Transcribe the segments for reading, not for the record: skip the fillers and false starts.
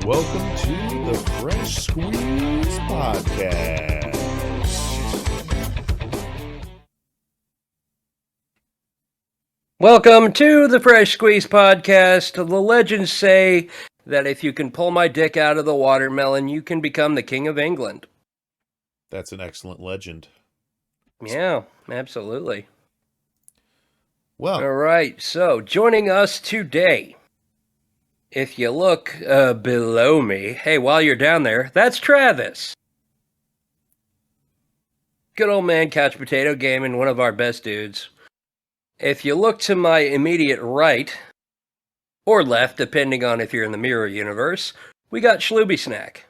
Welcome to the Fresh Squeeze Podcast. Welcome to the Fresh Squeeze Podcast. The legends say that if you can pull my dick out of the watermelon, you can become the King of England. That's an excellent legend. Yeah, absolutely. Well, all right, so joining us today, if you look below me, hey, while you're down there, that's Travis. Good old man, Couch Potato Gaming, one of our best dudes. If you look to my immediate right, or left, depending on if you're in the mirror universe, we got Schlooby Snack.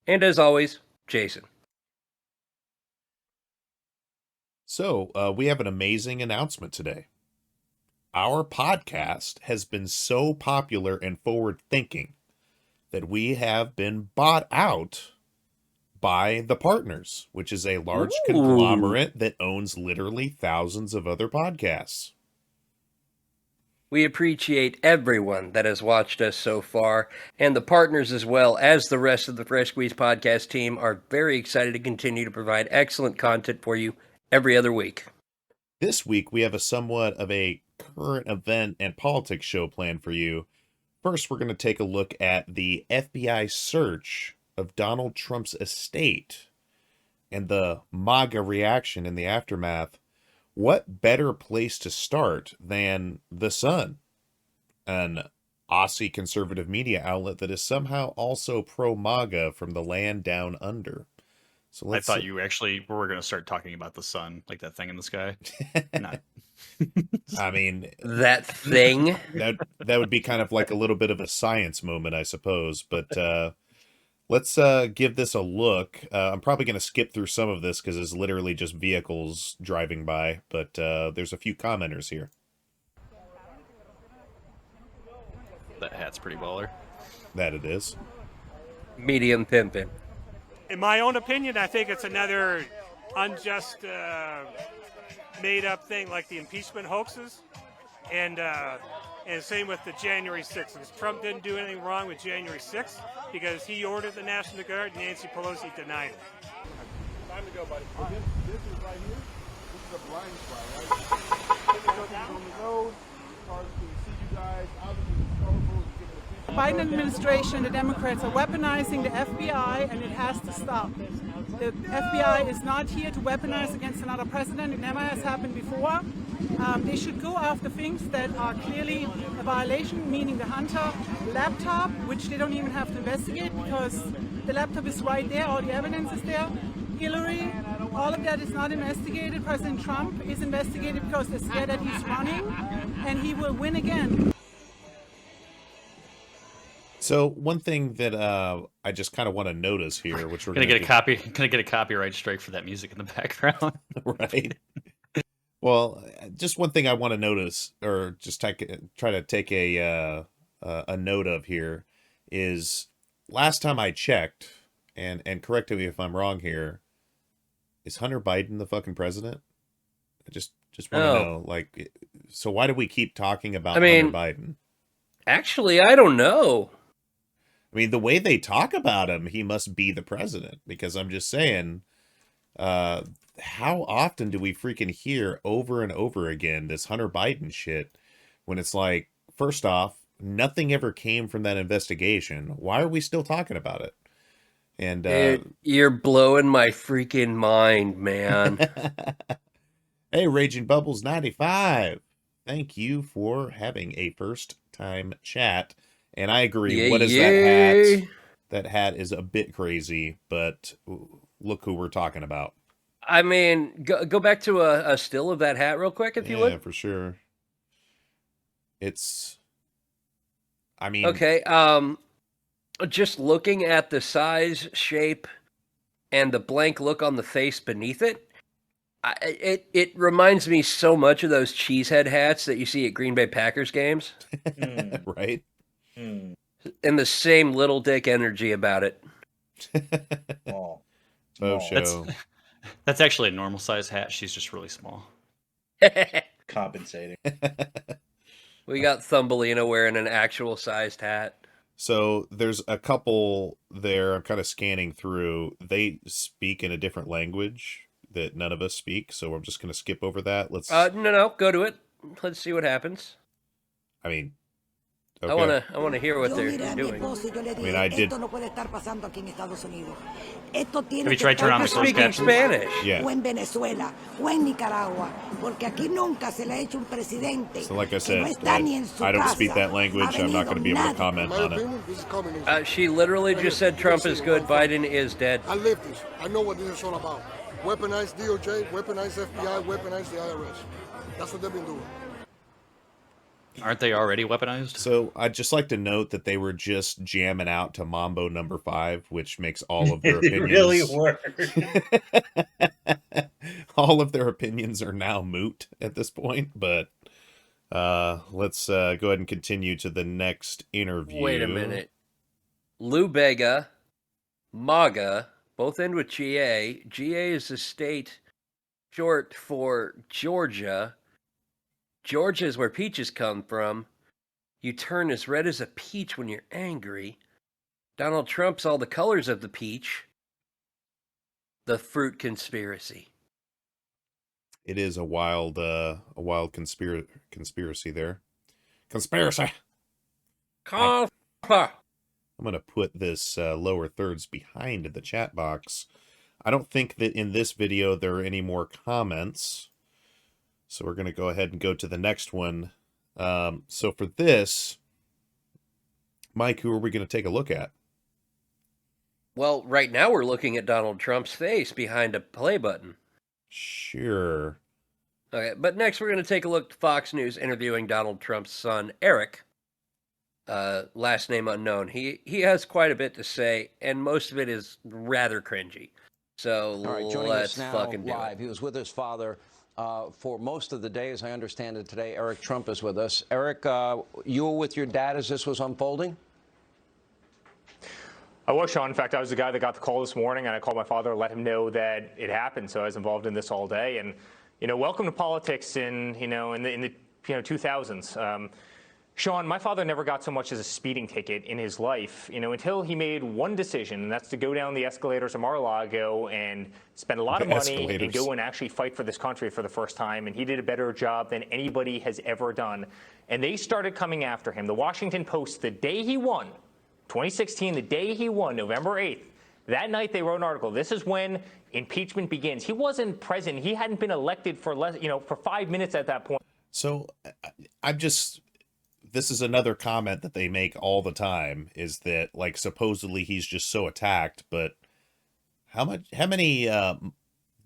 And as always, Jason. So, we have an amazing announcement today. Our podcast has been so popular and forward-thinking that we have been bought out by The Partners, which is a large conglomerate that owns literally thousands of other podcasts. We appreciate everyone that has watched us so far, and the partners as well as the rest of the Fresh Squeeze podcast team are very excited to continue to provide excellent content for you every other week. This week, we have a somewhat of a current event and politics show planned for you. First, we're going to take a look at the FBI search of Donald Trump's estate and the MAGA reaction in the aftermath. What better place to start than The Sun, an Aussie conservative media outlet that is somehow also pro-MAGA from the land down under? So I thought you actually were going to start talking about the sun, like that thing in the sky. Not. I mean, that thing. that would be kind of like a little bit of a science moment, I suppose. But let's give this a look. I'm probably going to skip through some of this because it's literally just vehicles driving by. But there's a few commenters here. That hat's pretty baller. That it is. Medium pimpin'. In my own opinion, I think it's another unjust, made-up thing like the impeachment hoaxes, and same with the January 6th. Trump didn't do anything wrong with January 6th because he ordered the National Guard, and Nancy Pelosi denied it. Time to go, buddy. This is right here. This is a blind spot, right? On the road, cars can see you guys. Obviously, it's colorful. Biden administration, the Democrats are weaponizing the FBI, and it has to stop. The FBI is not here to weaponize against another president. It never has happened before. They should go after things that are clearly a violation, meaning the Hunter laptop, which they don't even have to investigate because the laptop is right there, all the evidence is there. Hillary, all of that is not investigated. President Trump is investigated because they're scared that he's running, and he will win again. So one thing that I just kind of want to notice here, which we're gonna get a copyright strike for that music in the background, right? Well, just one thing I want to notice, or just try to take a note of here, is last time I checked, and correct me if I'm wrong here, is Hunter Biden the fucking president? I just want to know, like, so why do we keep talking about Hunter Biden? Actually, I don't know. I mean, the way they talk about him, he must be the president, because I'm just saying, how often do we freaking hear over and over again this Hunter Biden shit when it's like, first off, nothing ever came from that investigation. Why are we still talking about it? And you're blowing my freaking mind, man. Hey, Raging Bubbles 95. Thank you for having a first time chat. And I agree. What is that hat? That hat is a bit crazy, but look who we're talking about. I mean, go back to a still of that hat real quick, if you would. Yeah, for sure. It's, I mean... Okay, just looking at the size, shape, and the blank look on the face beneath it, it reminds me so much of those cheesehead hats that you see at Green Bay Packers games. Right? And the same little dick energy about it. Oh, show. That's actually a normal size hat. She's just really small. Compensating. We got Thumbelina wearing an actual sized hat. So there's a couple there. I'm kind of scanning through. They speak in a different language that none of us speak, so I'm just going to skip over that. Let's. No, go to it. Let's see what happens. I mean, okay. I wanna hear what they're doing. I mean, I did. Have you tried turning on the closed Speaking captions? Spanish. Yeah. o en Venezuela o en Nicaragua, porque aquí nunca se le ha hecho un presidente So like I que said, no está ni en su I don't casa. speak that language. Ha I'm not going to be able to venido comment My on it. opinion, this is communism. She literally just said Trump is good, Biden is dead. I live this. I know what this is all about. Weaponize DOJ, weaponize FBI, weaponize the IRS. That's what they've been doing. Aren't they already weaponized? So I'd just like to note that they were just jamming out to Mambo number 5, which makes all of their opinions. really were. All of their opinions are now moot at this point, but let's go ahead and continue to the next interview. Wait a minute. Lou Bega, MAGA, both end with GA. GA is the state short for Georgia. Georgia is where peaches come from. You turn as red as a peach when you're angry. Donald Trump's all the colors of the peach. The fruit conspiracy. It is a wild conspiracy there. Conspiracy. I'm going to put this lower thirds behind the chat box. I don't think that in this video there are any more comments. So we're going to go ahead and go to the next one. So for this, Mike, who are we going to take a look at? Well, right now we're looking at Donald Trump's face behind a play button. Sure. Okay, but next we're going to take a look at Fox News interviewing Donald Trump's son, Eric. Last name unknown. He has quite a bit to say, and most of it is rather cringy. So all right, joining let's us now fucking do live. it. He was with his father for most of the day, as I understand it today. Eric Trump is with us. Eric, you were with your dad as this was unfolding? I was, Sean. In fact, I was the guy that got the call this morning, and I called my father to let him know that it happened. So I was involved in this all day. And, you know, welcome to politics in the 2000s. Sean, my father never got so much as a speeding ticket in his life, you know, until he made one decision, and that's to go down the escalators of Mar-a-Lago and spend a lot of money and go and actually fight for this country for the first time. And he did a better job than anybody has ever done. And they started coming after him. The Washington Post, the day he won, 2016, the day he won, November 8th, that night they wrote an article. This is when impeachment begins. He wasn't president. He hadn't been elected for for 5 minutes at that point. So this is another comment that they make all the time, is that, like, supposedly he's just so attacked, but how many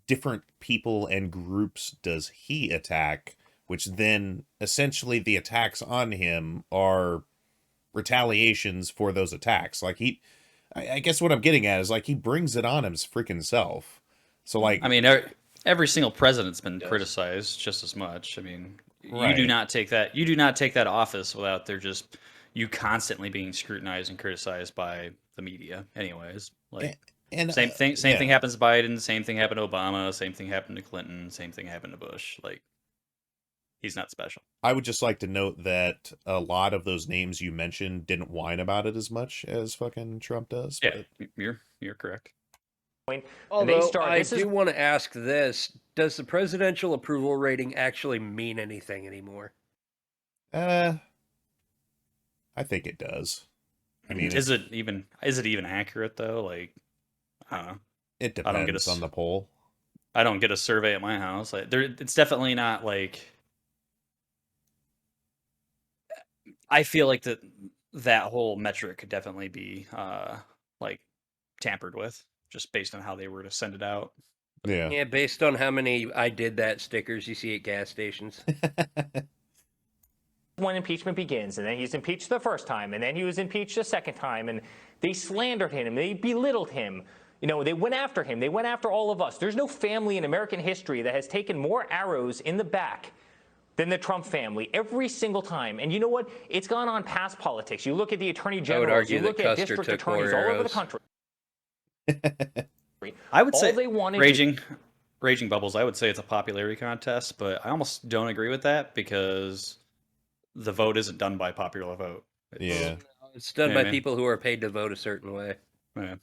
different people and groups does he attack, which then essentially the attacks on him are retaliations for those attacks? Like, I guess what I'm getting at is, like, he brings it on his freaking self. So, like, I mean, every single president's been criticized just as much. I mean, right. You do not take that office without you constantly being scrutinized and criticized by the media. Anyways, like, and same thing happens to Biden. Same thing happened to Obama. Same thing happened to Clinton. Same thing happened to Bush. Like, he's not special. I would just like to note that a lot of those names you mentioned didn't whine about it as much as fucking Trump does. Yeah, you're correct. Although I do want to ask this: does the presidential approval rating actually mean anything anymore? I think it does. I mean, is it even accurate though? Like, I don't know. It depends on the poll. I don't get a survey at my house. Like, it's definitely not like. I feel like that whole metric could definitely be like tampered with, just based on how they were to send it out. Yeah, based on how many "I did that" stickers you see at gas stations. When impeachment begins, and then he's impeached the first time, and then he was impeached the second time, and they slandered him, they belittled him. You know, they went after him. They went after all of us. There's no family in American history that has taken more arrows in the back than the Trump family every single time. And you know what? It's gone on past politics. You look at the attorney generals, you look at district attorneys all over the country. I would say, they wanted raging bubbles, I would say it's a popularity contest, but I almost don't agree with that because the vote isn't done by popular vote. Yeah. It's done Yeah, by man. people who are paid to vote a certain way. Yeah.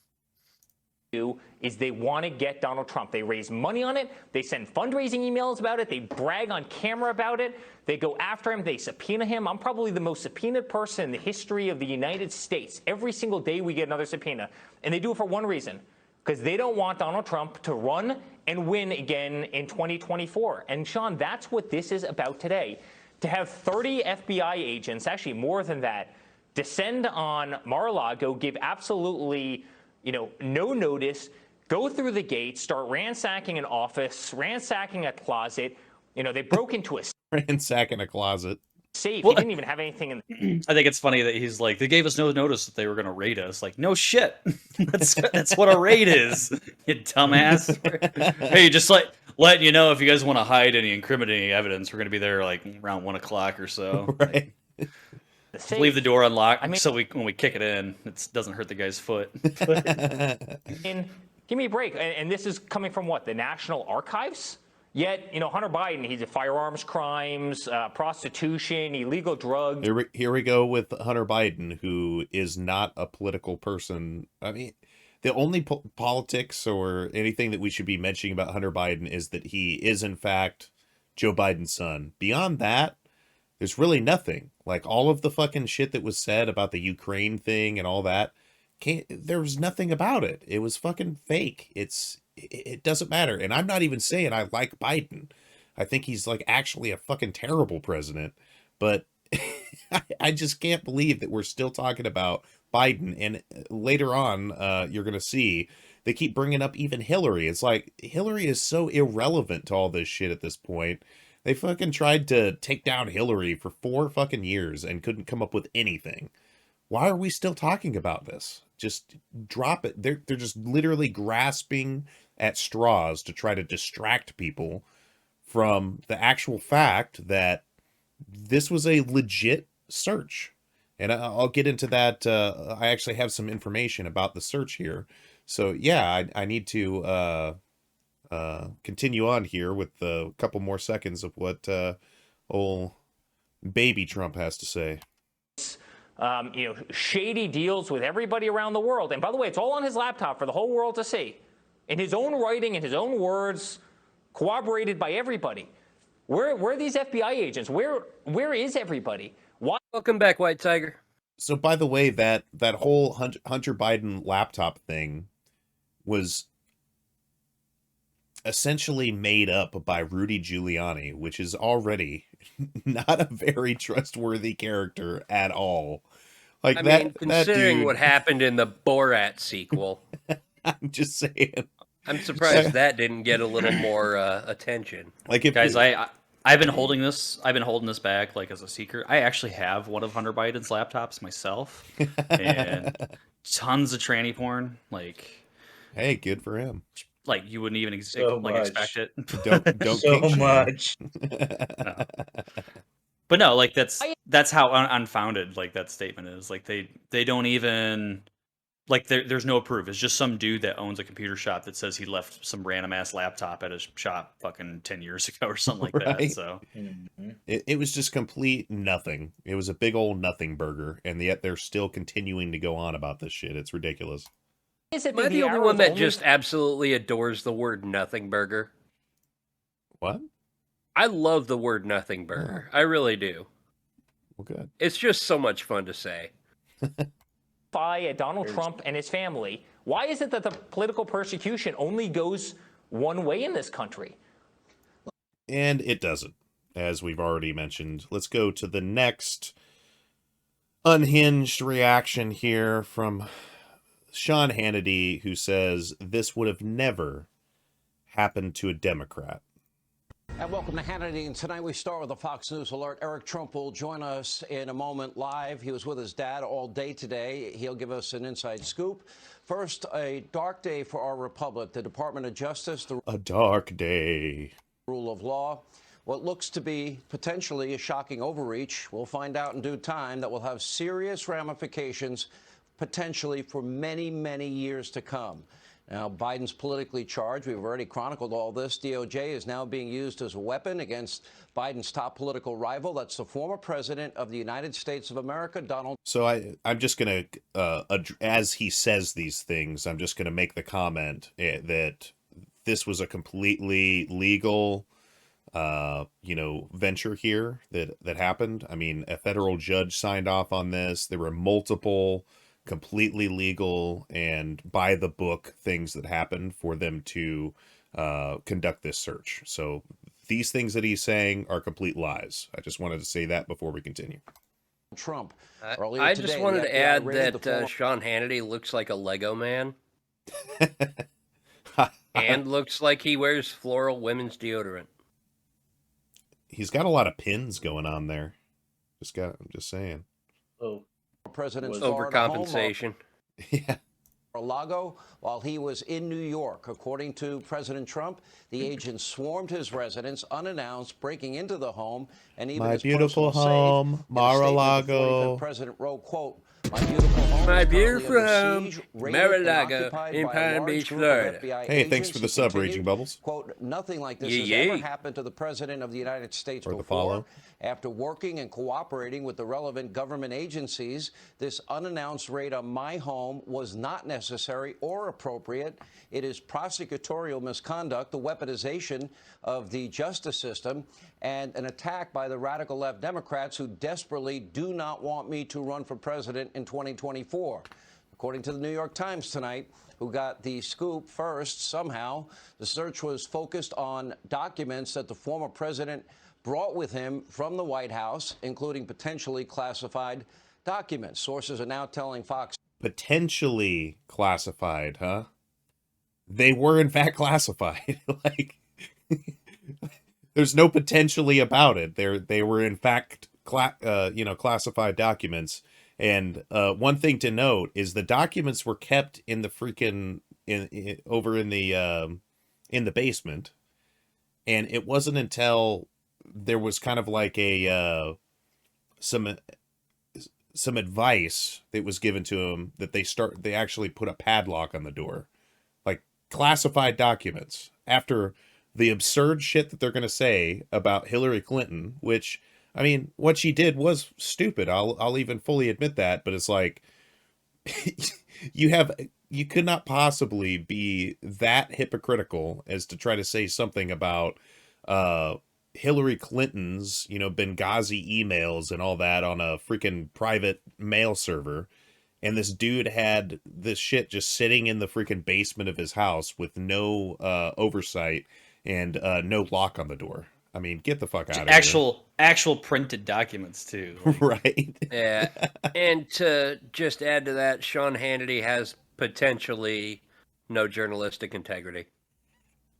Is they want to get Donald Trump. They raise money on it. They send fundraising emails about it. They brag on camera about it. They go after him. They subpoena him. I'm probably the most subpoenaed person in the history of the United States. Every single day we get another subpoena. And they do it for one reason, because they don't want Donald Trump to run and win again in 2024. And Sean, that's what this is about today. To have 30 FBI agents, actually more than that, descend on Mar-a-Lago, give absolutely no notice, go through the gate, start ransacking an office, ransacking a closet. They broke into a Ransacking a closet. safe. Well, He didn't even have anything in. I think it's funny that he's like, they gave us no notice that they were going to raid us. Like, no shit. That's what a raid is, you dumbass. Hey, just like letting you know if you guys want to hide any incriminating evidence, we're going to be there like around 1 o'clock or so. Right. Like, leave the door unlocked so when we kick it in, it doesn't hurt the guy's foot. And give me a break. And this is coming from what? The National Archives? Yet, Hunter Biden, he's a firearms crimes, prostitution, illegal drugs. Here we go with Hunter Biden, who is not a political person. I mean, the only politics or anything that we should be mentioning about Hunter Biden is that he is, in fact, Joe Biden's son. Beyond that, there's really nothing. Like, all of the fucking shit that was said about the Ukraine thing and all that, there was nothing about it. It was fucking fake. It doesn't matter. And I'm not even saying I like Biden. I think he's like actually a fucking terrible president. But I just can't believe that we're still talking about Biden. And later on, you're going to see they keep bringing up even Hillary. It's like Hillary is so irrelevant to all this shit at this point. They fucking tried to take down Hillary for 4 fucking years and couldn't come up with anything. Why are we still talking about this? Just drop it. They're just literally grasping at straws to try to distract people from the actual fact that this was a legit search. And I'll get into that. I actually have some information about the search here. So yeah, I need to continue on here with a couple more seconds of what old baby Trump has to say. Shady deals with everybody around the world. And by the way, it's all on his laptop for the whole world to see. In his own writing, in his own words, corroborated by everybody. Where are these FBI agents? Where is everybody? Why? Welcome back, White Tiger. So by the way, that whole Hunter Biden laptop thing was essentially made up by Rudy Giuliani, which is already not a very trustworthy character at all. Like, considering dude, what happened in the Borat sequel, I'm just saying. I'm surprised that didn't get a little more attention. Like, if Guys, I've been holding this. I've been holding this back like as a secret. I actually have one of Hunter Biden's laptops myself, and tons of tranny porn. Like, hey, good for him. Like, you wouldn't even expect it. Don't so kink shame. much. No. But no, like that's how unfounded like that statement is. Like they don't even like there's no proof. It's just some dude that owns a computer shop that says he left some random ass laptop at his shop fucking 10 years ago or something like that. Right? So It was just complete nothing. It was a big old nothing burger, and yet they're still continuing to go on about this shit. It's ridiculous. Am I the only one that just absolutely adores the word nothing burger? What? I love the word nothing burger. I really do. Well, good. It's just so much fun to say. Donald Trump and his family. Why is it that the political persecution only goes one way in this country? And it doesn't, as we've already mentioned. Let's go to the next unhinged reaction here from Sean Hannity, who says this would have never happened to a Democrat. And welcome to Hannity. And tonight we start with a Fox News alert. Eric Trump will join us in a moment live. He was with his dad all day today. He'll give us an inside scoop. First, a dark day for our republic. The Department of Justice, a dark day. Rule of law. What looks to be potentially a shocking overreach. We'll find out in due time that will have serious ramifications potentially for many, many years to come. Now, Biden's politically charged. We've already chronicled all this. DOJ is now being used as a weapon against Biden's top political rival. That's the former president of the United States of America, Donald. So I'm just going to, as he says these things, I'm just going to make the comment that this was a completely legal, venture here that happened. I mean, a federal judge signed off on this. There were multiple completely legal and by the book things that happened for them to conduct this search. So these things that he's saying are complete lies. I just wanted to say that before we continue. Trump. I just wanted to add that Sean Hannity looks like a Lego man and looks like he wears floral women's deodorant. He's got a lot of pins going on there. I'm just saying. Oh. President's overcompensation. Yeah. Mar-a-Lago while he was in New York. According to President Trump, the agents swarmed his residence unannounced, breaking into the home and even his beautiful personal home, safe. Mar-a-Lago. President wrote, quote, "My beautiful home, my beautiful home, Mar-a-Lago in Palm Beach, Florida." Hey, thanks for the sub, Raging Bubbles. Quote, "Nothing like this has ever happened to the President of the United States before. After working and cooperating with the relevant government agencies, this unannounced raid on my home was not necessary or appropriate. It is prosecutorial misconduct, the weaponization of the justice system, and an attack by the radical left Democrats who desperately do not want me to run for president in 2024. According to the New York Times tonight, who got the scoop first somehow, the search was focused on documents that the former president brought with him from the White House, including potentially classified documents. Sources are now telling Fox. Potentially classified, huh? They were in fact classified. Like, there's no potentially about it. They were in fact classified documents. And one thing to note is the documents were kept in the freaking over in the basement, and it wasn't until there was kind of like a some advice that was given to him that they actually put a padlock on the door, like classified documents, after the absurd shit that they're going to say about Hillary Clinton, which, I mean, what she did was stupid. I'll even fully admit that, but it's like you could not possibly be that hypocritical as to try to say something about Hillary Clinton's, Benghazi emails and all that on a freaking private mail server. And this dude had this shit just sitting in the freaking basement of his house with no oversight and no lock on the door. I mean, get the fuck out of here. Actual printed documents too. Like. Right. Yeah. And to just add to that, Sean Hannity has potentially no journalistic integrity.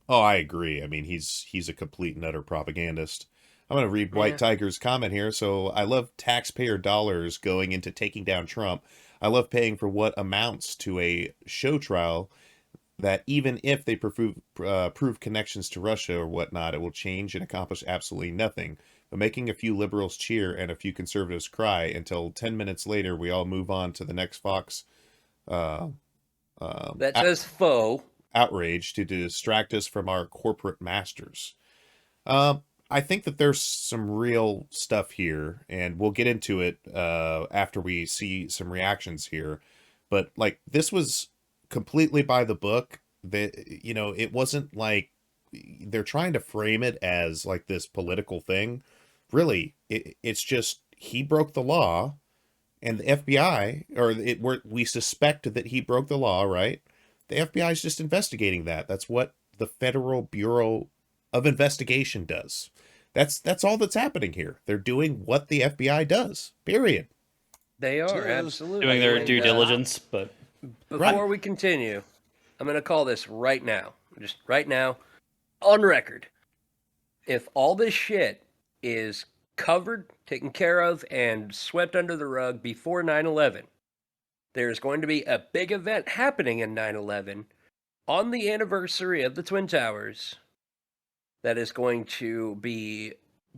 Oh, I agree. I mean, he's a complete and utter propagandist. I'm going to read White Tiger's comment here. So, I love taxpayer dollars going into taking down Trump. I love paying for what amounts to a show trial that even if they prove connections to Russia or whatnot, it will change and accomplish absolutely nothing. But making a few liberals cheer and a few conservatives cry until 10 minutes later, we all move on to the next Fox that says faux outrage to distract us from our corporate masters. I think that there's some real stuff here, and we'll get into it after we see some reactions here. But like, this was completely by the book. That, it wasn't like they're trying to frame it as like this political thing. Really, it's just he broke the law, and the FBI, we suspect that he broke the law, right? The FBI is just investigating that. That's what the Federal Bureau of Investigation does. That's all that's happening here. They're doing what the FBI does. Period. They are absolutely doing their due diligence. But before we continue, I'm going to call this right now, just right now, on record. If all this shit is covered, taken care of, and swept under the rug before 9/11, there's going to be a big event happening in 9/11 on the anniversary of the Twin Towers that is going to be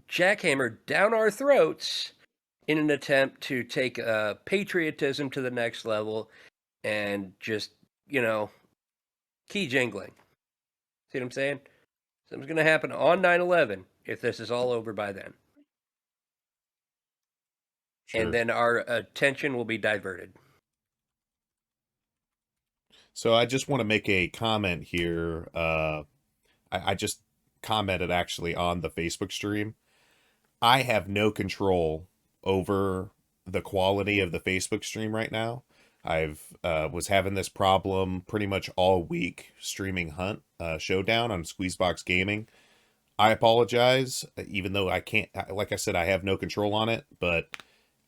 jackhammered down our throats in an attempt to take patriotism to the next level and just, key jingling. See what I'm saying? Something's going to happen on 9/11 if this is all over by then. Sure. And then our attention will be diverted. So I just want to make a comment here. I just commented actually on the Facebook stream. I have no control over the quality of the Facebook stream right now. I've was having this problem pretty much all week streaming Hunt Showdown on Squeezebox Gaming. I apologize, even though I can't, like I said, I have no control on it, but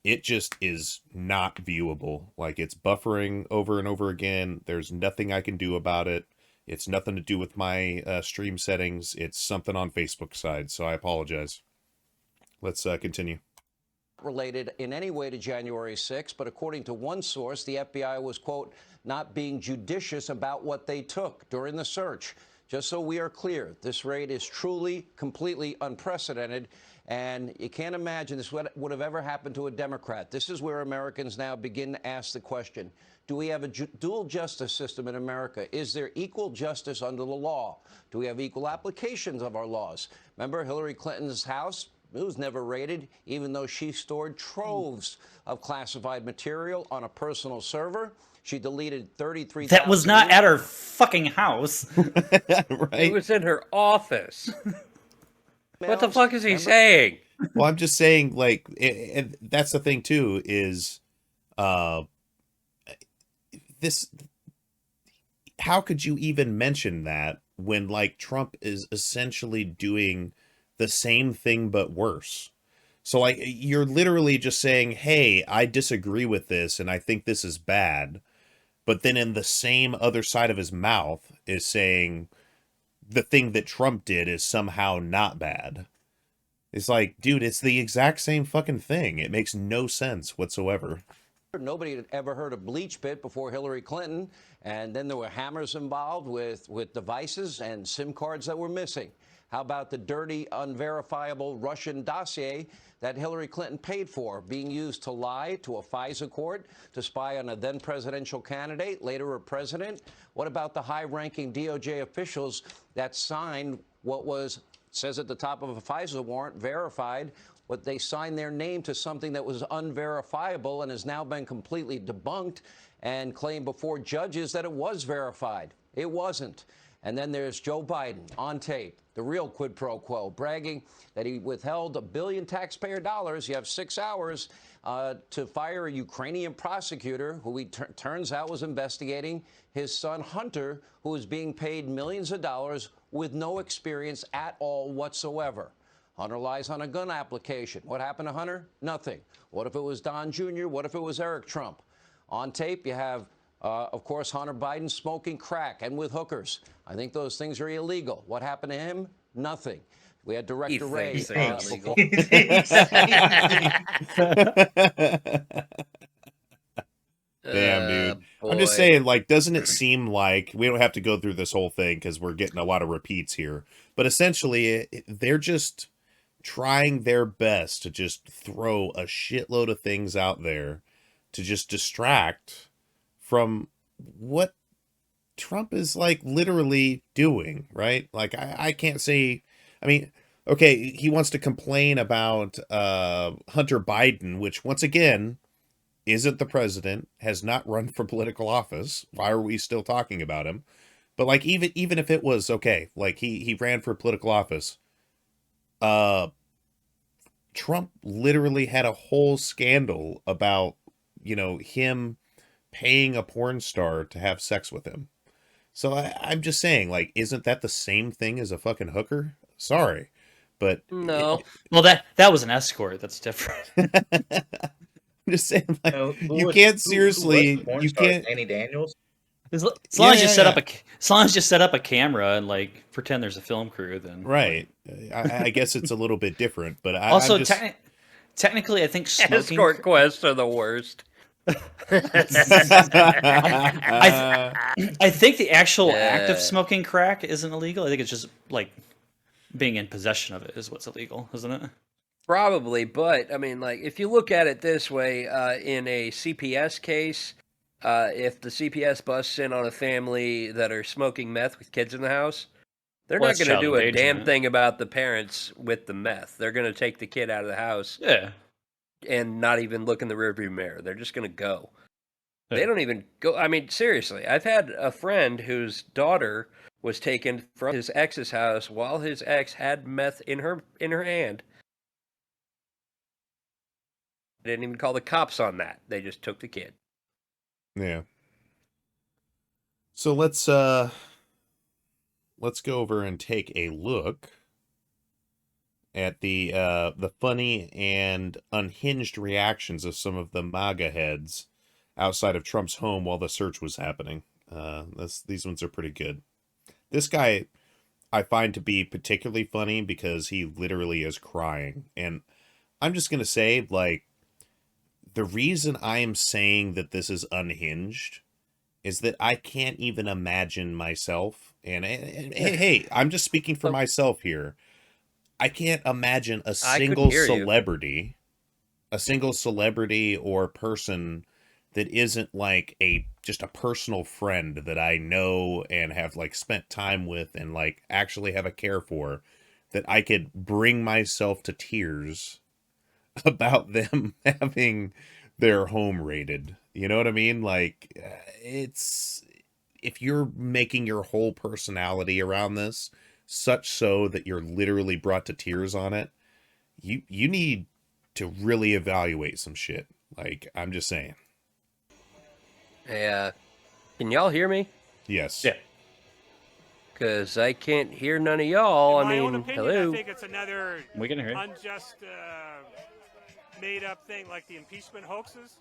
it just is not viewable. Like, it's buffering over and over again. There's nothing I can do about it. It's nothing to do with my stream settings. It's something on Facebook side, so I apologize. Let's continue. Related in any way to January 6th, but according to one source, the FBI was, quote, not being judicious about what they took during the search. Just so we are clear, this raid is truly, completely unprecedented, and you can't imagine this would have ever happened to a Democrat. This is where Americans now begin to ask the question, do we have a dual justice system in America? Is there equal justice under the law? Do we have equal applications of our laws? Remember Hillary Clinton's house? It was never raided, even though she stored troves of classified material on a personal server. She deleted 33,000. That was not at her fucking house. Right? It was in her office. What the fuck is he saying? Well, I'm just saying, like, and that's the thing too, is this, how could you even mention that when, like, Trump is essentially doing the same thing but worse? So, like, you're literally just saying, hey, I disagree with this and I think this is bad, but then in the same other side of his mouth is saying the thing that Trump did is somehow not bad. It's like, dude, it's the exact same fucking thing. It makes no sense whatsoever. Nobody had ever heard of bleach pit before Hillary Clinton, and then there were hammers involved with devices and SIM cards that were missing. How about the dirty, unverifiable Russian dossier that Hillary Clinton paid for, being used to lie to a FISA court, to spy on a then presidential candidate, later a president? What about the high-ranking DOJ officials that signed what was, says at the top of a FISA warrant, verified, but they signed their name to something that was unverifiable and has now been completely debunked, and claimed before judges that it was verified? It wasn't. And then there's Joe Biden on tape, the real quid pro quo, bragging that he withheld $1 billion taxpayer dollars. You have 6 hours to fire a Ukrainian prosecutor who he turns out was investigating his son Hunter, who was being paid millions of dollars with no experience at all whatsoever. Hunter lies on a gun application. What happened to Hunter? Nothing. What if it was Don Jr.? What if it was Eric Trump? On tape, you have, of course, Hunter Biden smoking crack and with hookers. I think those things are illegal. What happened to him? Nothing. We had Director Ray. Damn, dude. I'm just saying, like, doesn't it seem like, we don't have to go through this whole thing because we're getting a lot of repeats here, but essentially they're just trying their best to just throw a shitload of things out there to just distract from what Trump is, like, literally doing, right? Like, I can't say, I mean, okay, he wants to complain about Hunter Biden, which, once again, isn't the president, has not run for political office. Why are we still talking about him? But, like, even if it was, okay, like, he ran for political office, Trump literally had a whole scandal about, you know, him paying a porn star to have sex with him. So I'm just saying, like, isn't that the same thing as a fucking hooker? Sorry, but no. Well, that was an escort. That's different. I'm just saying, like, you can't seriously, you can't. Annie Daniels. As long as you set up a camera and, like, pretend there's a film crew, then right. I guess it's a little bit different, but also I'm just... technically, I think smoking... escort quests are the worst. I think the actual act of smoking crack isn't illegal. I think it's just, like, being in possession of it is what's illegal, isn't it? Probably, but I mean, like, if you look at it this way, in a CPS case, if the CPS busts in on a family that are smoking meth with kids in the house, they're Well, not that's going to child do a damn endangerment. thing about the parents with the meth. They're going to take the kid out of the house Yeah. and not even look in the rearview mirror. They're just going to go. They Yeah. don't even go. I mean, seriously, I've had a friend whose daughter was taken from his ex's house while his ex had meth in her hand. They didn't even call the cops on that. They just took the kid. Yeah. So let's go over and take a look at the funny and unhinged reactions of some of the MAGA heads outside of Trump's home while the search was happening. These ones are pretty good. This guy I find to be particularly funny because he literally is crying. And I'm just gonna say, like, the reason I am saying that this is unhinged is that I can't even imagine myself, and hey, I'm just speaking for myself here. I can't imagine a single celebrity, or person that isn't like just a personal friend that I know and have like spent time with and like actually have a care for, that I could bring myself to tears about them having their home raided. You know what I mean? Like, it's, if you're making your whole personality around this such so that you're literally brought to tears on it, you need to really evaluate some shit. Like, I'm just saying. Yeah. Can y'all hear me? Yes. Yeah. Because I can't hear none of y'all. In my I mean, own opinion, hello. I think it's another We can hear you. unjust, made-up thing like the impeachment hoaxes.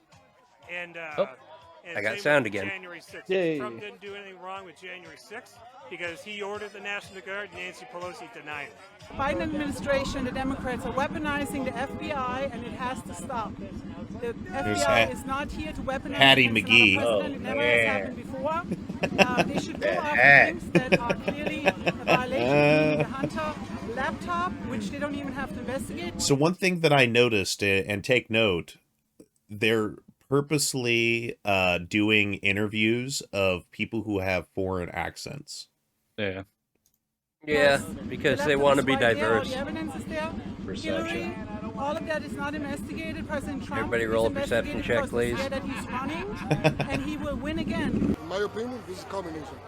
And, and I got same sound with again. January 6th. Yay. Trump didn't do anything wrong with January 6th because he ordered the National Guard. Nancy Pelosi denied it. The Biden administration, the Democrats are weaponizing the FBI, and it has to stop. The FBI is not here to weaponize Hattie against McGee. another president. It never has happened before. They should go after things that are clearly a violation, including the Hunter laptop, which they don't even have to investigate. So one thing that I noticed, and take note, they're purposely doing interviews of people who have foreign accents. Yeah. Yeah, because they want to be diverse. The evidence is there. Hillary, all of that is not investigated. President Trump Everybody roll a perception check, please. That he's running, and he will win again. In my opinion, this is communism.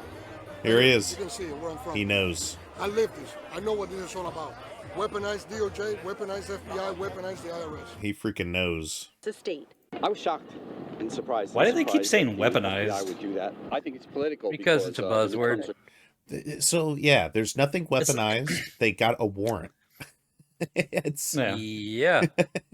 Here he is. You can see it where I'm from. He knows. I live this. I know what this is all about. Weaponized DOJ, weaponized FBI, weaponized the IRS. He freaking knows. The state. I was shocked and surprised. Why do they keep saying that the weaponized? FBI would do that. I think it's political Because it's a buzzword. So yeah, there's nothing weaponized. They got a warrant. It's yeah.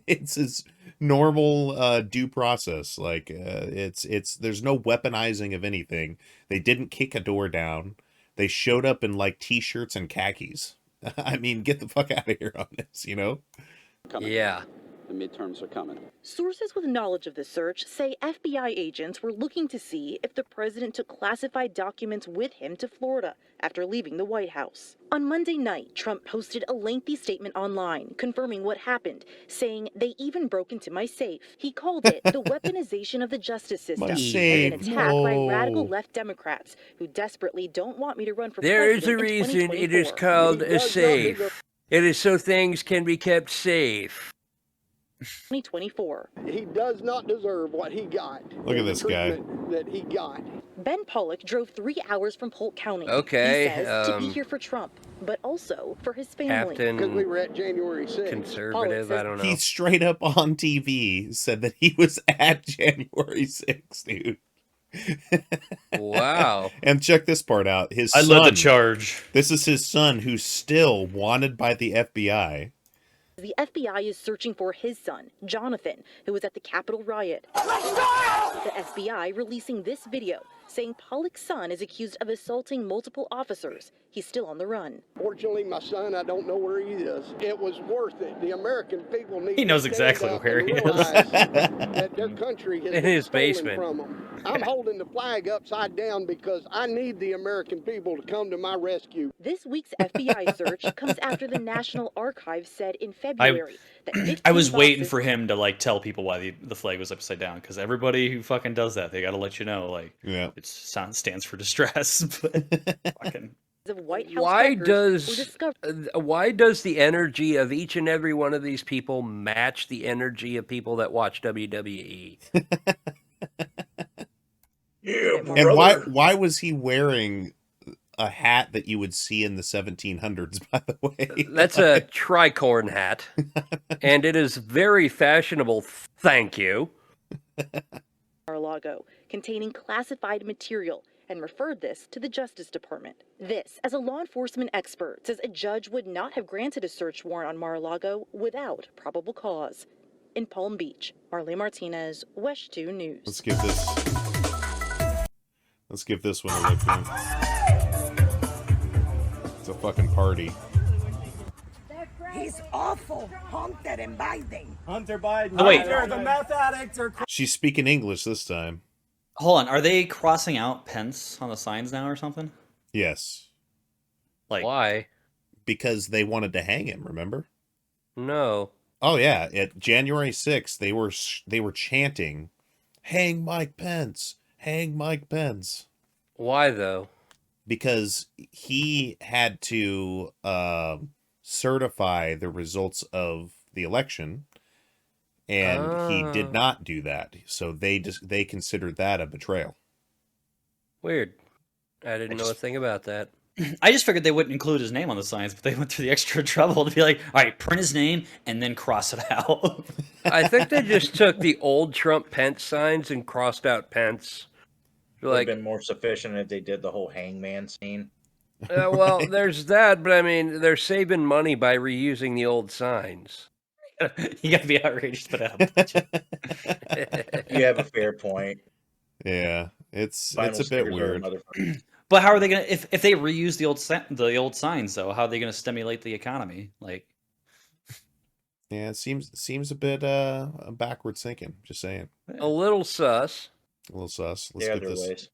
It's his normal due process. Like it's there's no weaponizing of anything. They didn't kick a door down. They showed up in like t-shirts and khakis. I mean, get the fuck out of here on this, you know? Yeah. The midterms are coming. Sources with knowledge of the search say FBI agents were looking to see if the president took classified documents with him to Florida after leaving the White House. On Monday night, Trump posted a lengthy statement online confirming what happened, saying they even broke into my safe. He called it the weaponization of the justice system and an attack by radical left Democrats who desperately don't want me to run for There is president a in reason it is 2024. called a safe. It is so things can be kept safe. 2024. He does not deserve what he got. Look at this guy. That he got. Ben Pollock drove 3 hours from Polk County. Okay, He says to be here for Trump, but also for his family. Because we were at January 6th. Conservative, I don't know. He straight up on TV said that he was at January 6th, dude. Wow. And check this part out. His I son, led the charge. This is his son who's still wanted by the FBI. The FBI is searching for his son, Jonathan, who was at the Capitol riot. The FBI releasing this video saying Pollock's son is accused of assaulting multiple officers. He's still on the run. Fortunately, my son, I don't know where he is. It was worth it. The American people need He knows to stand exactly up where and he is. realize that their country has In been his stolen basement. from them. I'm holding the flag upside down because I need the American people to come to my rescue. This week's FBI search comes after the National Archives said in February that 15 I was waiting boxes for him to like tell people why the flag was upside down, because everybody who fucking does that, they got to let you know, like, yeah, it stands for distress. But fucking. of White House records were discovered. Why does the energy of each and every one of these people match the energy of people that watch WWE? And why was he wearing a hat that you would see in the 1700s, by the way? That's a tricorn hat, and it is very fashionable. Thank you. Mar-a-Lago, containing classified material, and referred this to the Justice Department. This, as a law enforcement expert, says a judge would not have granted a search warrant on Mar-a-Lago without probable cause. In Palm Beach, Marley Martinez, West 2 News. Let's give this one a look, man. It's a fucking party. He's awful. Hunter and Biden. Hunter Biden. Oh, wait. The meth addicts are. She's speaking English this time. Hold on, are they crossing out Pence on the signs now or something? Yes. Like why? Because they wanted to hang him, remember? No. Oh yeah, at January 6th, they were chanting, "Hang Mike Pence, hang Mike Pence." Why though? Because he had to certify the results of the election, and he did not do that. So they considered that a betrayal. Weird. I didn't know a thing about that. I just figured they wouldn't include his name on the signs, but they went through the extra trouble to be like, all right, print his name and then cross it out. I think they just took the old Trump Pence signs and crossed out Pence. Would have been more sufficient if they did the whole hangman scene. Well, there's that, but I mean, they're saving money by reusing the old signs. You gotta be outraged to put out a budget. You have a fair point. Yeah, it's a bit weird. But how are they gonna if they reuse the old signs though? How are they gonna stimulate the economy? Like, yeah, it seems a bit backward thinking. Just saying. A little sus. A little sus. Let's Yeah, get there this. ways.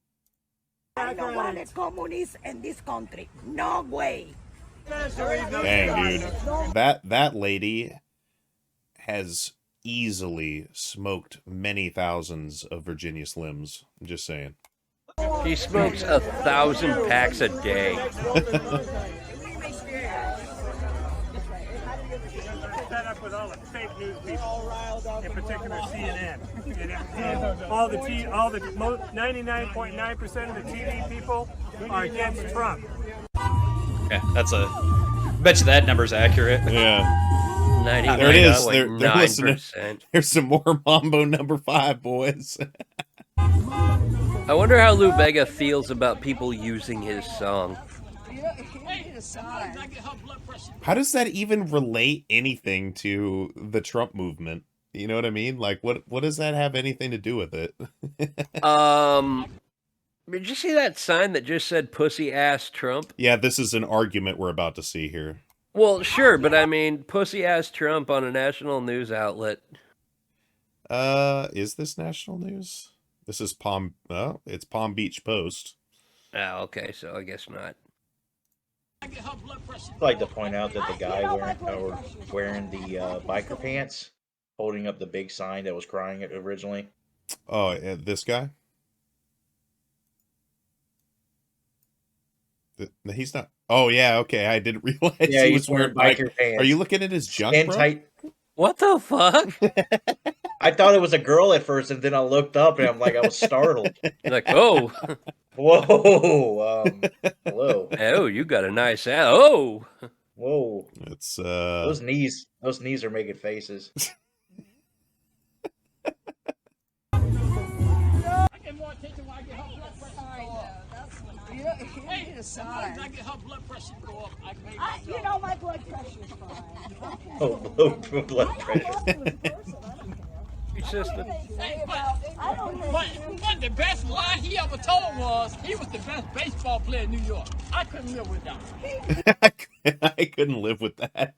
I don't want a communist in this country. No way. Dang, dude. That lady has easily smoked many thousands of Virginia Slims. I'm just saying. He smokes 1,000 packs a day. Fed up with all the fake news people, in particular CNN, and all the 99.9% of the TV people are against Trump. yeah, bet you that number's accurate. Yeah. 99, There it is. like They're listening. 9%. There's some more Mambo number 5, boys. I wonder how Lou Bega feels about people using his song. How does that even relate anything to the Trump movement? You know what I mean? Like, what does that have anything to do with it? Did you see that sign that just said "pussy ass Trump"? Yeah, this is an argument we're about to see here. Well, sure, but I mean, pussy ass Trump on a national news outlet. Is this national news? This is it's Palm Beach Post. Oh, okay, so I guess not. I'd like to point out that the guy wearing the biker pants, holding up the big sign that was crying it originally. Oh, this guy? He's not. Oh, yeah, okay. I didn't realize Yeah, he he's was wearing wearing biker pants. Are you looking at his junk, And bro? tight. What the fuck? I thought it was a girl at first, and then I looked up, and I'm like, I was startled. Like, oh. Whoa. Hello. Oh, you got a nice ass. Oh. Whoa. It's Those knees are making faces. You know my blood pressure is fine. Oh, low blood pressure. You assistant. But the best lie he ever told was he was the best baseball player in New York. I couldn't live with that. I couldn't live with that.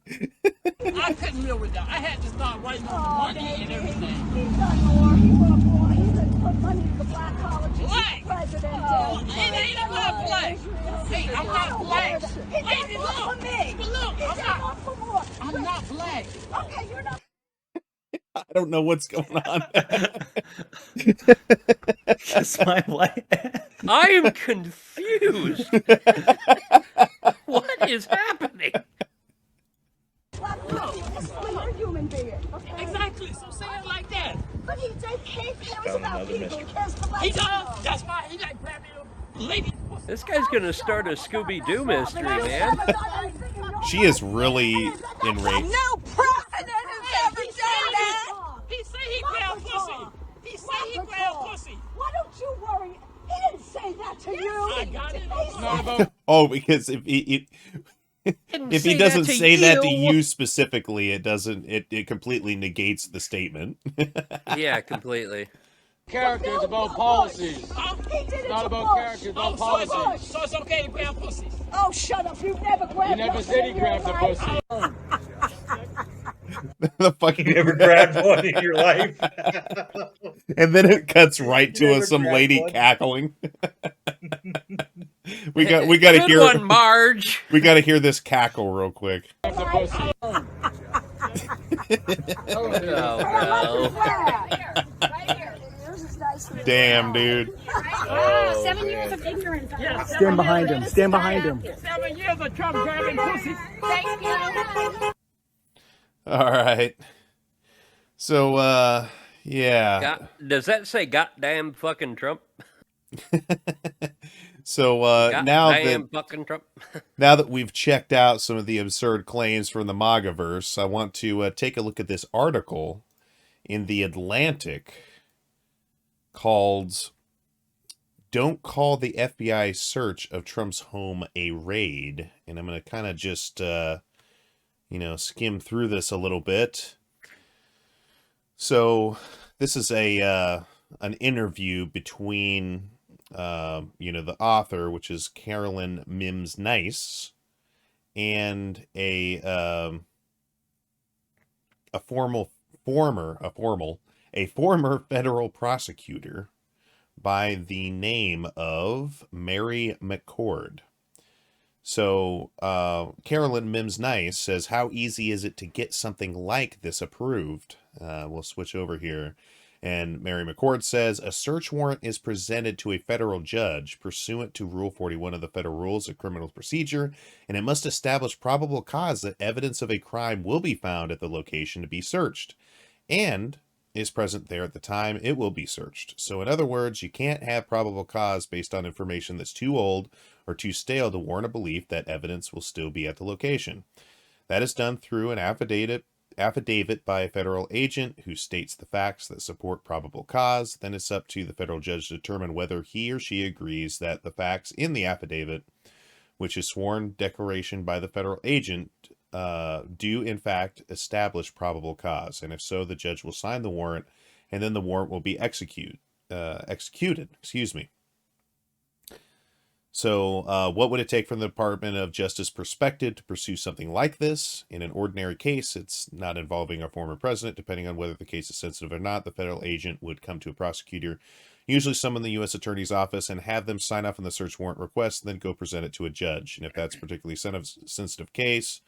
I couldn't live with that. I had to start writing on the money and everything. He's done more. He wrote more. He's put money to the black colleges. Black. President. It ain't about black. Hey, I'm not black. Hey, look. Look, I'm not black. Okay, you're not. I don't know what's going on. Kiss my wife. I am confused. What is happening? You're a human being, okay? Exactly. So say it like that. But he cares Found about another people. mystery. He cares for He does. That's why he like grabbing a lady. This guy's gonna start a Scooby-Doo mystery, man. She is really enraged. No president has ever done that. He say he grabbed pussy. He say he grabbed pussy. Why don't you worry? He didn't say that to you. I got it. Oh, because if he doesn't say that to you specifically, it doesn't. It completely negates the statement. Yeah, completely. Character is about policies. He did it Not to about Bush. character, about policies. So it's okay to grab pussies. Oh, shut up. You've never grabbed You never pussy said he in your grabbed the life. pussy. The fucking You never grabbed one in your life. And then it cuts right to Never some grabbed lady one. cackling. we got to Good hear one, Marge. We got to hear this cackle real quick. Oh no. Damn, dude. Oh, 7 years of ignorance. Stand behind him. Stand behind him. 7 years of Trump grabbing pussies. Thank you. All right. So, yeah. Does that say goddamn fucking Trump? So Goddamn fucking Trump. now that we've checked out some of the absurd claims from the MAGAverse, I want to take a look at this article in The Atlantic called "Don't Call the FBI Search of Trump's Home a Raid." And I'm going to kind of just, skim through this a little bit. So this is an interview between the author, which is Carolyn Mims Nice, and a former federal prosecutor by the name of Mary McCord. So Carolyn Mims Nice says, "How easy is it to get something like this approved?" We'll switch over here. And Mary McCord says, "A search warrant is presented to a federal judge pursuant to Rule 41 of the Federal Rules of Criminal Procedure, and it must establish probable cause that evidence of a crime will be found at the location to be searched, and is present there at the time it will be searched. So in other words, you can't have probable cause based on information that's too old or too stale to warrant a belief that evidence will still be at the location. That is done through an affidavit by a federal agent who states the facts that support probable cause. Then it's up to the federal judge to determine whether he or she agrees that the facts in the affidavit, which is sworn declaration by the federal agent, do in fact establish probable cause. And if so, the judge will sign the warrant, and then the warrant will be executed. So what would it take from the Department of Justice perspective to pursue something like this? In an ordinary case, it's not involving a former president. Depending on whether the case is sensitive or not, the federal agent would come to a prosecutor, usually someone in the U.S. Attorney's Office, and have them sign off on the search warrant request, and then go present it to a judge. And if that's a particularly sensitive case,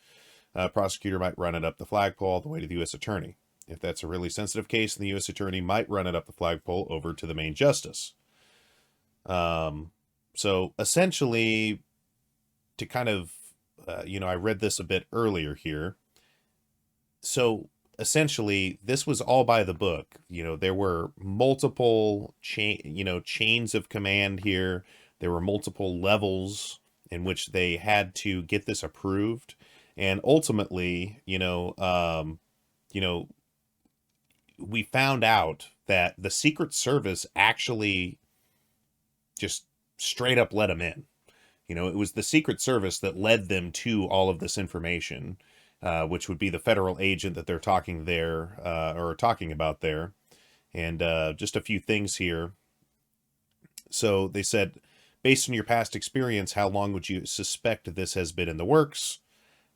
a prosecutor might run it up the flagpole all the way to the U.S. Attorney. If that's a really sensitive case, then the U.S. Attorney might run it up the flagpole over to the main justice. So essentially, to kind of, I read this a bit earlier here. So essentially, this was all by the book. There were multiple chains of command here. There were multiple levels in which they had to get this approved. And ultimately, we found out that the Secret Service actually just straight up let them in. It was the Secret Service that led them to all of this information. which would be the federal agent that they're talking about there. And just a few things here. So they said, based on your past experience, how long would you suspect this has been in the works?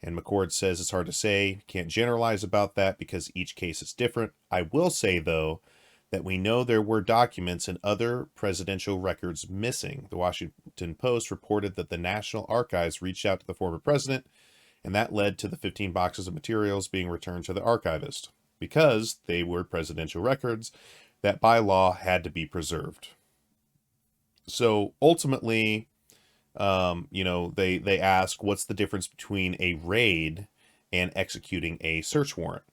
And McCord says it's hard to say. Can't generalize about that because each case is different. I will say, though, that we know there were documents and other presidential records missing. The Washington Post reported that the National Archives reached out to the former president, and that led to the 15 boxes of materials being returned to the archivist. Because they were presidential records that by law had to be preserved. So ultimately, they ask, what's the difference between a raid and executing a search warrant?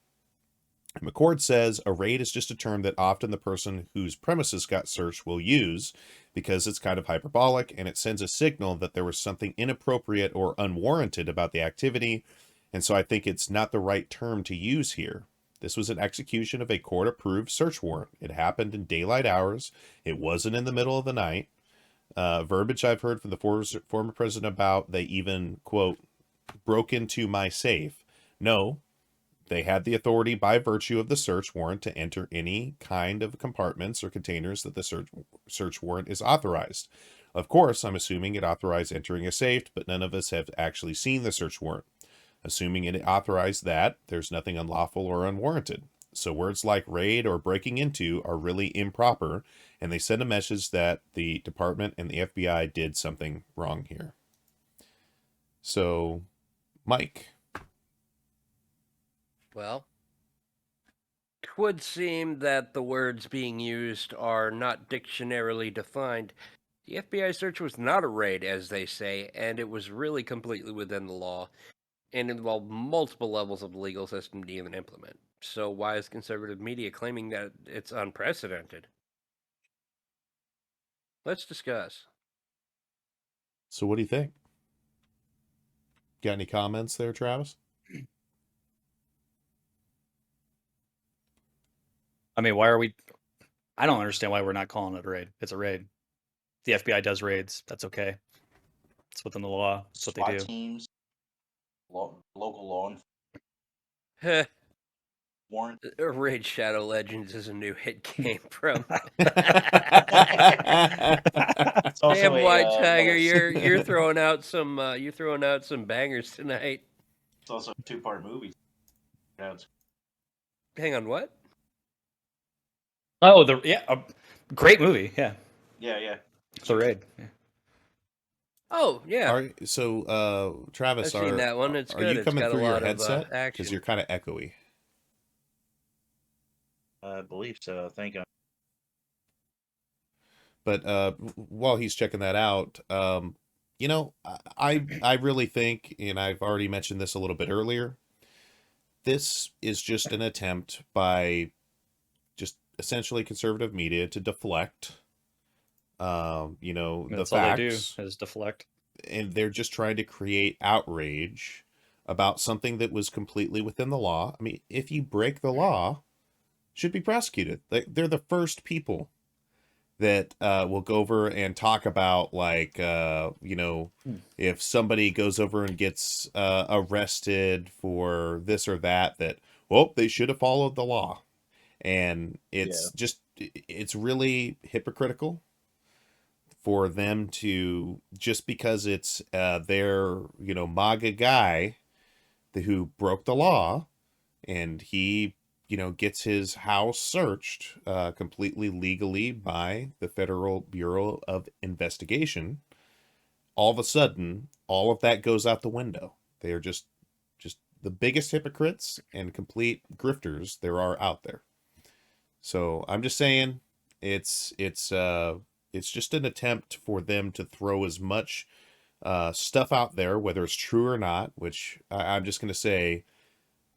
McCord says a raid is just a term that often the person whose premises got searched will use because it's kind of hyperbolic and it sends a signal that there was something inappropriate or unwarranted about the activity. And so I think it's not the right term to use here. This was an execution of a court-approved search warrant. It happened in daylight hours. It wasn't in the middle of the night. Verbiage I've heard from the former president about, they even, quote, broke into my safe. No, they had the authority by virtue of the search warrant to enter any kind of compartments or containers that the search warrant is authorized. Of course, I'm assuming it authorized entering a safe, but none of us have actually seen the search warrant. Assuming it authorized that, there's nothing unlawful or unwarranted. So words like raid or breaking into are really improper, and they send a message that the department and the FBI did something wrong here. So, Mike. Well, it would seem that the words being used are not dictionarily defined. The FBI search was not a raid, as they say, and it was really completely within the law, and involved multiple levels of the legal system to even implement. So why is conservative media claiming that it's unprecedented? Let's discuss. So what do you think? Got any comments there, Travis? I mean, I don't understand why we're not calling it a raid. It's a raid. The FBI does raids. That's okay. It's within the law. It's what they do. Teams, local law Heh. warrant. Raid Shadow Legends is a new hit game from. Also Damn, a, White Tiger, you're throwing out some bangers tonight. It's also a 2-part movie. Hang on, what? Oh, great movie. Yeah. Yeah. It's a raid. Yeah. Oh, yeah. Travis, I've seen that one. It's are good. you It's coming got through a your lot of headset? action. Because you're kind of echoey. I believe so. Thank you. But while he's checking that out, I really think, and I've already mentioned this a little bit earlier, this is just an attempt by just essentially conservative media to deflect, the That's facts. all they do is deflect. And they're just trying to create outrage about something that was completely within the law. I mean, if you break the law, should be prosecuted. They're the first people that will go over and talk about, if somebody goes over and gets arrested for this or that, they should have followed the law. And it's really hypocritical for them to, just because it's their, MAGA guy who broke the law and he, gets his house searched completely legally by the Federal Bureau of Investigation. All of a sudden, all of that goes out the window. They are just the biggest hypocrites and complete grifters there are out there. So I'm just saying it's just an attempt for them to throw as much stuff out there, whether it's true or not, which I'm just going to say,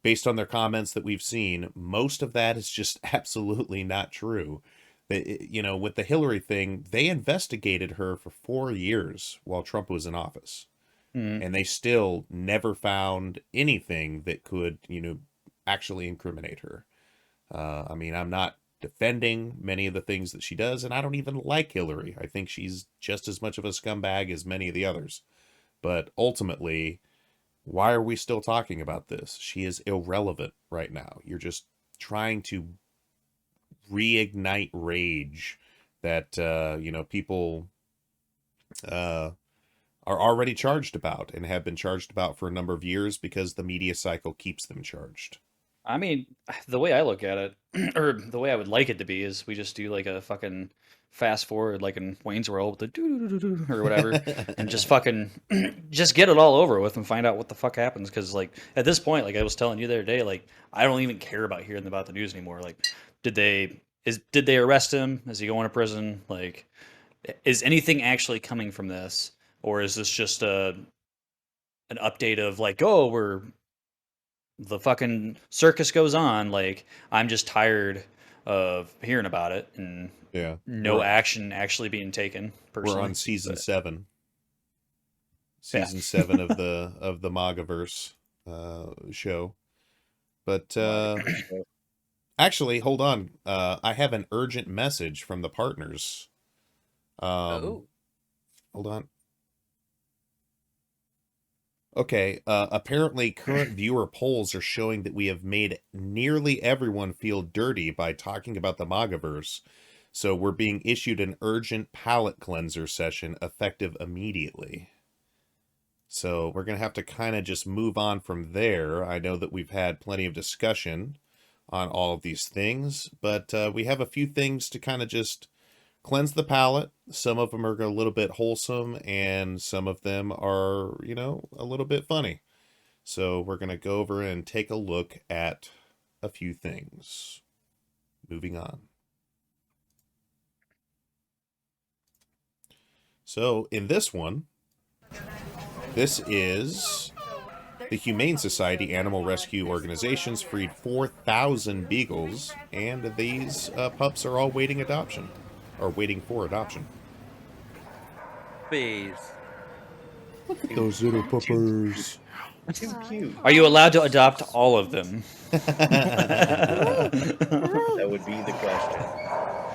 based on their comments that we've seen, most of that is just absolutely not true. With the Hillary thing, they investigated her for 4 years while Trump was in office. Mm-hmm. And they still never found anything that could, actually incriminate her. I'm not defending many of the things that she does, and I don't even like Hillary. I think she's just as much of a scumbag as many of the others. But ultimately, Why are we still talking about this? She is irrelevant right now. You're just trying to reignite rage that, people are already charged about and have been charged about for a number of years because the media cycle keeps them charged. I mean, the way I look at it, or the way I would like it to be, is we just do like a fucking fast forward, like in Wayne's World, with the doo or whatever, and just fucking just get it all over with and find out what the fuck happens. Because like at this point, like I was telling you the other day, like I don't even care about hearing about the news anymore. Like, did they arrest him? Is he going to prison? Like, is anything actually coming from this, or is this just an update of like, oh, the fucking circus goes on? Like, I'm just tired of hearing about it and no action actually being taken. Personally, we're on season 7. Season 7 of the MAGAverse show. But actually, hold on. I have an urgent message from the partners. Hold on. Okay, apparently current viewer polls are showing that we have made nearly everyone feel dirty by talking about the MAGAverse. So we're being issued an urgent palate cleanser session effective immediately. So we're going to have to kind of just move on from there. I know that we've had plenty of discussion on all of these things, but we have a few things to kind of just cleanse the palate. Some of them are a little bit wholesome, and some of them are, a little bit funny. So we're going to go over and take a look at a few things. Moving on. So in this one, this is the Humane Society animal rescue organizations freed 4,000 beagles, and these pups are all waiting for adoption. Bees. Look at those little puppers. Too cute. Are you allowed to adopt all of them? That would be the question.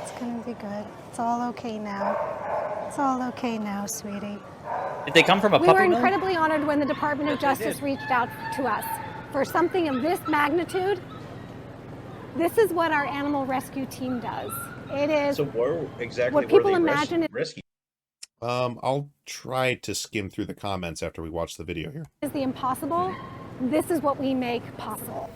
It's gonna be good. It's all okay now. It's all okay now, sweetie. Did they come from a puppy mill? We were mill? incredibly honored when the Department of Justice reached out to us. For something of this magnitude, this is what our animal rescue team does. It is So where exactly what people were they imagine rescued? I'll try to skim through the comments after we watch the video here. is the impossible. This is what we make possible.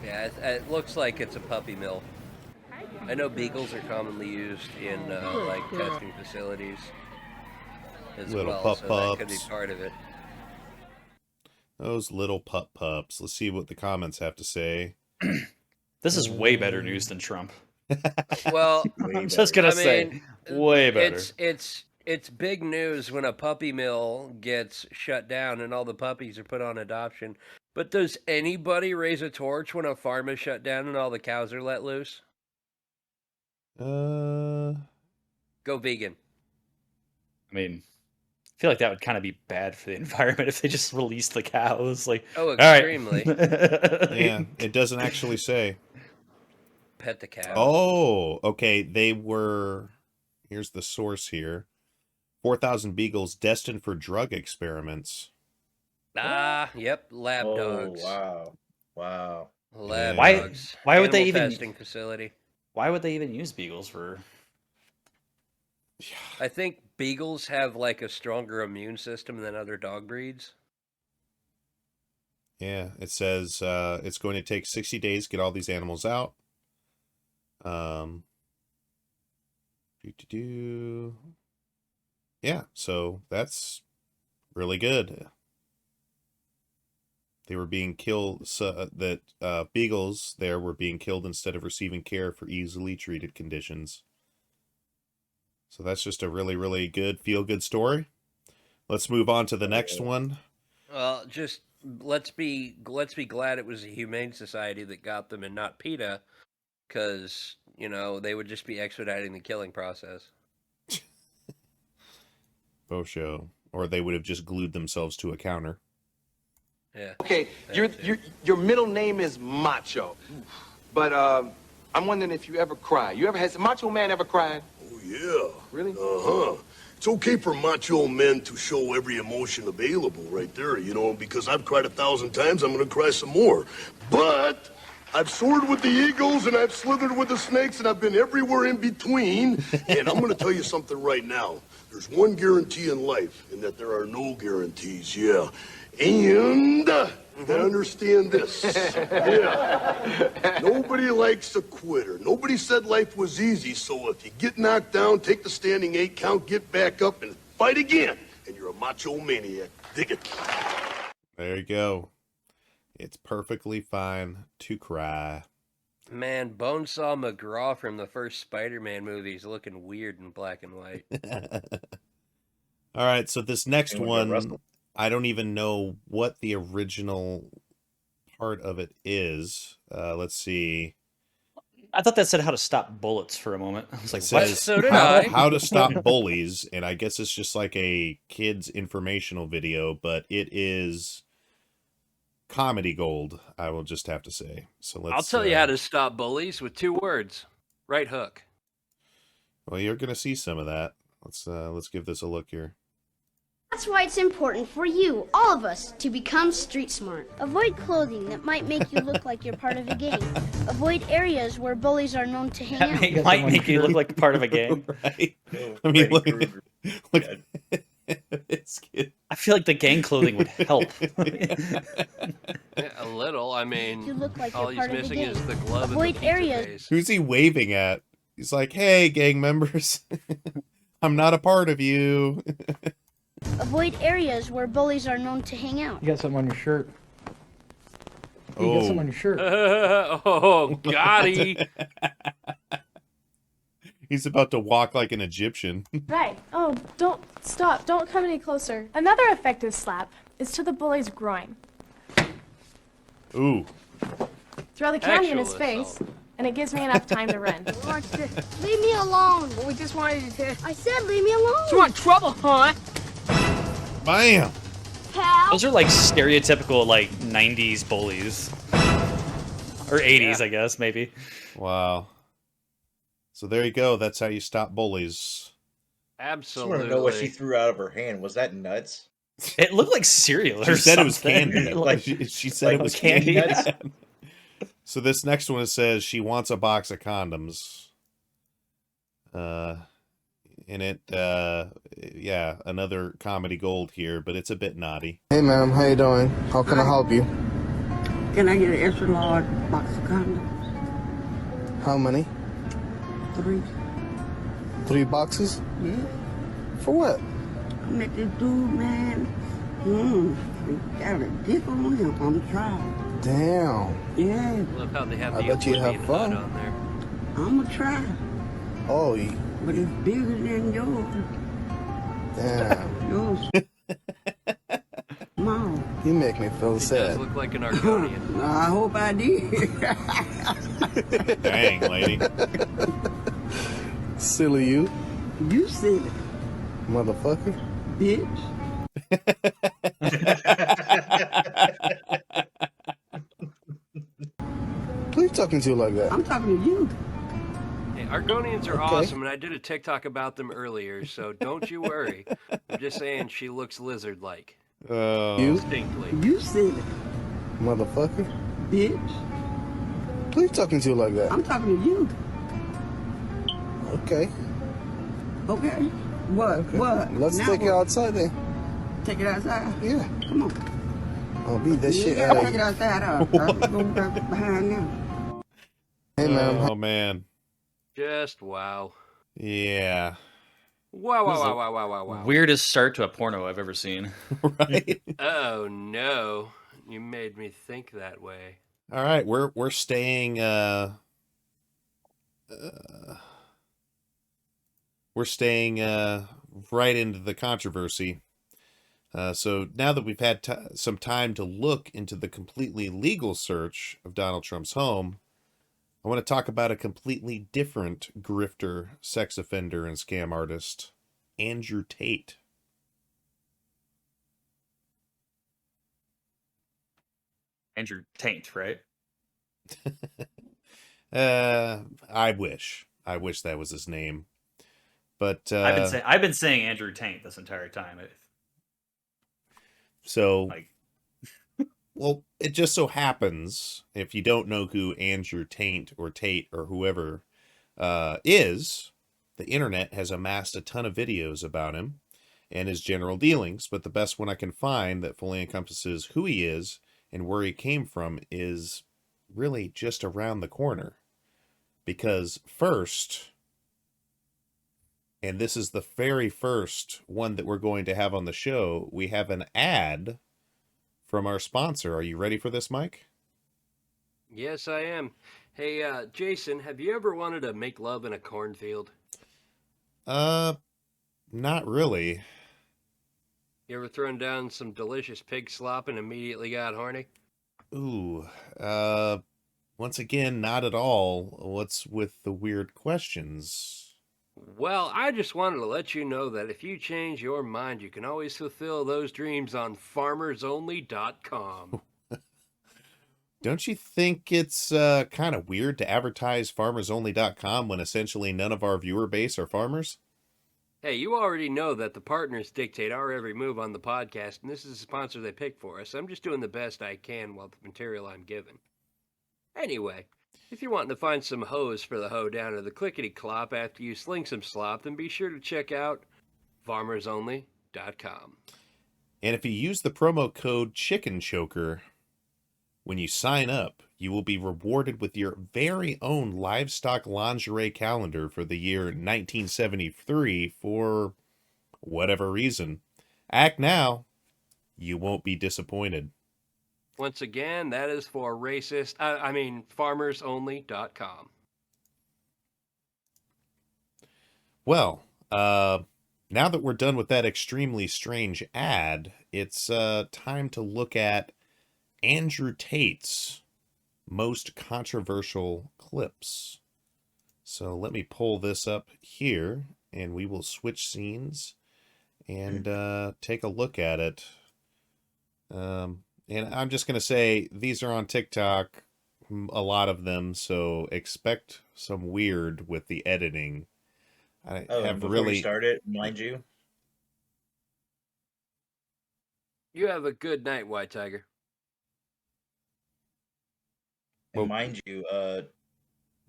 Yeah, it looks like it's a puppy mill. I know beagles are commonly used in like testing facilities as Little well, pup so that could be pups. part of it. Those little pups. Let's see what the comments have to say. This is way better news than Trump. Well, I'm just gonna say, way better. It's big news when a puppy mill gets shut down and all the puppies are put on adoption. But does anybody raise a torch when a farm is shut down and all the cows are let loose? Go vegan. I mean, I feel like that would kind of be bad for the environment if they just released the cows. Like, Oh, all right. extremely. Yeah, it doesn't actually say. Pet the cow. Oh, okay. They were. Here's the source here. 4,000 beagles destined for drug experiments. Yep, lab dogs. Wow. Lab Why? dogs. Why would they Animal even? testing facility? Why would they even use beagles for? I think beagles have like a stronger immune system than other dog breeds. Yeah, it says it's going to take 60 days to get all these animals out. Yeah, so that's really good. They were being killed, beagles there were being killed instead of receiving care for easily treated conditions. So that's just a really, really good, feel-good story. Let's move on to the next one. Well, just let's be glad it was the Humane Society that got them and not PETA, because they would just be expediting the killing process. Show, or they would have just glued themselves to a counter. Yeah. Okay, your middle name is Macho, but I'm wondering if you ever cry. You ever has Macho Man ever cried? Oh yeah. Really? Uh-huh. It's okay for macho men to show every emotion available right there, you know, because I've cried 1,000 times, I'm gonna cry some more. But I've soared with the eagles and I've slithered with the snakes and I've been everywhere in between. And I'm gonna tell you something right now. There's one guarantee in life, and that there are no guarantees, yeah. And understand this. Yeah. Nobody likes a quitter. Nobody said life was easy, so if you get knocked down, take the standing 8 count, get back up, and fight again. And you're a macho maniac. Dig it. There you go. It's perfectly fine to cry. Man, Bonesaw McGraw from the first Spider-Man movie is looking weird in black and white. All right, so this next Anyone get one, arrested? I don't even know what the original part of it is. Let's see. I thought that said how to stop bullets for a moment. I was like, It what? says So did how, I. how to stop bullies, and I guess it's just like a kid's informational video, but it is comedy gold, I will just have to say. So let's I'll tell you how to stop bullies with 2 words. Right hook. Well, you're gonna see some of that. Let's give this a look here. That's why it's important for you, all of us, to become street smart. Avoid clothing that might make you look like you're part of a gang. Avoid areas where bullies are known to hang out. It might make you look like part of a gang. Right? I mean, look it's good. I feel like the gang clothing would help. A little. I mean, You look like all you're he's part of the missing gang. is the glove Avoid and the pizza areas- face. Who's he waving at? He's like, hey, gang members. I'm not a part of you. Avoid areas where bullies are known to hang out. You got something on your shirt. You Oh. got something on your shirt. Oh, got he. He's about to walk like an Egyptian. Right. Oh, don't stop. Don't come any closer. Another effective slap is to the bully's groin. Ooh. Throw the candy in his Actual face, assault. and it gives me enough time to run. Leave me alone. We just wanted to... I said leave me alone. You want trouble, huh? Bam. Pal. Those are like stereotypical like 90s bullies. Or 80s, I guess, maybe. Wow. So there you go. That's how you stop bullies. I just want Absolutely. to know what she threw out of her hand. Was that nuts? It looked like cereal She or said it was something. candy. Like, she said like it was candy. candy. So this next one, it says she wants a box of condoms. In it, yeah, another comedy gold here, but it's a bit naughty. Hey ma'am, how you doing? How can I help you? Can I get an extra large box of condoms? How many? 3. 3 boxes? Yeah. For what? I met this dude, man. He got a dick on him on the trial. Damn. Yeah. Love how they have I the bet you have Oblivion fun. HUD on there. I'ma try. Oh, But it's bigger than yours. damn. Yours. Mom. You make me feel He does sad. look like an Argonian. I hope I did. Dang, lady. Silly you, You silly motherfucker. bitch. Who you talking to like that? I'm talking to you. Hey, Argonians are Okay. awesome, and I did a TikTok about them earlier, so don't you worry. I'm just saying she looks lizard-like. You, Distinctly. You silly motherfucker. bitch. Who you talking to like that? I'm talking to you. Okay. Okay. What? Okay. What? Let's Now take it what? outside then. Take it outside. Yeah. Come on. I'll beat that shit Yeah, out of take it you. outside. I'll go back behind now. Hey man, Oh man. Just wow. Yeah. Wow, This is wow, a wow, wow, wow, wow. Weirdest start to a porno I've ever seen. Right. Oh, no. You made me think that way. All right, we're staying right into the controversy. So now that we've had some time to look into the completely legal search of Donald Trump's home, I want to talk about a completely different grifter, sex offender, and scam artist, Andrew Tate. Andrew Taint, right? I wish that was his name. But I've been saying Andrew Tate this entire time. So, like, well, it just so happens, if you don't know who Andrew Tate or whoever is, the internet has amassed a ton of videos about him and his general dealings, but the best one I can find that fully encompasses who he is and where he came from is really just around the corner. Because first, and this is the very first one that we're going to have on the show, we have an ad from our sponsor. Are you ready for this, Mike? Yes, I am. Hey, Jason, have you ever wanted to make love in a cornfield? Not really. You ever thrown down some delicious pig slop and immediately got horny? Ooh, once again, not at all. What's with the weird questions? Well, I just wanted to let you know that if you change your mind, you can always fulfill those dreams on farmersonly.com. Don't you think it's kind of weird to advertise farmersonly.com when essentially none of our viewer base are farmers? Hey, you already know that the partners dictate our every move on the podcast, and this is a sponsor they pick for us. I'm just doing the best I can with the material I'm given. Anyway, if you're wanting to find some hoes for the hoedown or the clickety-clop after you sling some slop, then be sure to check out farmersonly.com. And if you use the promo code CHICKENCHOKER when you sign up, you will be rewarded with your very own livestock lingerie calendar for the year 1973 for whatever reason. Act now. You won't be disappointed. Once again, that is for farmersonly.com. Well, now that we're done with that extremely strange ad, it's time to look at Andrew Tate's most controversial clips. So let me pull this up here, and we will switch scenes and take a look at it. And I'm just going to say, these are on TikTok, a lot of them, so expect some weird with the editing. I have before really we start it, mind you. You have a good night, White Tiger. And mind you,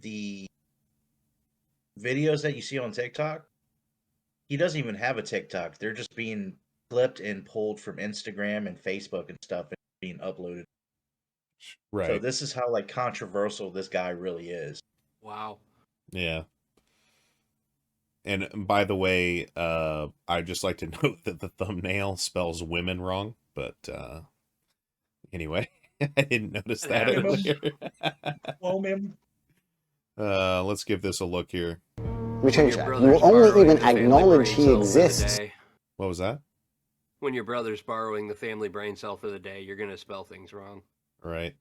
the videos that you see on TikTok, he doesn't even have a TikTok. They're just being clipped and pulled from Instagram and Facebook and stuff and being uploaded. Right. So this is how like controversial this guy really is. Wow. Yeah. And by the way, I'd just like to note that the thumbnail spells women wrong, but anyway, I didn't notice that earlier. Let's give this a look here. We change that. You will only even acknowledge he exists. What was that? When your brother's borrowing the family brain cell for the day, you're going to spell things wrong. Right.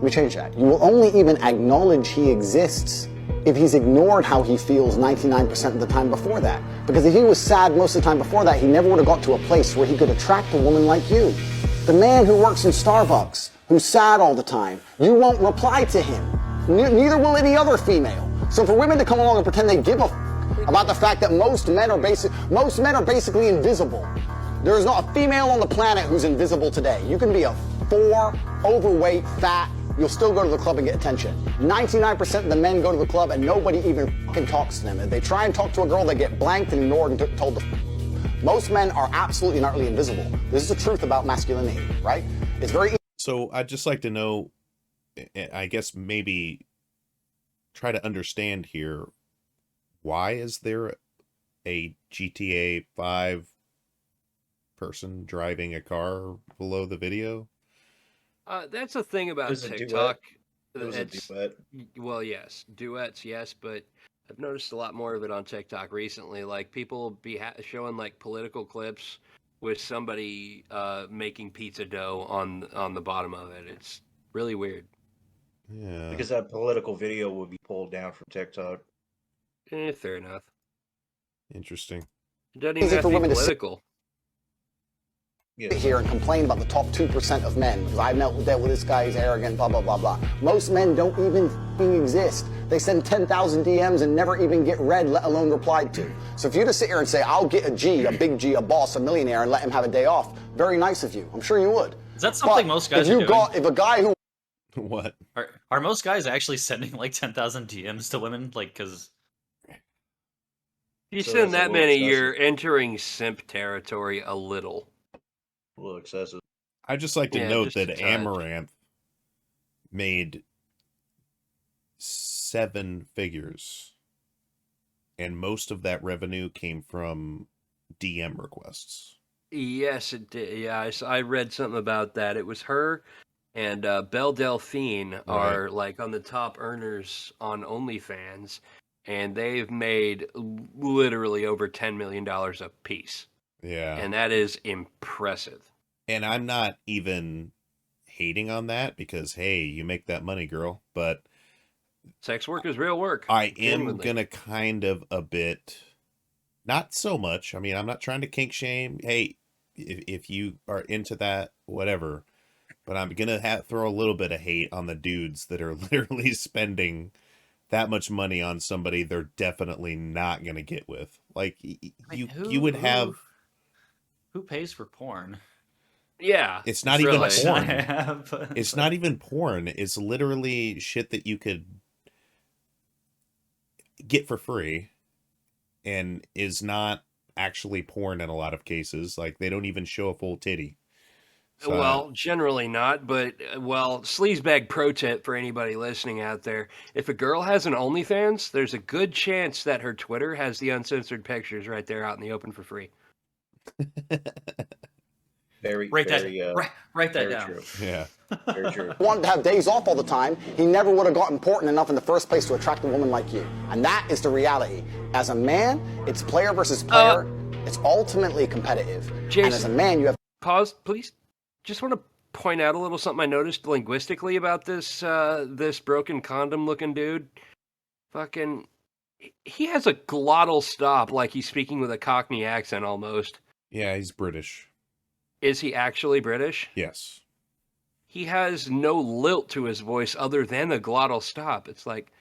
We change that. You will only even acknowledge he exists if he's ignored how he feels 99% of the time before that. Because if he was sad most of the time before that, he never would have got to a place where he could attract a woman like you. The man who works in Starbucks, who's sad all the time, you won't reply to him. Neither will any other female. So for women to come along and pretend they give a about the fact that most men are basically invisible. There is not a female on the planet who's invisible today. You can be a 4, overweight, fat, you'll still go to the club and get attention. 99% of the men go to the club and nobody even fucking talks to them. If they try and talk to a girl, they get blanked and ignored and told to. Most men are absolutely and utterly invisible. This is the truth about masculinity, right? It's very. So I'd just like to know, I guess maybe try to understand here, why is there a GTA 5 person driving a car below the video? That's the thing about There's TikTok. There's a duet. Well, yes, duets, yes, but I've noticed a lot more of it on TikTok recently. Like people be showing like political clips with somebody making pizza dough on the bottom of it. It's really weird. Yeah. Because that political video would be pulled down from TikTok. Fair enough. Interesting. It doesn't even have to be political. here and complain about the top 2% of men, because I've dealt with this guy, he's arrogant, blah, blah, blah, blah. Most men don't even exist. They send 10,000 DMs and never even get read, let alone replied to. So if you just sit here and say, I'll get a G, a big G, a boss, a millionaire, and let him have a day off, very nice of you. I'm sure you would. Is that something most guys are doing? If a guy who... What? Are most guys actually sending like 10,000 DMs to women? Like, because... If you send that many, you're entering simp territory a little. A little excessive. I'd just like to note that Amaranth made 7 figures, and most of that revenue came from DM requests. Yes, it did. Yeah, I read something about that. It was her and Belle Delphine are like on the top earners on OnlyFans, and they've made literally over $10 million a piece. Yeah. And that is impressive. And I'm not even hating on that because, hey, you make that money, girl. But sex work is real work. I am going to kind of a bit, not so much. I mean, I'm not trying to kink shame. Hey, if you are into that, whatever. But I'm going to throw a little bit of hate on the dudes that are literally spending that much money on somebody they're definitely not going to get with. Like, you would have... Who pays for porn? Yeah. It's not even porn. It's not even porn. It's literally shit that you could get for free and is not actually porn in a lot of cases. Like, they don't even show a full titty. So, well, generally not, but, sleazebag pro tip for anybody listening out there. If a girl has an OnlyFans, there's a good chance that her Twitter has the uncensored pictures right there out in the open for free. Write that down. True. Yeah. Very true. Wanted to have days off all the time, he never would have got important enough in the first place to attract a woman like you. And that is the reality. As a man, it's player versus player. It's ultimately competitive. Jason, and as a man, you have... Pause, please. Just want to point out a little something I noticed linguistically about this this broken condom looking dude. Fucking... He has a glottal stop like he's speaking with a Cockney accent almost. Yeah, he's British. Is he actually British? Yes. He has no lilt to his voice other than a glottal stop. It's like,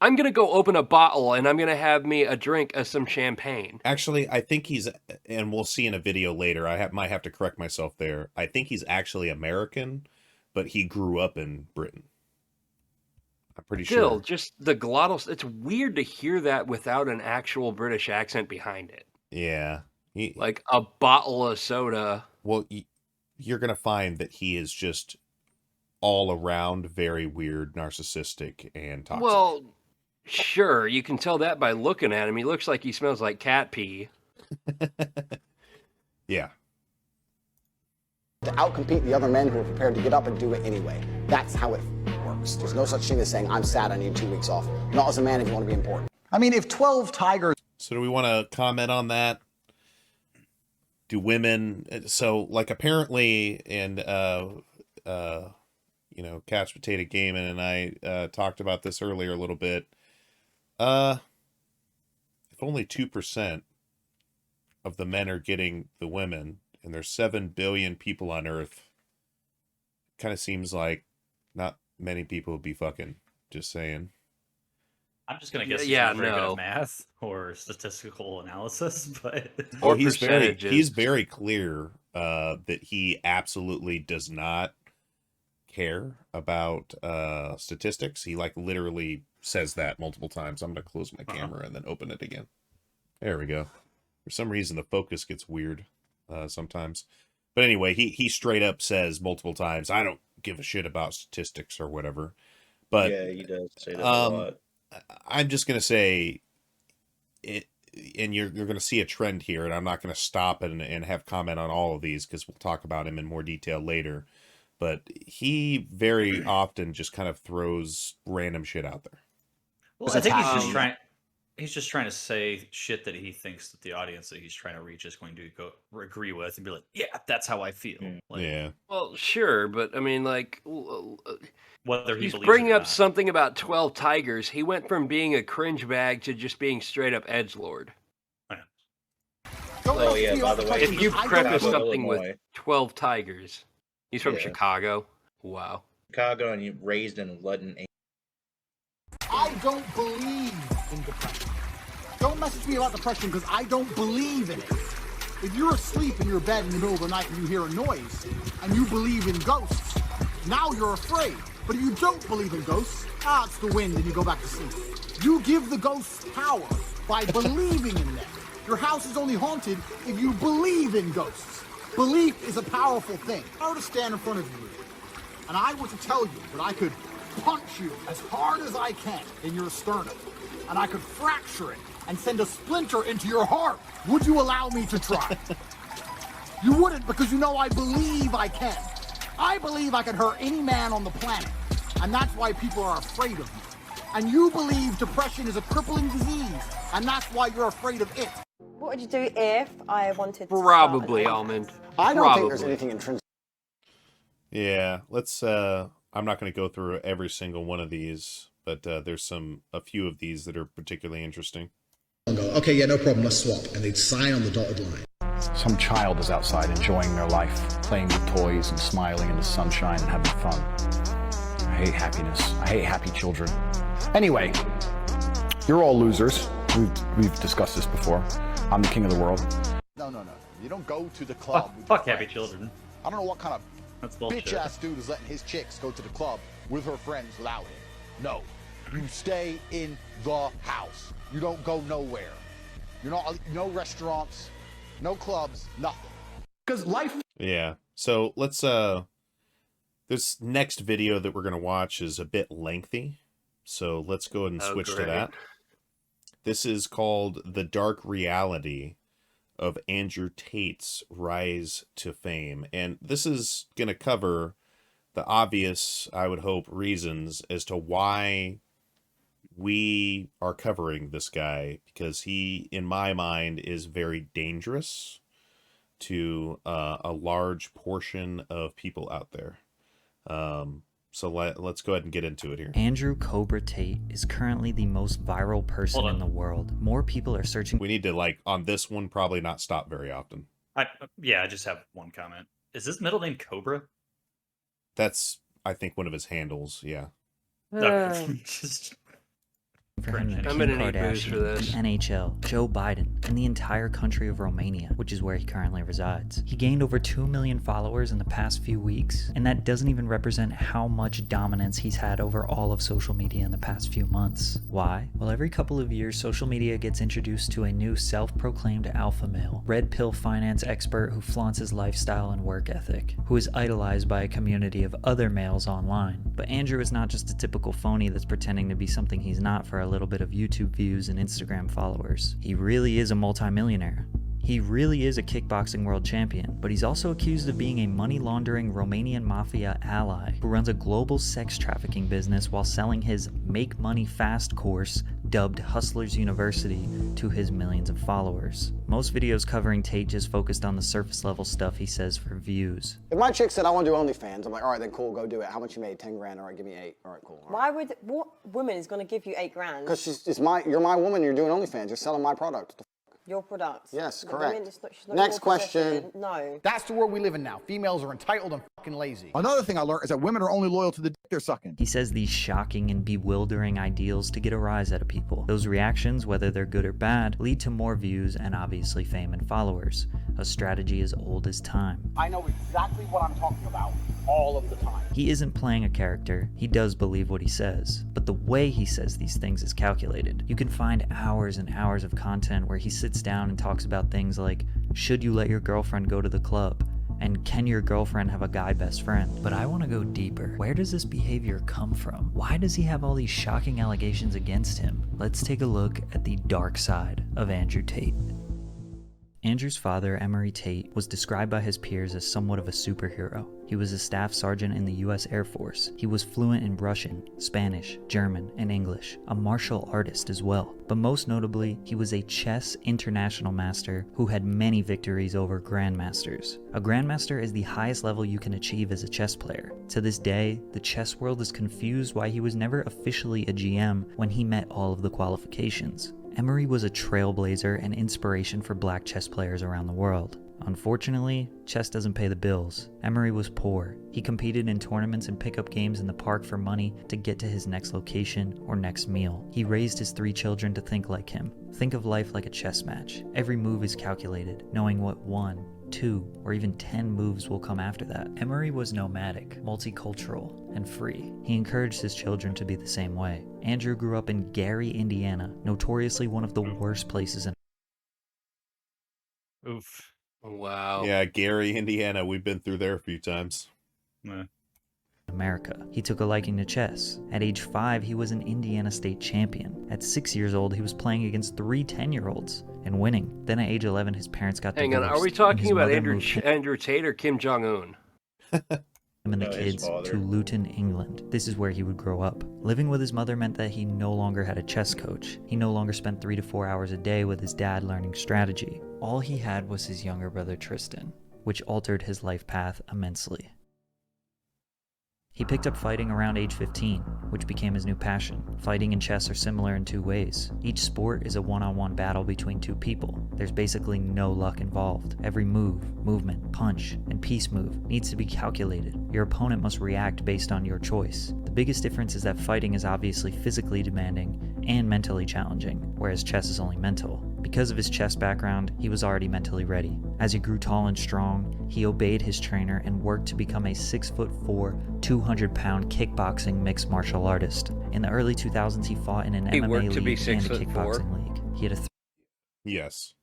I'm going to go open a bottle and I'm going to have me a drink of some champagne. Actually, I think he's, and we'll see in a video later, might have to correct myself there. I think he's actually American, but he grew up in Britain. I'm pretty Still, sure. just the glottal, it's weird to hear that without an actual British accent behind it. Yeah. Like a bottle of soda. Well, you're going to find that he is just all around very weird, narcissistic, and toxic. Well, sure, you can tell that by looking at him. He looks like he smells like cat pee. Yeah. To outcompete the other men who are prepared to get up and do it anyway. That's how it works. There's no such thing as saying, I'm sad, I need 2 weeks off. Not as a man if you want to be important. I mean, if 12 tigers... So do we want to comment on that? Do women... So, like, apparently, and, Couch Potato Gaming and I talked about this earlier a little bit. If only 2% of the men are getting the women, and there's 7 billion people on Earth, kind of seems like not many people would be fucking. Just saying. I'm just gonna guess he's not very good at math or statistical analysis, but he's very clear that he absolutely does not care about statistics. He literally says that multiple times. I'm gonna close my camera and then open it again. There we go. For some reason the focus gets weird sometimes. But anyway, he straight up says multiple times, I don't give a shit about statistics or whatever. But yeah, he does say that a lot. I'm just gonna say it, and you're gonna see a trend here, and I'm not gonna stop and have comment on all of these because we'll talk about him in more detail later. But he very often just kind of throws random shit out there. Well, I think he's just trying to say shit that he thinks that the audience that he's trying to reach is going to agree with and be like, yeah, that's how I feel. Like, yeah. Well, sure, but I mean, like, whether he's bringing up something about 12 tigers. He went from being a cringe bag to just being straight up edgelord. Oh yeah, by the way, if you preface something with 12 tigers. He's from Yeah. Chicago. Wow. Chicago, and you raised in Ludden. I don't believe in depression. Don't message me about depression because I don't believe in it. If you're asleep in your bed in the middle of the night and you hear a noise and you believe in ghosts, now you're afraid. But if you don't believe in ghosts, it's the wind and you go back to sleep. You give the ghosts power by believing in them. Your house is only haunted if you believe in ghosts. Belief is a powerful thing. If I were to stand in front of you and I were to tell you that I could punch you as hard as I can in your sternum, and I could fracture it and send a splinter into your heart, would you allow me to try? You wouldn't, because you know I believe I can. I believe I can hurt any man on the planet, and that's why people are afraid of me. And you believe depression is a crippling disease, and that's why you're afraid of it. What would you do if I wanted to Probably, Almond. I don't think there's anything intrinsic. Yeah, let's I'm not going to go through every single one of these, but there's a few of these that are particularly interesting. Okay, yeah, no problem, let's swap. And they'd sign on the dotted line. Some child is outside enjoying their life, playing with toys and smiling in the sunshine and having fun. I hate happiness. I hate happy children. Anyway, you're all losers. We've discussed this before. I'm the king of the world. No. You don't go to the club. Oh, fuck happy children. I don't know what kind of That's bullshit. bitch-ass dude is letting his chicks go to the club with her friends without him. No. You stay in the house. You don't go nowhere. You're not, no restaurants, no clubs, nothing. Because life... Yeah, so let's, this next video that we're going to watch is a bit lengthy, so let's go ahead and switch to that. This is called The Dark Reality of Andrew Tate's Rise to Fame. And this is going to cover the obvious, I would hope, reasons as to why we are covering this guy, because he, in my mind, is very dangerous to a large portion of people out there. So let's go ahead and get into it here. Andrew Cobra Tate is currently the most viral person in the world. More people are searching. We need to, like, on this one, probably not stop very often. I just have one comment. Is his middle name Cobra? That's, I think, one of his handles, yeah. Just for him than I'm Kim gonna need booze Kardashian, for this. the NHL, Joe Biden, and the entire country of Romania, which is where he currently resides. He gained over 2 million followers in the past few weeks, and that doesn't even represent how much dominance he's had over all of social media in the past few months. Why? Well, every couple of years, social media gets introduced to a new self-proclaimed alpha male, red pill finance expert who flaunts his lifestyle and work ethic, who is idolized by a community of other males online. But Andrew is not just a typical phony that's pretending to be something he's not for a little bit of YouTube views and Instagram followers. He really is a multimillionaire. He really is a kickboxing world champion, but he's also accused of being a money-laundering Romanian mafia ally who runs a global sex trafficking business while selling his Make Money Fast course, dubbed Hustlers University, to his millions of followers. Most videos covering Tate just focused on the surface level stuff he says for views. If my chick said, I want to do OnlyFans, I'm like, all right, then cool, go do it. How much you made? 10 grand. All right, give me 8. All right, cool. All right. What woman is going to give you 8 grand? Because you're my woman, you're doing OnlyFans, you're selling my product. Your product. Yes, The correct. woman is not- she's not Next your question. possession. No. That's the world we live in now. Females are entitled and fucking lazy. Another thing I learned is that women are only loyal to the dick they're sucking. He says these shocking and bewildering ideals to get a rise out of people. Those reactions, whether they're good or bad, lead to more views and obviously fame and followers. A strategy as old as time. I know exactly what I'm talking about all of the time. He isn't playing a character, he does believe what he says, but the way he says these things is calculated. You can find hours and hours of content where he sits down and talks about things like, should you let your girlfriend go to the club? And can your girlfriend have a guy best friend? But I want to go deeper. Where does this behavior come from? Why does he have all these shocking allegations against him? Let's take a look at the dark side of Andrew Tate. Andrew's father, Emory Tate, was described by his peers as somewhat of a superhero. He was a staff sergeant in the US Air Force. He was fluent in Russian, Spanish, German, and English, a martial artist as well. But most notably, he was a chess international master who had many victories over grandmasters. A grandmaster is the highest level you can achieve as a chess player. To this day, the chess world is confused why he was never officially a GM when he met all of the qualifications. Emory was a trailblazer and inspiration for black chess players around the world. Unfortunately, chess doesn't pay the bills. Emery was poor. He competed in tournaments and pickup games in the park for money to get to his next location or next meal. He raised his 3 children to think like him. Think of life like a chess match. Every move is calculated, knowing what 1, 2, or even 10 moves will come after that. Emery was nomadic, multicultural, and free. He encouraged his children to be the same way. Andrew grew up in Gary, Indiana, notoriously one of the worst places in Oof. Wow. Yeah, Gary, Indiana. We've been through there a few times. America. He took a liking to chess. At age 5, he was an Indiana state champion. At 6 years old, he was playing against 3 10-year-olds and winning. Then at age 11, his parents got Hang on, divorced. are we and talking his about mother Andrew moved Tate or Kim Jong-un? him and the No, his kids father. to Luton, England. This is where he would grow up. Living with his mother meant that he no longer had a chess coach. He no longer spent 3 to 4 hours a day with his dad learning strategy. All he had was his younger brother Tristan, which altered his life path immensely. He picked up fighting around age 15, which became his new passion. Fighting and chess are similar in 2 ways. Each sport is a one-on-one battle between 2 people. There's basically no luck involved. Every move, movement, punch, and piece move needs to be calculated. Your opponent must react based on your choice. The biggest difference is that fighting is obviously physically demanding and mentally challenging, whereas chess is only mental. Because of his chess background, he was already mentally ready. As he grew tall and strong, he obeyed his trainer and worked to become a 6'4", 200-pound kickboxing mixed martial artist. In the early 2000s, he fought in an He MMA worked to be league and a 6'4"? kickboxing league. He had a Yes.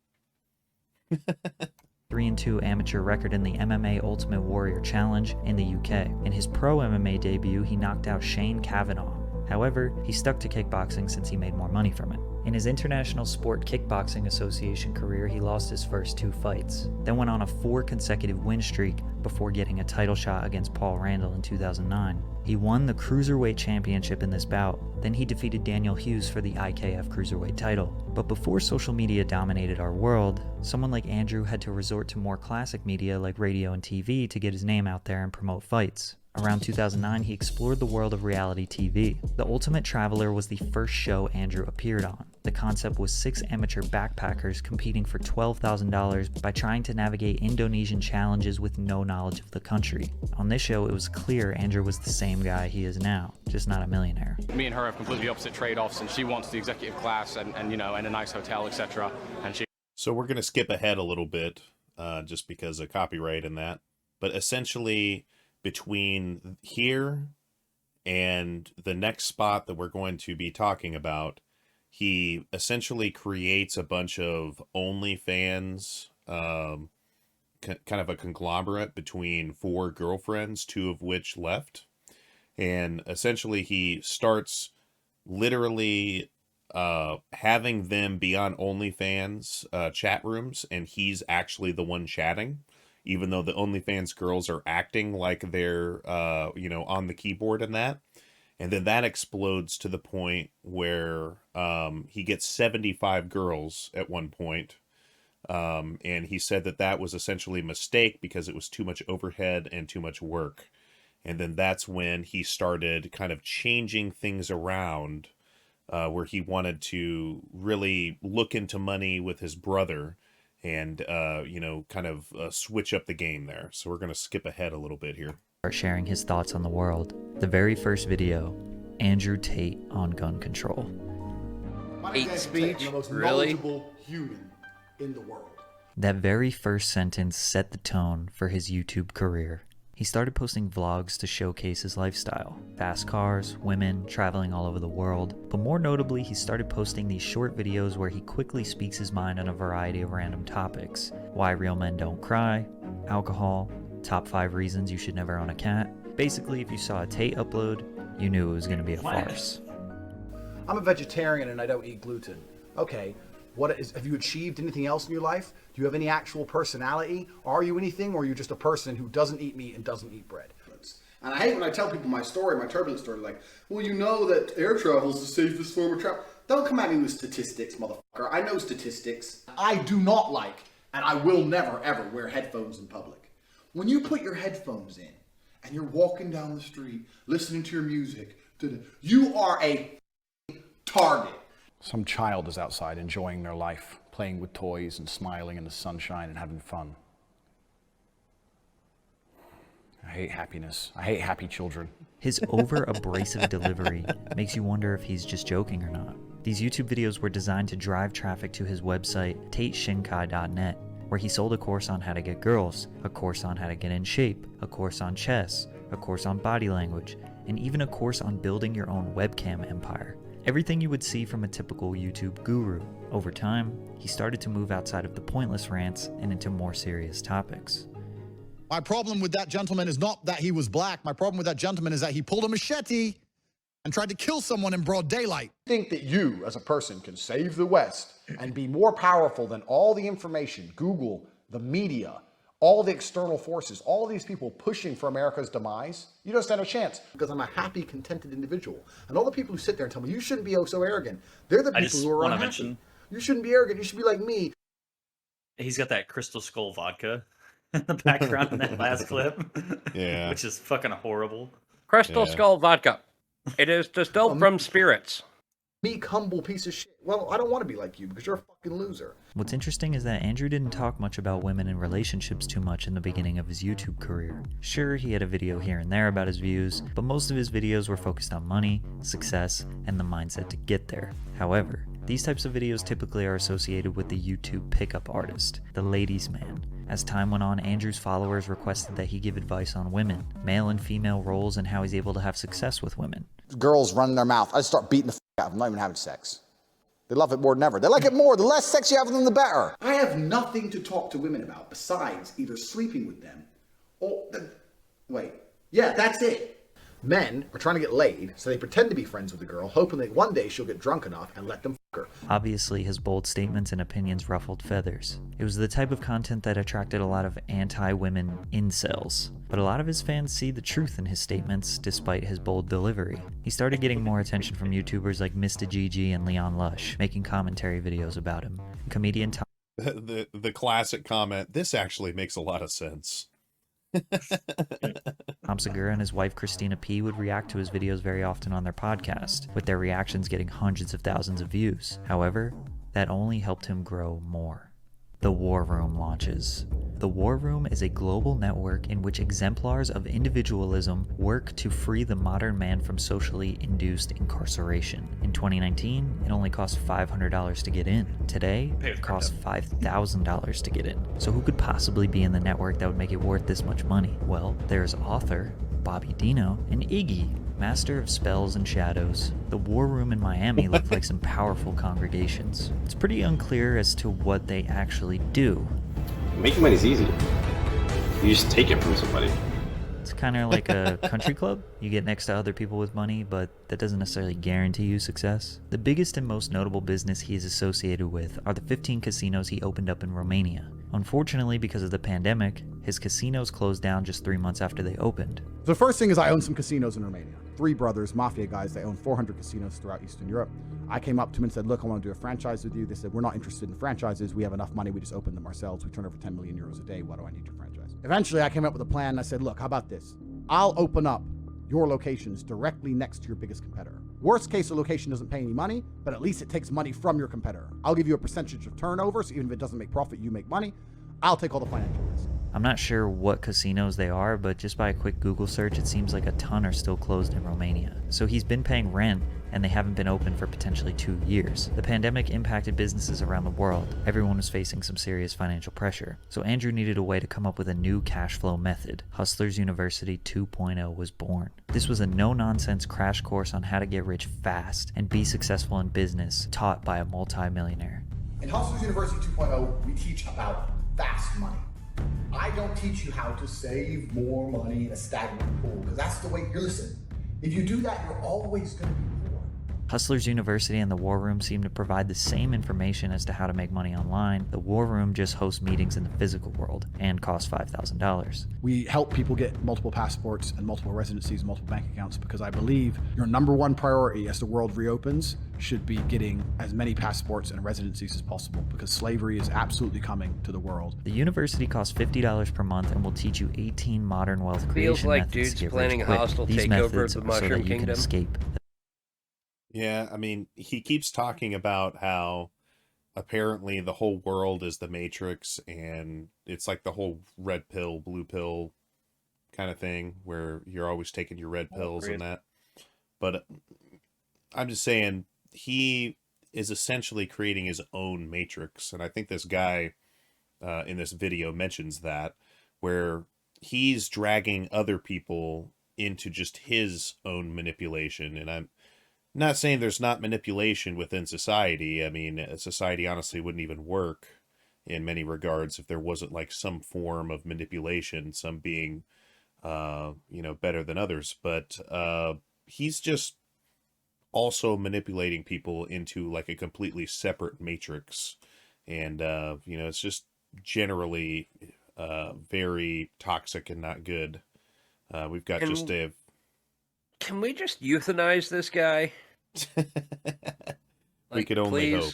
3-2 amateur record in the MMA Ultimate Warrior Challenge in the UK. In his pro MMA debut, he knocked out Shane Kavanaugh. However, he stuck to kickboxing since he made more money from it. In his International Sport Kickboxing Association career, he lost his first 2 fights, then went on a 4 consecutive win streak before getting a title shot against Paul Randall in 2009. He won the Cruiserweight Championship in this bout, then he defeated Daniel Hughes for the IKF Cruiserweight title. But before social media dominated our world, someone like Andrew had to resort to more classic media like radio and TV to get his name out there and promote fights. Around 2009, he explored the world of reality TV. The Ultimate Traveler was the first show Andrew appeared on. The concept was 6 amateur backpackers competing for $12,000 by trying to navigate Indonesian challenges with no knowledge of the country. On this show, it was clear Andrew was the same guy he is now, just not a millionaire. Me and her have completely opposite trade-offs, and she wants the executive class and you know, and a nice hotel, etc. And she. So we're going to skip ahead a little bit, just because of copyright and that. But essentially, between here and the next spot that we're going to be talking about, he essentially creates a bunch of OnlyFans, kind of a conglomerate between 4 girlfriends, 2 of which left. And essentially he starts literally having them be on OnlyFans chat rooms, and he's actually the one chatting, even though the OnlyFans girls are acting like they're, on the keyboard and that. And then that explodes to the point where he gets 75 girls at one point. And he said that was essentially a mistake because it was too much overhead and too much work. And then that's when he started kind of changing things around, where he wanted to really look into money with his brother and, kind of switch up the game there. So we're going to skip ahead a little bit here. Sharing his thoughts on the world. The very first video, Andrew Tate on gun control. Hate speech? The most Really? knowledgeable human in the world. That very first sentence set the tone for his YouTube career. He started posting vlogs to showcase his lifestyle. Fast cars, women, traveling all over the world. But more notably, he started posting these short videos where he quickly speaks his mind on a variety of random topics. Why real men don't cry, alcohol, top 5 reasons you should never own a cat. Basically, if you saw a Tate upload, you knew it was going to be a farce. I'm a vegetarian and I don't eat gluten. Okay, have you achieved anything else in your life? Do you have any actual personality? Are you anything, or are you just a person who doesn't eat meat and doesn't eat bread? And I hate when I tell people my story, my turbulent story, like, well, you know that air travel is the safest form of travel. Don't come at me with statistics, motherfucker. I know statistics. I do not like, and I will never, ever wear headphones in public. When you put your headphones in and you're walking down the street, listening to your music, you are a target. Some child is outside enjoying their life, playing with toys and smiling in the sunshine and having fun. I hate happiness. I hate happy children. His over-abrasive delivery makes you wonder if he's just joking or not. These YouTube videos were designed to drive traffic to his website, tateshinkai.net, where he sold a course on how to get girls, a course on how to get in shape, a course on chess, a course on body language, and even a course on building your own webcam empire. Everything you would see from a typical YouTube guru. Over time, he started to move outside of the pointless rants and into more serious topics. My problem with that gentleman is not that he was black. My problem with that gentleman is that he pulled a machete and tried to kill someone in broad daylight. Think that you, as a person, can save the West and be more powerful than all the information, Google, the media, all the external forces, all these people pushing for America's demise? You don't stand a chance. Because I'm a happy, contented individual. And all the people who sit there and tell me, you shouldn't be so arrogant, they're the people who are unhappy. You shouldn't be arrogant, you should be like me. He's got that Crystal Skull vodka in the background in that last clip. Yeah. Which is fucking horrible. Crystal Skull vodka. It is distilled from spirits. Meek, humble piece of shit. Well, I don't want to be like you because you're a fucking loser. What's interesting is that Andrew didn't talk much about women and relationships too much in the beginning of his YouTube career. Sure, he had a video here and there about his views, but most of his videos were focused on money, success, and the mindset to get there. However, these types of videos typically are associated with the YouTube pickup artist, the ladies' man. As time went on, Andrew's followers requested that he give advice on women, male and female roles, and how he's able to have success with women. Girls running their mouth. I just start beating the f out of them, not even having sex. They love it more than ever. They like it more. The less sex you have with them, the better. I have nothing to talk to women about besides either sleeping with them or... Wait. Yeah, that's it. Men are trying to get laid, so they pretend to be friends with the girl, hoping that one day she'll get drunk enough and let them f her. Obviously, his bold statements and opinions ruffled feathers. It was the type of content that attracted a lot of anti-women incels. But a lot of his fans see the truth in his statements, despite his bold delivery. He started getting more attention from YouTubers like Mr. Gigi and Leon Lush, making commentary videos about him. Comedian Tom... The classic comment, this actually makes a lot of sense. Tom Segura and his wife Christina P. would react to his videos very often on their podcast, with their reactions getting hundreds of thousands of views. However, that only helped him grow more. The War Room launches. The War Room is a global network in which exemplars of individualism work to free the modern man from socially induced incarceration. In 2019, it only cost $500 to get in. Today, it costs $5,000 to get in. So who could possibly be in the network that would make it worth this much money? Well, there's author Bobby Dino and Iggy, master of spells and shadows. The War Room in Miami looked like some powerful congregations. It's pretty unclear as to what they actually do. Making money is easy. You just take it from somebody. It's kind of like a country club. You get next to other people with money, but that doesn't necessarily guarantee you success. The biggest and most notable business he is associated with are the 15 casinos he opened up in Romania. Unfortunately, because of the pandemic, his casinos closed down just 3 months after they opened. The first thing is I own some casinos in Romania. 3 brothers, mafia guys, they own 400 casinos throughout Eastern Europe. I came up to them and said, look, I want to do a franchise with you. They said, we're not interested in franchises. We have enough money. We just open them ourselves. We turn over 10 million euros a day. Why do I need your franchise? Eventually, I came up with a plan. I said, look, how about this? I'll open up your locations directly next to your biggest competitor. Worst case, the location doesn't pay any money, but at least it takes money from your competitor. I'll give you a percentage of turnover, so even if it doesn't make profit, you make money. I'll take all the financial risk. I'm not sure what casinos they are, but just by a quick Google search, it seems like a ton are still closed in Romania. So he's been paying rent, and they haven't been open for potentially 2 years. The pandemic impacted businesses around the world. Everyone was facing some serious financial pressure. So Andrew needed a way to come up with a new cash flow method. Hustlers University 2.0 was born. This was a no-nonsense crash course on how to get rich fast and be successful in business, taught by a multi-millionaire. In Hustlers University 2.0, we teach about fast money. I don't teach you how to save more money in a stagnant pool, because that's the way, listen, if you do that, you're always going to be poor. Hustlers University and the War Room seem to provide the same information as to how to make money online. The War Room just hosts meetings in the physical world and costs $5,000. We help people get multiple passports and multiple residencies, multiple bank accounts, because I believe your #1 priority as the world reopens should be getting as many passports and residencies as possible, because slavery is absolutely coming to the world. The university costs $50 per month and will teach you 18 modern wealth creation Feels like methods dudes to get planning rich a quick. hostile These takeover methods of the are so Mushroom that you can Kingdom. escape. Yeah, I mean, he keeps talking about how apparently the whole world is the Matrix, and it's like the whole red pill, blue pill kind of thing, where you're always taking your red pills and that. But I'm just saying, he is essentially creating his own matrix. And I think this guy in this video mentions that, where he's dragging other people into just his own manipulation. And I'm not saying there's not manipulation within society. I mean, society honestly wouldn't even work in many regards if there wasn't like some form of manipulation, some being, better than others. But he's just also manipulating people into like a completely separate matrix. And, it's just generally very toxic and not good. We've got just a... Can we just euthanize this guy? We could only hope.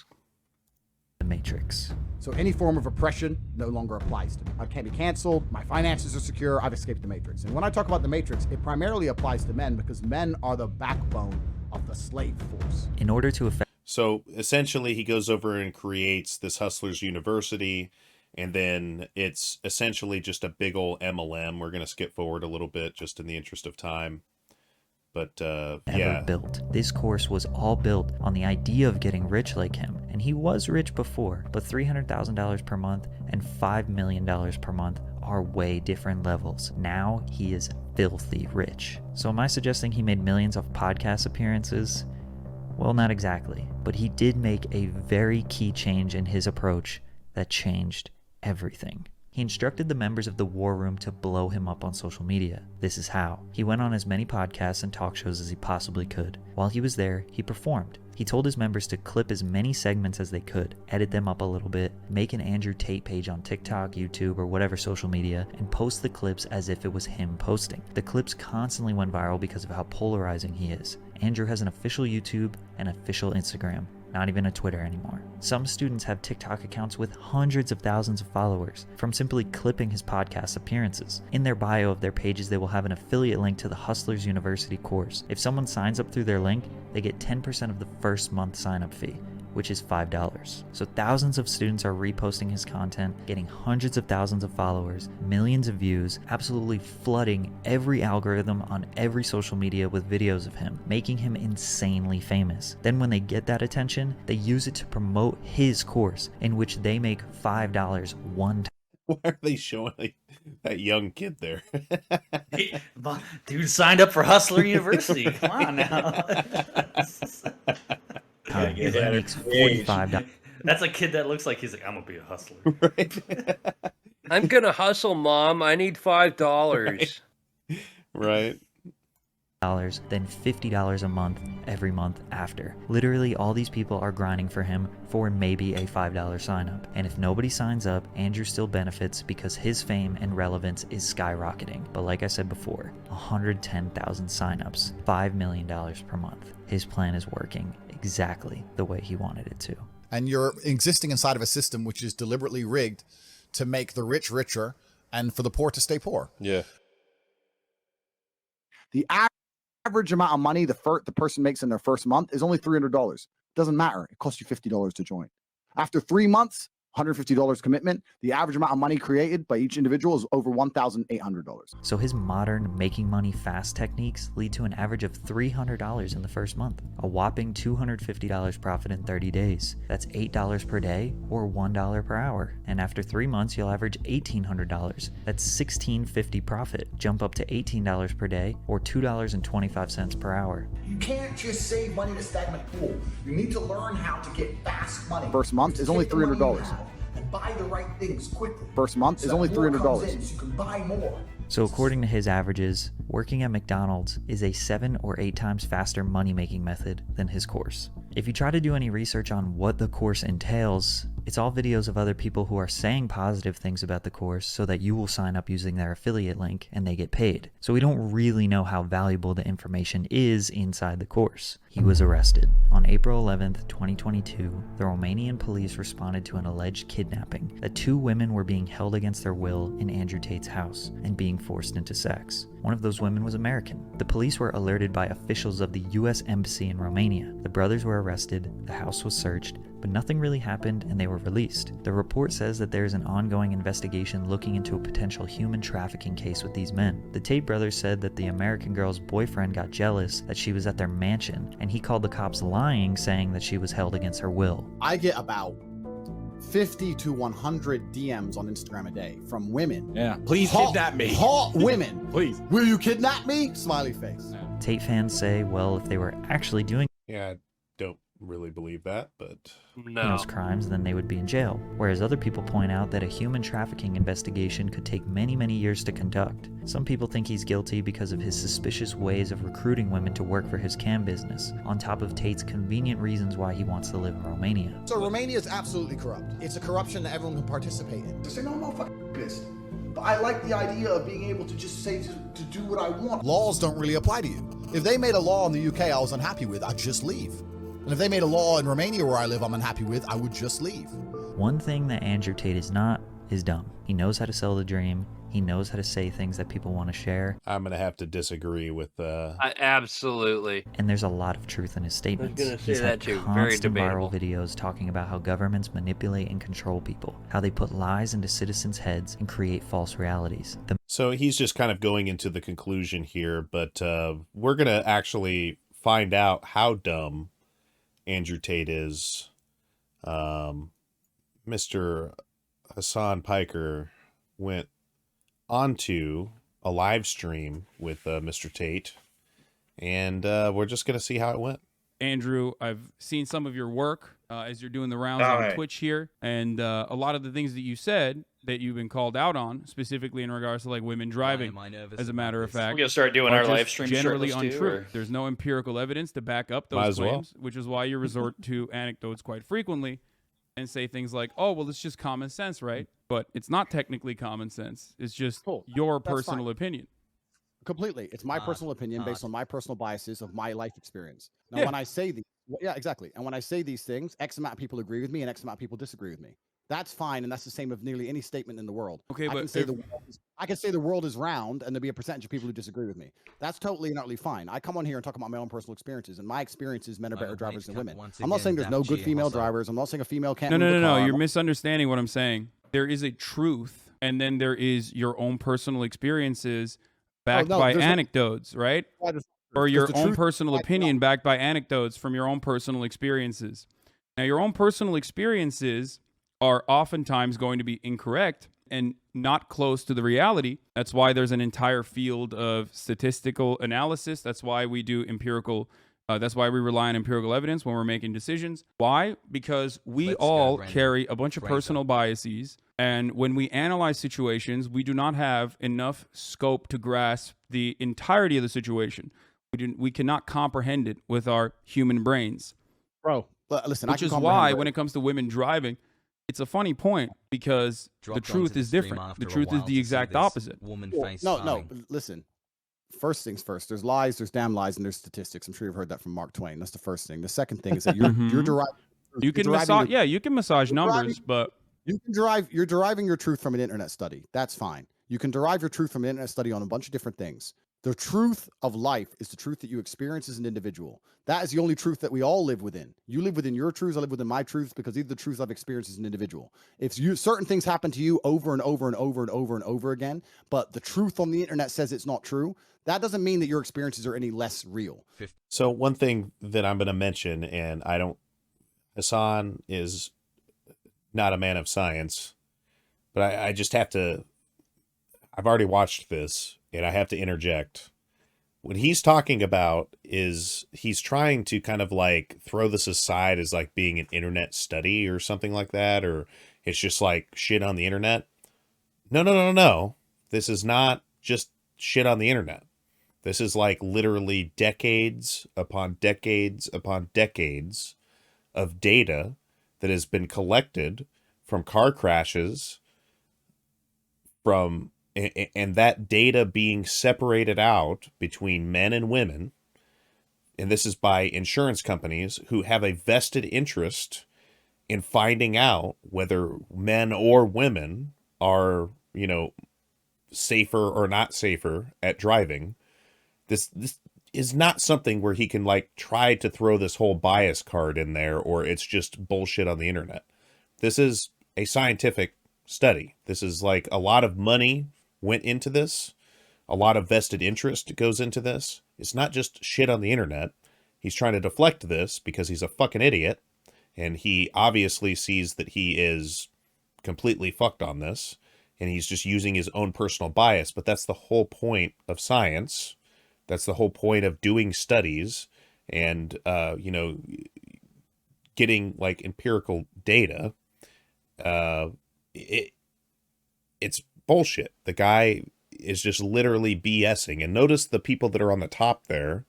The Matrix. So any form of oppression no longer applies to me. I can't be canceled. My finances are secure. I've escaped the Matrix. And when I talk about the Matrix, it primarily applies to men because men are the backbone of the slave force. In order to affect... So essentially he goes over and creates this Hustlers University, and then it's essentially just a big old MLM. We're going to skip forward a little bit just in the interest of time. But ever built. This course was all built on the idea of getting rich like him, and he was rich before, but $300,000 per month and $5 million per month are way different levels. Now he is filthy rich. So am I suggesting he made millions off podcast appearances? Well, not exactly, but he did make a very key change in his approach that changed everything. He instructed the members of the War Room to blow him up on social media. This is how. He went on as many podcasts and talk shows as he possibly could. While he was there, he performed. He told his members to clip as many segments as they could, edit them up a little bit, make an Andrew Tate page on TikTok, YouTube, or whatever social media, and post the clips as if it was him posting. The clips constantly went viral because of how polarizing he is. Andrew has an official YouTube and official Instagram. Not even a Twitter anymore. Some students have TikTok accounts with hundreds of thousands of followers from simply clipping his podcast appearances. In their bio of their pages, they will have an affiliate link to the Hustlers University course. If someone signs up through their link, they get 10% of the first month sign-up fee, which is $5. So thousands of students are reposting his content, getting hundreds of thousands of followers, millions of views, absolutely flooding every algorithm on every social media with videos of him, making him insanely famous. Then when they get that attention, they use it to promote his course, in which they make $5 one time. Why are they showing that young kid there? Dude signed up for Hustler University. Come on now. He makes $45. That's a kid that looks like he's like, I'm gonna be a hustler. Right. I'm gonna hustle, Mom. I need $5. Right. Then $50 a month every month after. Literally all these people are grinding for him for maybe a $5 sign up. And if nobody signs up, Andrew still benefits because his fame and relevance is skyrocketing. But like I said before, 110,000 signups, $5 million per month. His plan is working exactly the way he wanted it to. And you're existing inside of a system which is deliberately rigged to make the rich richer and for the poor to stay poor. Yeah. The average amount of money the person makes in their first month is only $300. Doesn't matter. It costs you $50 to join. After 3 months, $150 commitment, the average amount of money created by each individual is over $1,800. So his modern making money fast techniques lead to an average of $300 in the first month, a whopping $250 profit in 30 days. That's $8 per day or $1 per hour. And after 3 months, you'll average $1,800. That's $1,650 profit, jump up to $18 per day or $2.25 per hour. You can't just save money to stagnant pool. You need to learn how to get fast money. First month is only $300. And buy the right things quickly. First month is only $300. So you can buy more. So according to his averages, working at McDonald's is a 7 or 8 times faster money-making method than his course. If you try to do any research on what the course entails, it's all videos of other people who are saying positive things about the course so that you will sign up using their affiliate link and they get paid. So we don't really know how valuable the information is inside the course. He was arrested. On April 11th, 2022, the Romanian police responded to an alleged kidnapping that 2 women were being held against their will in Andrew Tate's house and being forced into sex. One of those women was American. The police were alerted by officials of the US Embassy in Romania. The brothers were arrested, the house was searched, but nothing really happened and they were released. The report says that there is an ongoing investigation looking into a potential human trafficking case with these men. The Tate brothers said that the American girl's boyfriend got jealous that she was at their mansion, and he called the cops lying, saying that she was held against her will. I get about 50 to 100 DMs on Instagram a day from women. Yeah, please kidnap me. Hot women. Please. Will you kidnap me? Smiley face. Tate fans say, well, if they were actually doing I don't really believe that, but those crimes, then they would be in jail. Whereas other people point out that a human trafficking investigation could take many, many years to conduct. Some people think he's guilty because of his suspicious ways of recruiting women to work for his cam business, on top of Tate's convenient reasons why he wants to live in Romania. So Romania is absolutely corrupt. It's a corruption that everyone can participate in. To say, no, fuck this. But I like the idea of being able to just say to do what I want. Laws don't really apply to you. If they made a law in the UK I was unhappy with, I'd just leave. And if they made a law in Romania where I live I'm unhappy with, I would just leave. One thing that Andrew Tate is not is dumb. He knows how to sell the dream. He knows how to say things that people want to share. I'm going to have to disagree with Absolutely. And there's a lot of truth in his statements. I was gonna say He's that had too. Very constant debatable. viral videos talking about how governments manipulate and control people, how they put lies into citizens' heads and create false realities. So he's just kind of going into the conclusion here, but we're going to actually find out how dumb Andrew Tate is. Mr. Hassan Piker went onto a live stream with Mr. Tate, and we're just going to see how it went. Andrew, I've seen some of your work as you're doing the rounds All on right. Twitch here, and a lot of the things that you said that you've been called out on, specifically in regards to like women driving, as a matter of fact, We're gonna start doing are our just live stream generally shirtless too, untrue. or- There's no empirical evidence to back up Might those as well. claims, which is why you resort to anecdotes quite frequently and say things like, "Oh, well, it's just common sense, right?" But it's not technically common sense. It's just your That's personal fine. opinion. Completely. It's my personal opinion based on my personal biases of my life experience. Now, Yeah. when I say these, yeah, exactly. And when I say these things, X amount of people agree with me and X amount of people disagree with me. That's fine, and that's the same of nearly any statement in the world. Okay, I but can say if- I can say the world is round, and there'll be a percentage of people who disagree with me. That's totally and utterly fine. I come on here and talk about my own personal experiences, and my experiences men are better drivers than women. I'm not saying there's no good female drivers. I'm not saying a female can't. No, move no, a no, car. no. I'm You're not- misunderstanding what I'm saying. There is a truth, and then there is your own personal experiences backed no, by there's no- anecdotes, right? Why does- Or because your the own truth- personal opinion backed by anecdotes from your own personal experiences. Now, your own personal experiences are oftentimes going to be incorrect and not close to the reality. That's why there's an entire field of statistical analysis. That's why we do empirical. That's why we rely on empirical evidence when we're making decisions. Why? Because we all carry a bunch of personal biases. And when we analyze situations, we do not have enough scope to grasp the entirety of the situation. We cannot comprehend it with our human brains. Bro, listen, I Which can is comprehend why, it. when it comes to women driving, it's a funny point because the truth is different. The truth is the exact opposite. No, listen. First things first. There's lies, there's damn lies, and there's statistics. I'm sure you've heard that from Mark Twain. That's the first thing. The second thing is that you're deriving. You can massage, yeah, you can massage numbers, but You're deriving your truth from an internet study. That's fine. You can derive your truth from an internet study on a bunch of different things. The truth of life is the truth that you experience as an individual. That is the only truth that we all live within. You live within your truths, I live within my truths, because these are the truths I've experienced as an individual. If certain things happen to you over and over and over and over and over again, but the truth on the internet says it's not true, that doesn't mean that your experiences are any less real. So one thing that I'm going to mention, and Hassan is not a man of science, but I just have to, I've already watched this and I have to interject. What he's talking about is he's trying to kind of like throw this aside as like being an internet study or something like that, or it's just like shit on the internet. No. This is not just shit on the internet. This is like literally decades upon decades upon decades of data that has been collected from car crashes, and that data being separated out between men and women. And this is by insurance companies who have a vested interest in finding out whether men or women are, safer or not safer at driving. This is not something where he can like try to throw this whole bias card in there, or it's just bullshit on the internet. This is a scientific study. This is like a lot of money went into this. A lot of vested interest goes into this. It's not just shit on the internet. He's trying to deflect this because he's a fucking idiot. And he obviously sees that he is completely fucked on this. And he's just using his own personal bias. But that's the whole point of science. That's the whole point of doing studies and, getting like empirical data. It's bullshit. The guy is just literally BSing. And notice the people that are on the top there.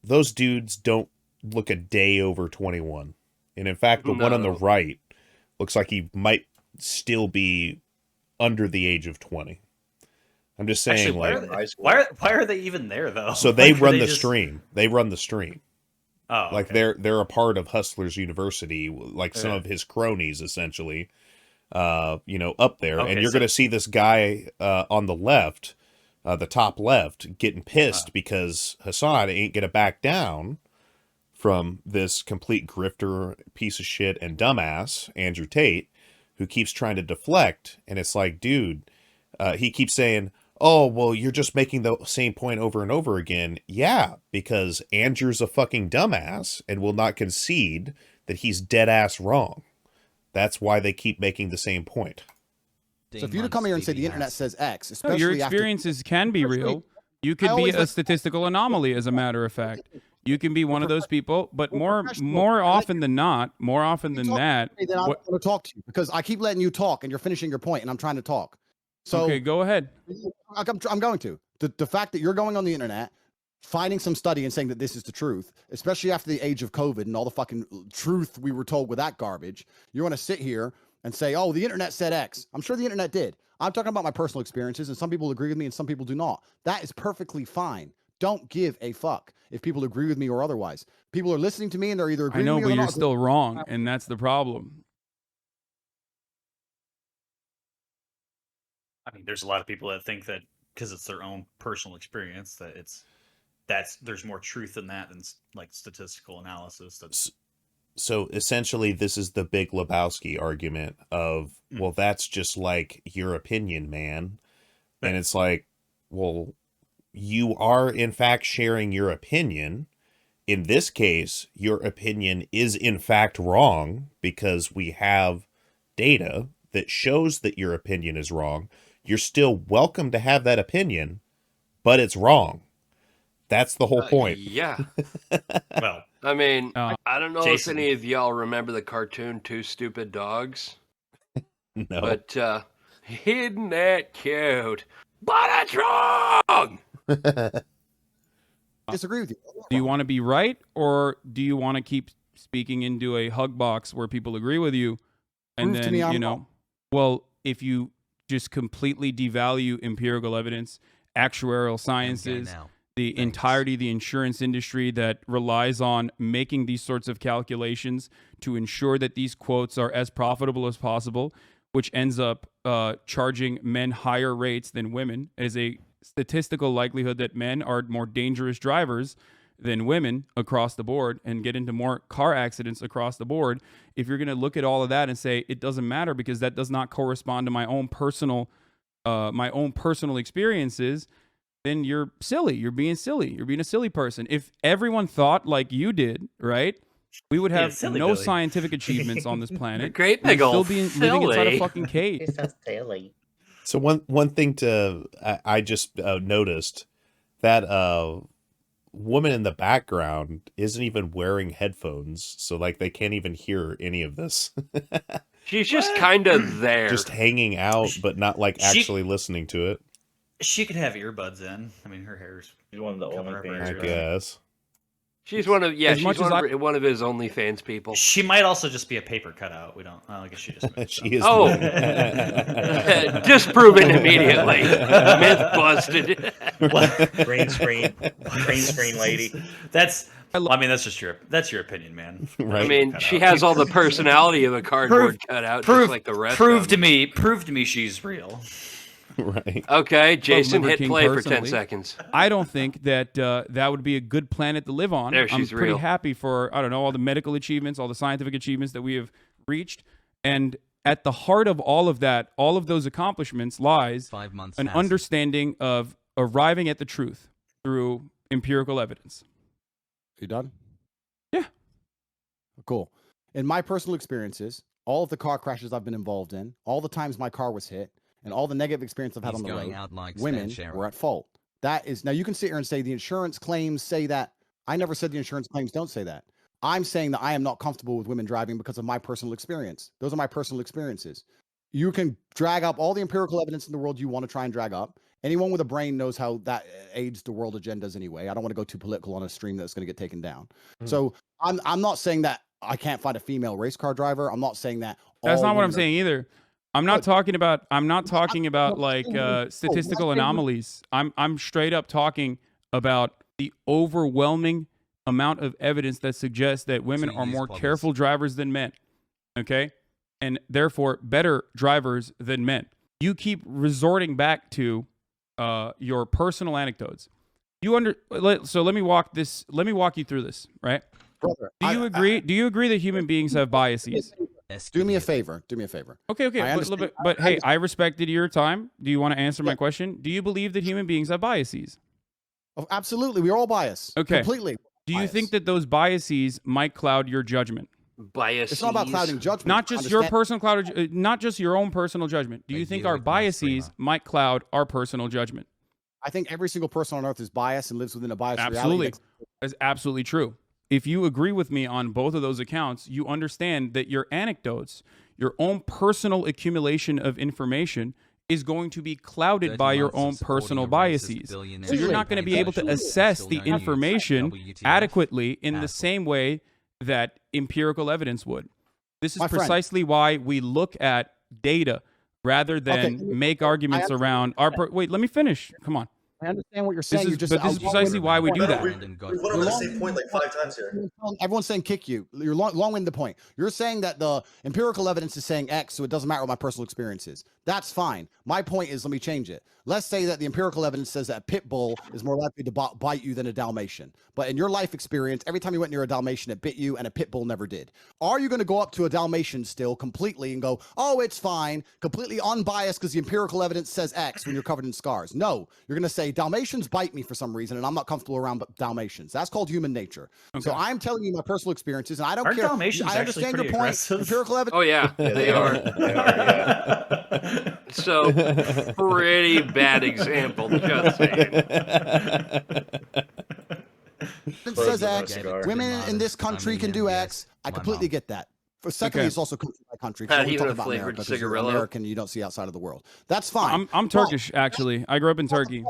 Those dudes don't look a day over 21. And in fact, the one on the right looks like he might still be under the age of 20. I'm just saying, actually, why are they even there though? So they run the stream. They run the stream. Oh, okay. Like they're a part of Hustlers University, like some of his cronies, essentially. Up there, and you're going to see this guy on the left, the top left, getting pissed because Hassan ain't going to back down from this complete grifter, piece of shit, and dumbass Andrew Tate, who keeps trying to deflect. And it's like, dude, he keeps saying, oh, well, you're just making the same point over and over again. Yeah, because Andrew's a fucking dumbass and will not concede that he's dead ass wrong. That's why they keep making the same point. So if you to come here and say the internet says X, especially your experiences can be real. You could be a statistical anomaly, as a matter of fact. You can be one of those people, but more often than not, I don't want to talk to you because I keep letting you talk and you're finishing your point and I'm trying to talk. So okay, go ahead. I'm going to. The fact that you're going on the internet, finding some study and saying that this is the truth, especially after the age of COVID and all the fucking truth we were told with that garbage, you want to sit here and say, oh, the internet said X. I'm sure the internet did. I'm talking about my personal experiences, and some people agree with me and some people do not. That is perfectly fine. Don't give a fuck if people agree with me or otherwise. People are listening to me and they're either agreeing with me or but not. you're still wrong, and that's the problem. I mean, there's a lot of people that think that because it's their own personal experience that there's more truth in that than like statistical analysis. So essentially, this is the Big Lebowski argument of, well, that's just like your opinion, man. And it's like, well, you are in fact sharing your opinion. In this case, your opinion is in fact wrong because we have data that shows that your opinion is wrong. You're still welcome to have that opinion, but it's wrong. That's the whole point. Yeah. Well, I mean, I don't know Jason. if any of y'all remember the cartoon Two Stupid Dogs. No. But isn't that cute? But it's wrong! Disagree with you. Do you want to be right, or do you want to keep speaking into a hug box where people agree with you? And Prove to then, me I'm wrong. well, if you just completely devalue empirical evidence, actuarial sciences, the entirety of the insurance industry that relies on making these sorts of calculations to ensure that these quotes are as profitable as possible, which ends up charging men higher rates than women, as a statistical likelihood that men are more dangerous drivers than women across the board and get into more car accidents across the board. If you're going to look at all of that and say it doesn't matter because that does not correspond to my own personal experiences, then you're silly. You're being silly. You're being a silly person. If everyone thought like you did, right, we would have no Billy. scientific achievements on this planet. Great We'd big still old be living inside a silly. fucking cage. It's so silly. So one thing I just noticed that woman in the background isn't even wearing headphones, so like they can't even hear any of this. She's just kind of there. Just hanging out, but not like actually listening to it. She could have earbuds in. I mean, her hair's one of the only I guess. She's one of As much as one of his OnlyFans people. She might also just be a paper cutout. We don't. I guess she just. She is. Oh, disproven immediately. Myth busted. Green screen lady. I mean, that's just your opinion, man. Right. I mean, she has all the personality of a cardboard cutout, just like the rest. Prove to me she's real. Right. Okay, of Jason, Liver hit King play for 10 personally, seconds. I don't think that that would be a good planet to live on. There, I'm she's pretty real. happy for, I don't know, all the medical achievements, all the scientific achievements that we have reached. And at the heart of all of that, all of those accomplishments lies an understanding of arriving at the truth through empirical evidence. You done? Yeah. Cool. In my personal experiences, all of the car crashes I've been involved in, all the times my car was hit, and all the negative experience I've had on the road, women were at fault. That is, now you can sit here and say the insurance claims say that. I never said the insurance claims don't say that. I'm saying that I am not comfortable with women driving because of my personal experience. Those are my personal experiences. You can drag up all the empirical evidence in the world you want to try and drag up. Anyone with a brain knows how that aids the world agendas anyway. I don't want to go too political on a stream that's going to get taken down. So I'm not saying that I can't find a female race car driver. I'm not saying that. That's not what I'm women are- saying either. I'm not talking about like statistical anomalies. I'm straight up talking about the overwhelming amount of evidence that suggests that women are more careful drivers than men. Okay? And therefore better drivers than men. You keep resorting back to your personal anecdotes. So let me walk you through this, right? Brother, do you agree that human beings have biases? Do me a favor. Okay. But hey, I respected your time. Do you want to answer my question? Do you believe that human beings have biases? Oh, absolutely. We're all biased. Okay. Completely. Do you think that those biases might cloud your judgment? Biases. It's not about clouding judgment. Not just your personal not just your own personal judgment. Do you think our biases might cloud our personal judgment? I think every single person on earth is biased and lives within a biased Absolutely. reality. That's absolutely true. If you agree with me on both of those accounts, you understand that your anecdotes, your own personal accumulation of information is going to be clouded by your own personal biases. So you're not going to be able to assess the information adequately in the same way that empirical evidence would. This is precisely why we look at data rather than make arguments around our... Wait, let me finish. Come on. I understand what you're saying. This is precisely why we do that. We've went over the same point like 5 times here. Everyone's saying kick you. You're long-winded the point. You're saying that the empirical evidence is saying X, so it doesn't matter what my personal experience is. That's fine. My point is, let me change it. Let's say that the empirical evidence says that a pit bull is more likely to bite you than a Dalmatian. But in your life experience, every time you went near a Dalmatian, it bit you, and a pit bull never did. Are you going to go up to a Dalmatian still completely and go, oh, it's fine, completely unbiased because the empirical evidence says X when you're covered in scars? No. You're going to say, Dalmatians bite me for some reason, and I'm not comfortable around Dalmatians. That's called human nature. Okay. So I'm telling you my personal experiences, and I don't care. Dalmatians I understand your point. Aggressive? Empirical evidence. Oh, yeah, they are. So, pretty bad example, just saying. It says X. Women in this country can do X. I completely get that. For secondly, it's also country by country. Pat, We even talk a about flavored America, 'cause you're cigarillo. American, you don't see outside of the world. That's fine. I'm Turkish, actually. I grew up in Turkey.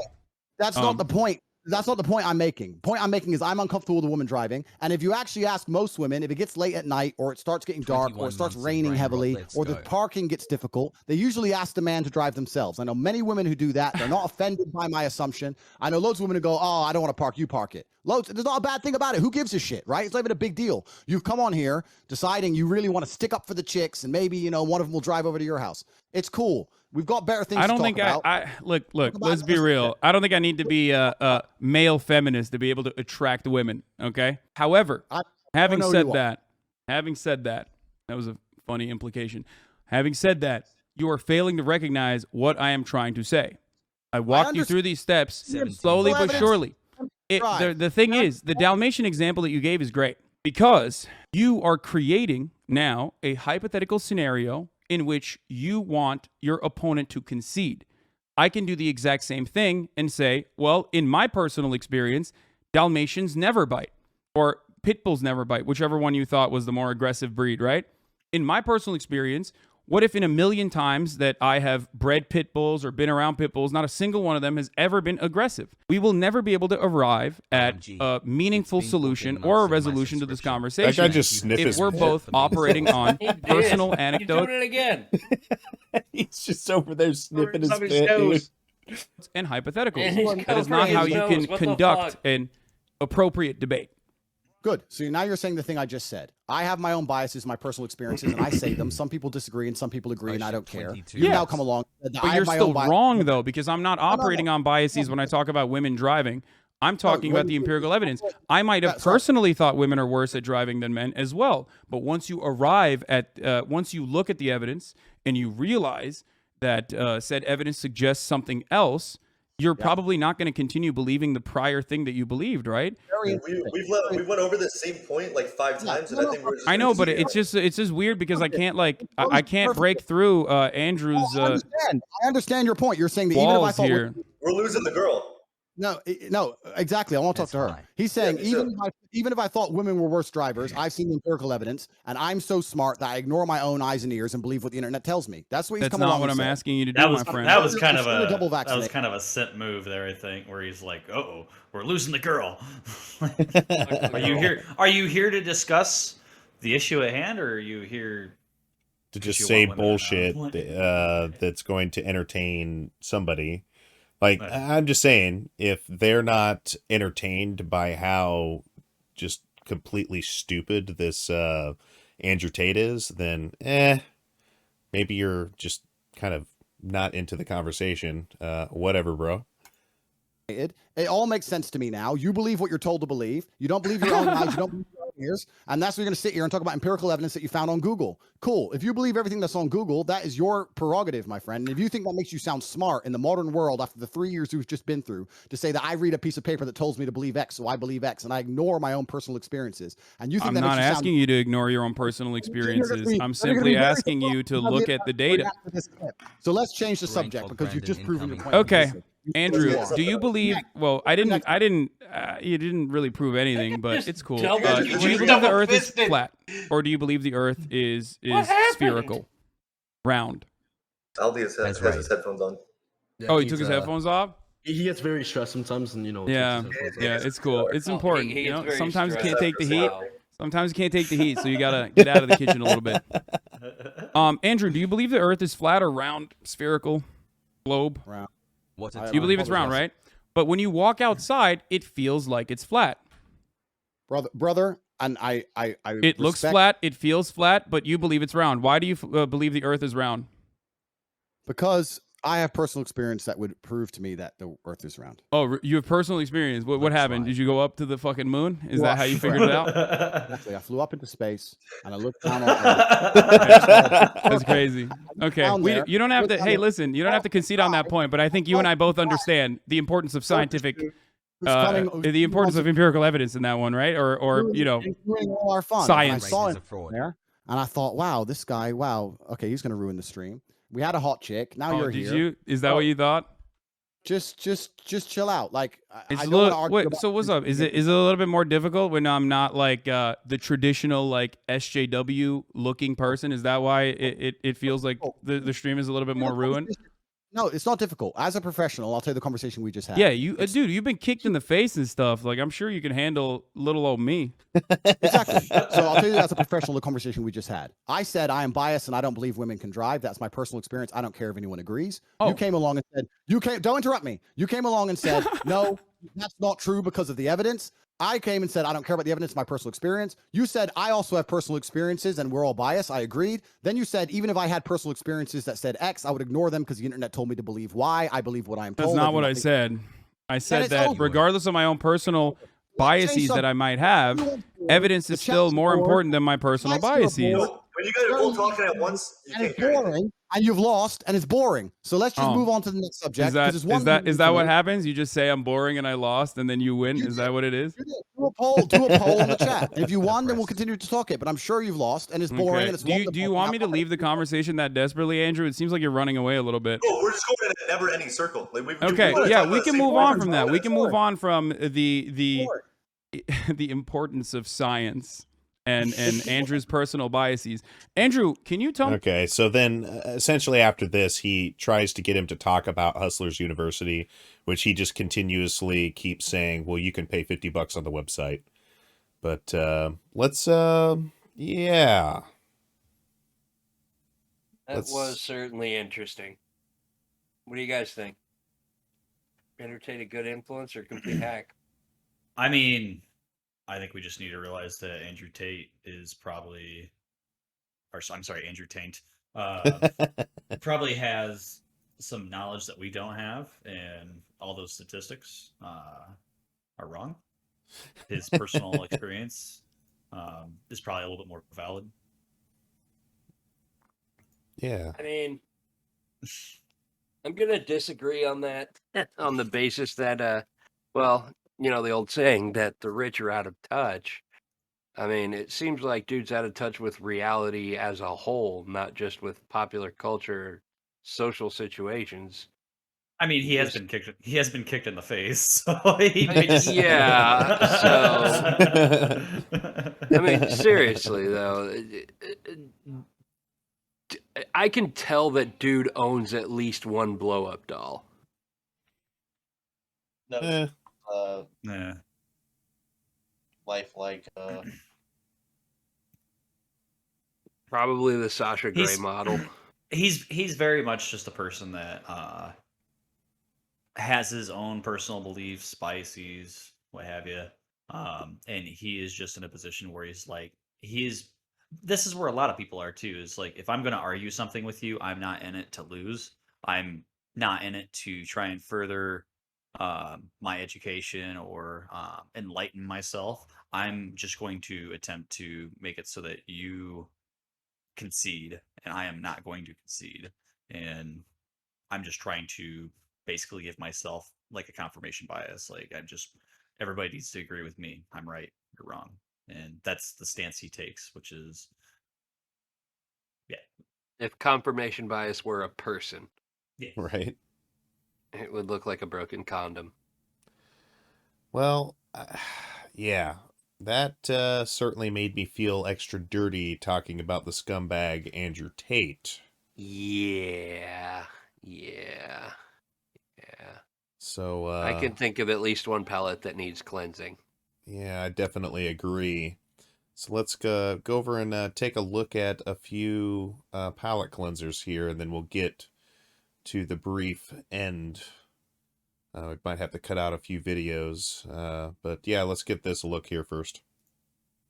That's not the point. That's not the point I'm making. The point I'm making is I'm uncomfortable with a woman driving. And if you actually ask most women, if it gets late at night or it starts getting dark or it starts raining heavily or the parking gets difficult, they usually ask the man to drive themselves. I know many women who do that. They're not offended by my assumption. I know loads of women who go, oh, I don't want to park. You park it. Loads. There's not a bad thing about it. Who gives a shit, right? It's not even a big deal. You've come on here deciding you really want to stick up for the chicks and maybe, you know, one of them will drive over to your house. It's cool. We've got better things I don't to think talk about. look, let's be real. I don't think I need to be a male feminist to be able to attract women, okay? However, having said that, that was a funny implication. Having said that, you are failing to recognize what I am trying to say. I walked you through these steps slowly but surely. The thing is, the Dalmatian example that you gave is great because you are creating now a hypothetical scenario in which you want your opponent to concede. I can do the exact same thing and say, well, in my personal experience, Dalmatians never bite, or pit bulls never bite, whichever one you thought was the more aggressive breed, right? In my personal experience, what if in a million times that I have bred pit bulls or been around pit bulls, not a single one of them has ever been aggressive? We will never be able to arrive at a meaningful solution or a resolution to this conversation. That guy just sniffed if his we're pit. both operating on personal He's anecdotes. doing it again. He's just over there sniffing his Somebody's pit. nose. And hypotheticals. And he's That is not covering how his you nose. can What the conduct fuck? an appropriate debate. Good. So now you're saying the thing I just said. I have my own biases, my personal experiences, and I say them. Some people disagree and some people agree, and I don't care. You now come along. But you're still wrong, though, because I'm not operating on biases when I talk about women driving. I'm talking about the empirical evidence. I might have personally thought women are worse at driving than men as well. But once you arrive at, once you look at the evidence and you realize that said evidence suggests something else, you're probably not going to continue believing the prior thing that you believed, right? We went over the same point like 5 times, and I think we're just. I know, but it's just weird because I can't I can't break through Andrew's. I understand your point. You're saying that even if I thought we're losing the girl. No, exactly. I want to talk to her. He's saying even if I thought women were worse drivers, I've seen the empirical evidence, and I'm so smart that I ignore my own eyes and ears and believe what the internet tells me. That's what he's coming along. That's not what I'm asking you to do, my friend. That was kind of a simp move there, I think, where he's like, "Uh-oh, we're losing the girl." Are you here to discuss the issue at hand, or are you here to just say bullshit that's going to entertain somebody? Like, I'm just saying, if they're not entertained by how just completely stupid this Andrew Tate is, then maybe you're just kind of not into the conversation. Whatever, bro. It all makes sense to me now. You believe what you're told to believe. You don't believe your own eyes. You don't believe your own ears. And that's what you're going to sit here and talk about empirical evidence that you found on Google. Cool. If you believe everything that's on Google, that is your prerogative, my friend. And if you think that makes you sound smart in the modern world after the 3 years we've just been through, to say that I read a piece of paper that tells me to believe X, so I believe X, and I ignore my own personal experiences. And you think I'm not asking you to ignore your own personal experiences. I'm simply asking you to look at the data. So let's change the subject because you've just proven your point. Okay. Andrew, do you believe? Well, you didn't really prove anything, but it's cool. Do you believe the Earth is flat, or do you believe the Earth is spherical, round? Aldi has his headphones on. Oh, he took his headphones off. He gets very stressed sometimes, and Yeah, it's cool. It's important. Sometimes you can't take the heat. Sometimes you can't take the heat, so you gotta get out of the kitchen a little bit. Andrew, do you believe the Earth is flat or round, spherical, globe? Round. You believe it's round, right? But when you walk outside, it feels like it's flat. Brother, and I it looks flat, it feels flat, but you believe it's round. Why do you believe the Earth is round? Because I have personal experience that would prove to me that the Earth is round. Oh, you have personal experience. What happened? Did you go up to the fucking moon? Is that how you figured it out? Actually, I flew up into space and I looked down on Earth. That's crazy. Okay, you don't have to. Hey, listen, you don't have to concede on that point. But I think you and I both understand the importance of scientific, the importance of empirical evidence in that one, right? Or all our fun. Science. I saw him there, and I thought, wow, this guy, okay, he's gonna ruin the stream. We had a hot chick. Now you're here. Is that what you thought? Just chill out. Like, it's so what's up? Is it a little bit more difficult when I'm not like the traditional like SJW looking person? Is that why it feels like the stream is a little bit more ruined? No, it's not difficult. As a professional, I'll tell you the conversation we just had. Yeah, dude, you've been kicked in the face and stuff. Like, I'm sure you can handle little old me. Exactly. So I'll tell you as a professional the conversation we just had. I said I am biased and I don't believe women can drive. That's my personal experience. I don't care if anyone agrees. You came along and said, don't interrupt me. You came along and said, no, that's not true because of the evidence. I came and said, I don't care about the evidence, my personal experience. You said, I also have personal experiences and we're all biased. I agreed. Then you said, even if I had personal experiences that said X, I would ignore them because the internet told me to believe Y. I believe what I am told. That's not what I said. I said that regardless of my own personal biases that I might have, evidence is still more important than my personal biases. When you guys are both talking at once, and it's boring, and you've lost, and it's boring. So let's just move on to the next subject. Is that what happens? You just say I'm boring and I lost, and then you win? Is that what it is? Do a poll in the chat. And if you won, then we'll continue to talk it. But I'm sure you've lost, and it's boring. And it's do you want me to leave the conversation that desperately, Andrew? It seems like you're running away a little bit. Oh, we're just going in a never-ending circle. Like, we can move on from that. We can move on from the importance of science. And Andrew's personal biases. Andrew, can you tell me? Okay, so then essentially after this, he tries to get him to talk about Hustlers University, which he just continuously keeps saying, well, you can pay $50 on the website. But let's, yeah. That was certainly interesting. What do you guys think? Entertain a good influence or complete hack? I mean, I think we just need to realize that Andrew Tate is probably, or I'm sorry, Andrew Taint, probably has some knowledge that we don't have, and all those statistics are wrong. His personal experience is probably a little bit more valid. Yeah. I mean, I'm going to disagree on that on the basis that, well, you know, the old saying that the rich are out of touch. I mean, it seems like dude's out of touch with reality as a whole, not just with popular culture, social situations. I mean, he has been kicked. He has been kicked in the face. So he may just... Yeah. So, I mean, seriously though, I can tell that dude owns at least one blow up doll. No. Yeah. Lifelike. Probably the Sasha Grey model. He's very much just a person that has his own personal beliefs, biases, what have you. And he is just in a position where he's like, this is where a lot of people are too, is like, if I'm going to argue something with you, I'm not in it to lose. I'm not in it to try and further my education or enlighten myself. I'm just going to attempt to make it so that you concede, and I am not going to concede. And I'm just trying to basically give myself like a confirmation bias. Like, everybody needs to agree with me. I'm right, you're wrong. And that's the stance he takes, which is, yeah. If confirmation bias were a person, yeah, right, it would look like a broken condom. Well, yeah, that certainly made me feel extra dirty talking about the scumbag Andrew Tate. Yeah. So I can think of at least one palette that needs cleansing. Yeah, I definitely agree. So let's go over and take a look at a few palette cleansers here, and then we'll get to the brief end. We might have to cut out a few videos, but yeah, let's get this a look here first.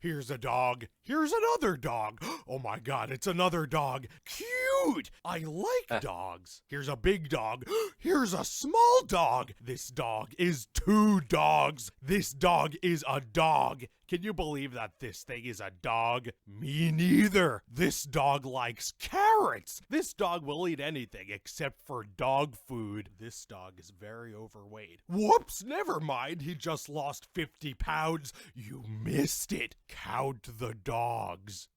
Here's a dog. Here's another dog. Oh my god, it's another dog. Cute! I like dogs. Here's a big dog. Here's a small dog. This dog is two dogs. This dog is a dog. Can you believe that this thing is a dog? Me neither. This dog likes carrots. This dog will eat anything except for dog food. This dog is very overweight. Whoops, never mind. He just lost 50 pounds. You missed it. Count the dogs.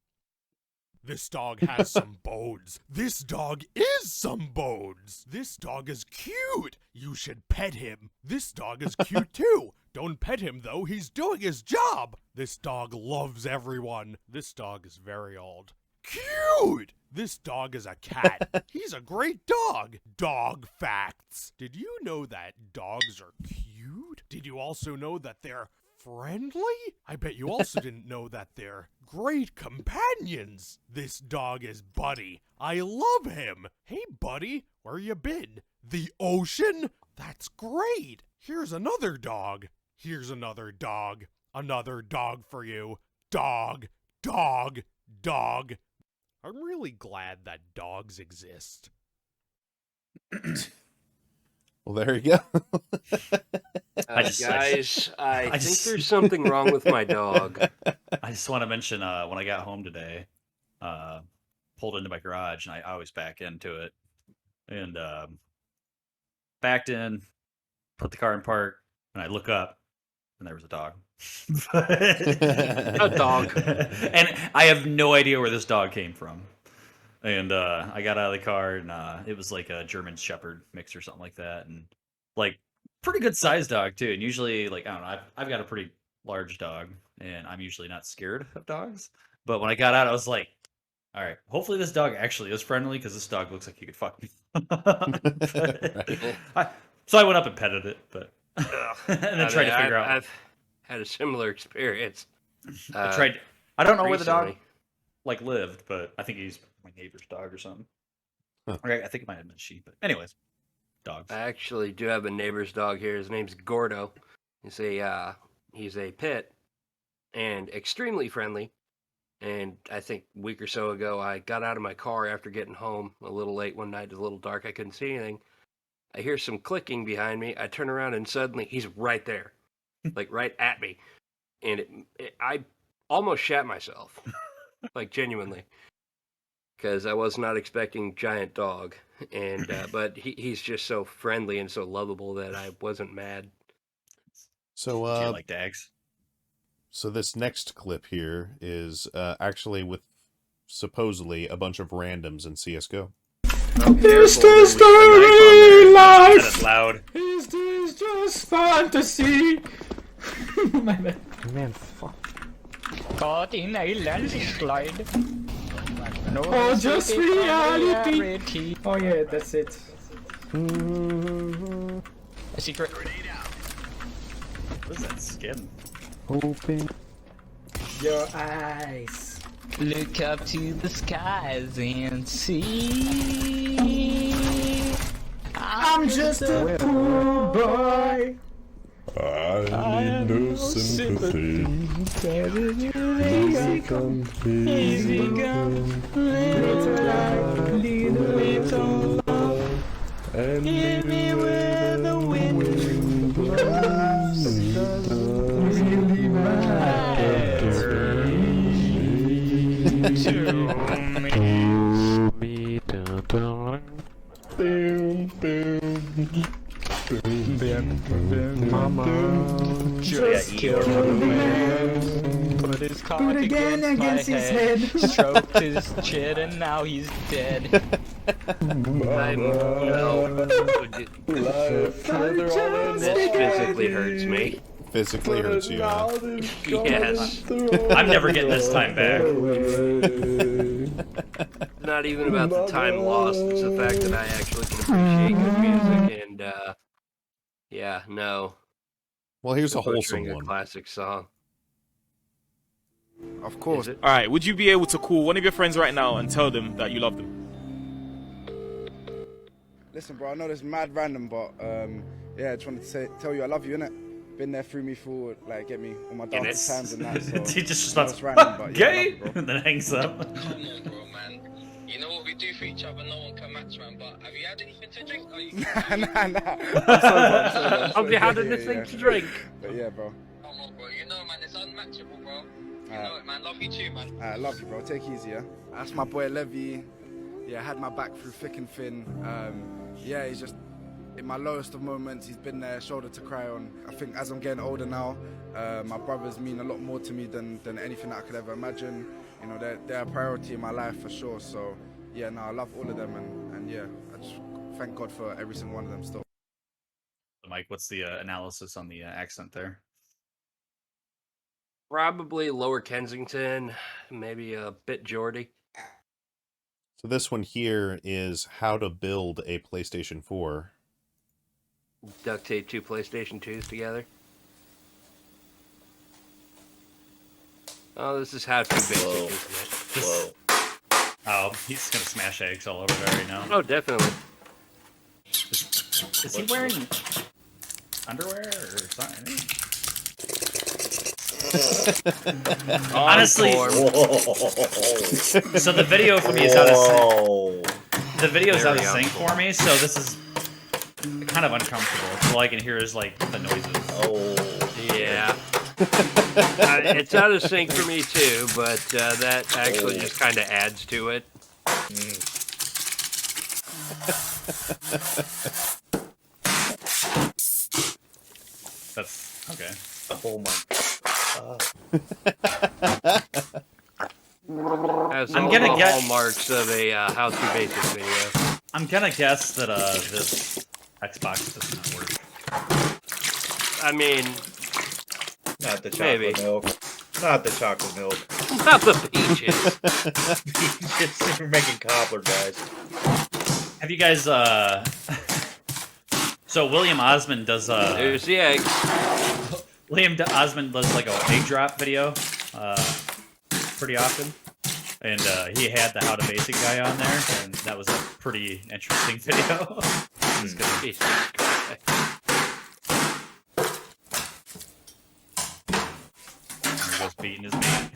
This dog has some bones. This dog is some bones. This dog is cute. You should pet him. This dog is cute too. Don't pet him though. He's doing his job. This dog loves everyone. This dog is very old. Cute! This dog is a cat. He's a great dog. Dog facts. Did you know that dogs are cute? Did you also know that they're friendly? I bet you also didn't know that they're great companions. This dog is Buddy. I love him. Hey, Buddy, where you been? The ocean? That's great. Here's another dog. Here's another dog. Another dog for you. Dog, dog, dog. I'm really glad that dogs exist. Well, there you go. I think there's something wrong with my dog. I just want to mention when I got home today, pulled into my garage, and I always back into it, and backed in, put the car in park, and I look up, and there was a dog. A dog. And I have no idea where this dog came from. And I got out of the car, and it was like a German Shepherd mix or something like that, and like pretty good sized dog too. And usually, like, I don't know, I've got a pretty large dog, and I'm usually not scared of dogs. But when I got out, I was like, all right, hopefully this dog actually is friendly, because this dog looks like he could fuck me. So I went up and petted it, but and then tried to figure out. I've had a similar experience. I don't know where the dog recently. like lived, but I think he's my neighbor's dog or something. Or I think it might have been a sheep, but anyways, dogs. I actually do have a neighbor's dog here. His name's Gordo. He's a pit, and extremely friendly. And I think a week or so ago, I got out of my car after getting home a little late one night. It was a little dark. I couldn't see anything. I hear some clicking behind me. I turn around and suddenly he's right there, like right at me. And I almost shat myself, like genuinely, because I was not expecting giant dog. And but he's just so friendly and so lovable that I wasn't mad. So, Do you like dags? So this next clip here is actually with supposedly a bunch of randoms in CS:GO. Is this the real life? That is loud. Is this just fantasy? My bad. Man, fuck. Caught in a landslide. No, Oh, just reality. Oh yeah, that's it. A secret. What is that skin? Open your eyes. Look up to the skies and see. I'm just a poor boy. I need no sympathy. Easy come, easy come. Little love, little love. And hit me where the wind blows. Really matters to me. Mama, Just killed a man. Put his cock against his head. Stroked his chin and now he's dead. This physically hurts me. Physically hurts you. Yes. I'm never getting this time back. It's not even about the time lost. It's the fact that I actually can appreciate good music and, yeah, no. Well, here's a wholesome Butchering one. a classic song. Of course. Alright, would you be able to call one of your friends right now and tell them that you love them? Listen, bro, I know this is mad random, but yeah, I just wanted to tell you I love you, innit? Been there through me for, like, get me on my darkest times and that, so... He just responds, it's random, but yeah, I love gay, you, bro. and then hangs up. Come on, bro, man. You know what we do for each other, no one can match, man, but have you had anything to drink? Are you... Nah. Have you had anything to drink? But yeah, bro. Come on, bro, you know, man, it's unmatchable, bro. You know it, man. Love you too, man. I love you, bro. Take it easy, yeah? That's my boy, Levy. Yeah, had my back through thick and thin. Yeah, he's just... in my lowest of moments, he's been there, shoulder to cry on. I think as I'm getting older now, my brothers mean a lot more to me than anything that I could ever imagine. You know, they're a priority in my life for sure. So, yeah, no, I love all of them, and yeah, I just thank God for every single one of them still. Mike, what's the analysis on the accent there? Probably Lower Kensington, maybe a bit Geordie. So this one here is how to build a PlayStation 4. Duct tape 2 PlayStation 2s together. Oh, this is how to basic, isn't it? Whoa. Oh, he's gonna smash eggs all over there right now. Oh, definitely. Is he wearing underwear or something? Honestly, so the video for me is out of sync. The video is out of sync for me, so this is kind of uncomfortable. All I can hear is like the noises. Oh, yeah. It's out of sync for me too, but that actually just kind of adds to it. That's okay. Oh my. I'm gonna get hallmarks of a how to basic video. I'm gonna guess that this Xbox does not work. I mean, not the chocolate milk. Not the chocolate milk. Not the peaches. Peaches. We're making cobbler, guys. Have you guys so William Osmond does there's the egg. William Osmond does like a egg drop video pretty often. And he had the How to Basic guy on there, and that was a pretty interesting video. Just gonna beating his meat.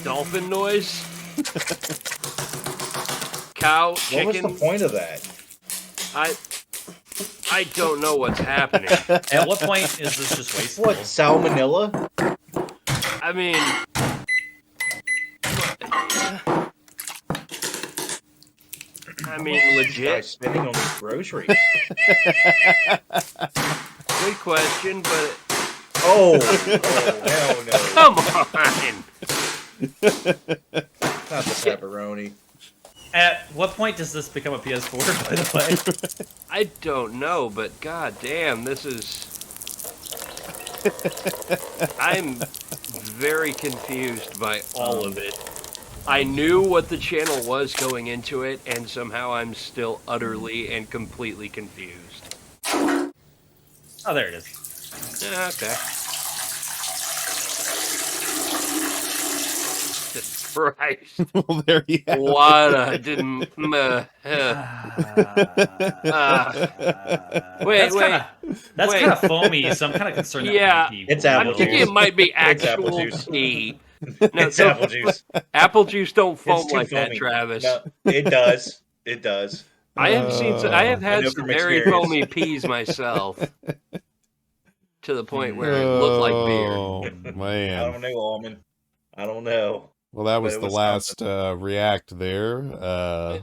Dolphin noise. Cow, chicken. What was the point of that? I don't know what's happening. At what point is this just wasteful? What, salmonella? I mean, legit. Spending on these groceries. Good question, but hell no! Come on. Not the pepperoni. At what point does this become a PS4, by the way? I don't know, but god damn, this is... I'm very confused by all of it. I knew what the channel was going into it, and somehow I'm still utterly and completely confused. Oh, there it is. Okay. Christ. Well, there you have what it. I didn't. That's kind of foamy, so I'm kind of concerned. Yeah, it's apple I'm thinking juice. it might be It's apple actual juice. tea. It's apple juice. Apple juice don't foam It's too like that, foamy. Travis. No, it does. It does. I have seen. I have I had know some from very experience. foamy peas myself, to the point where it looked like beer. Oh, man. I don't know, Almond. I don't know. Well, that was But it the was last react there.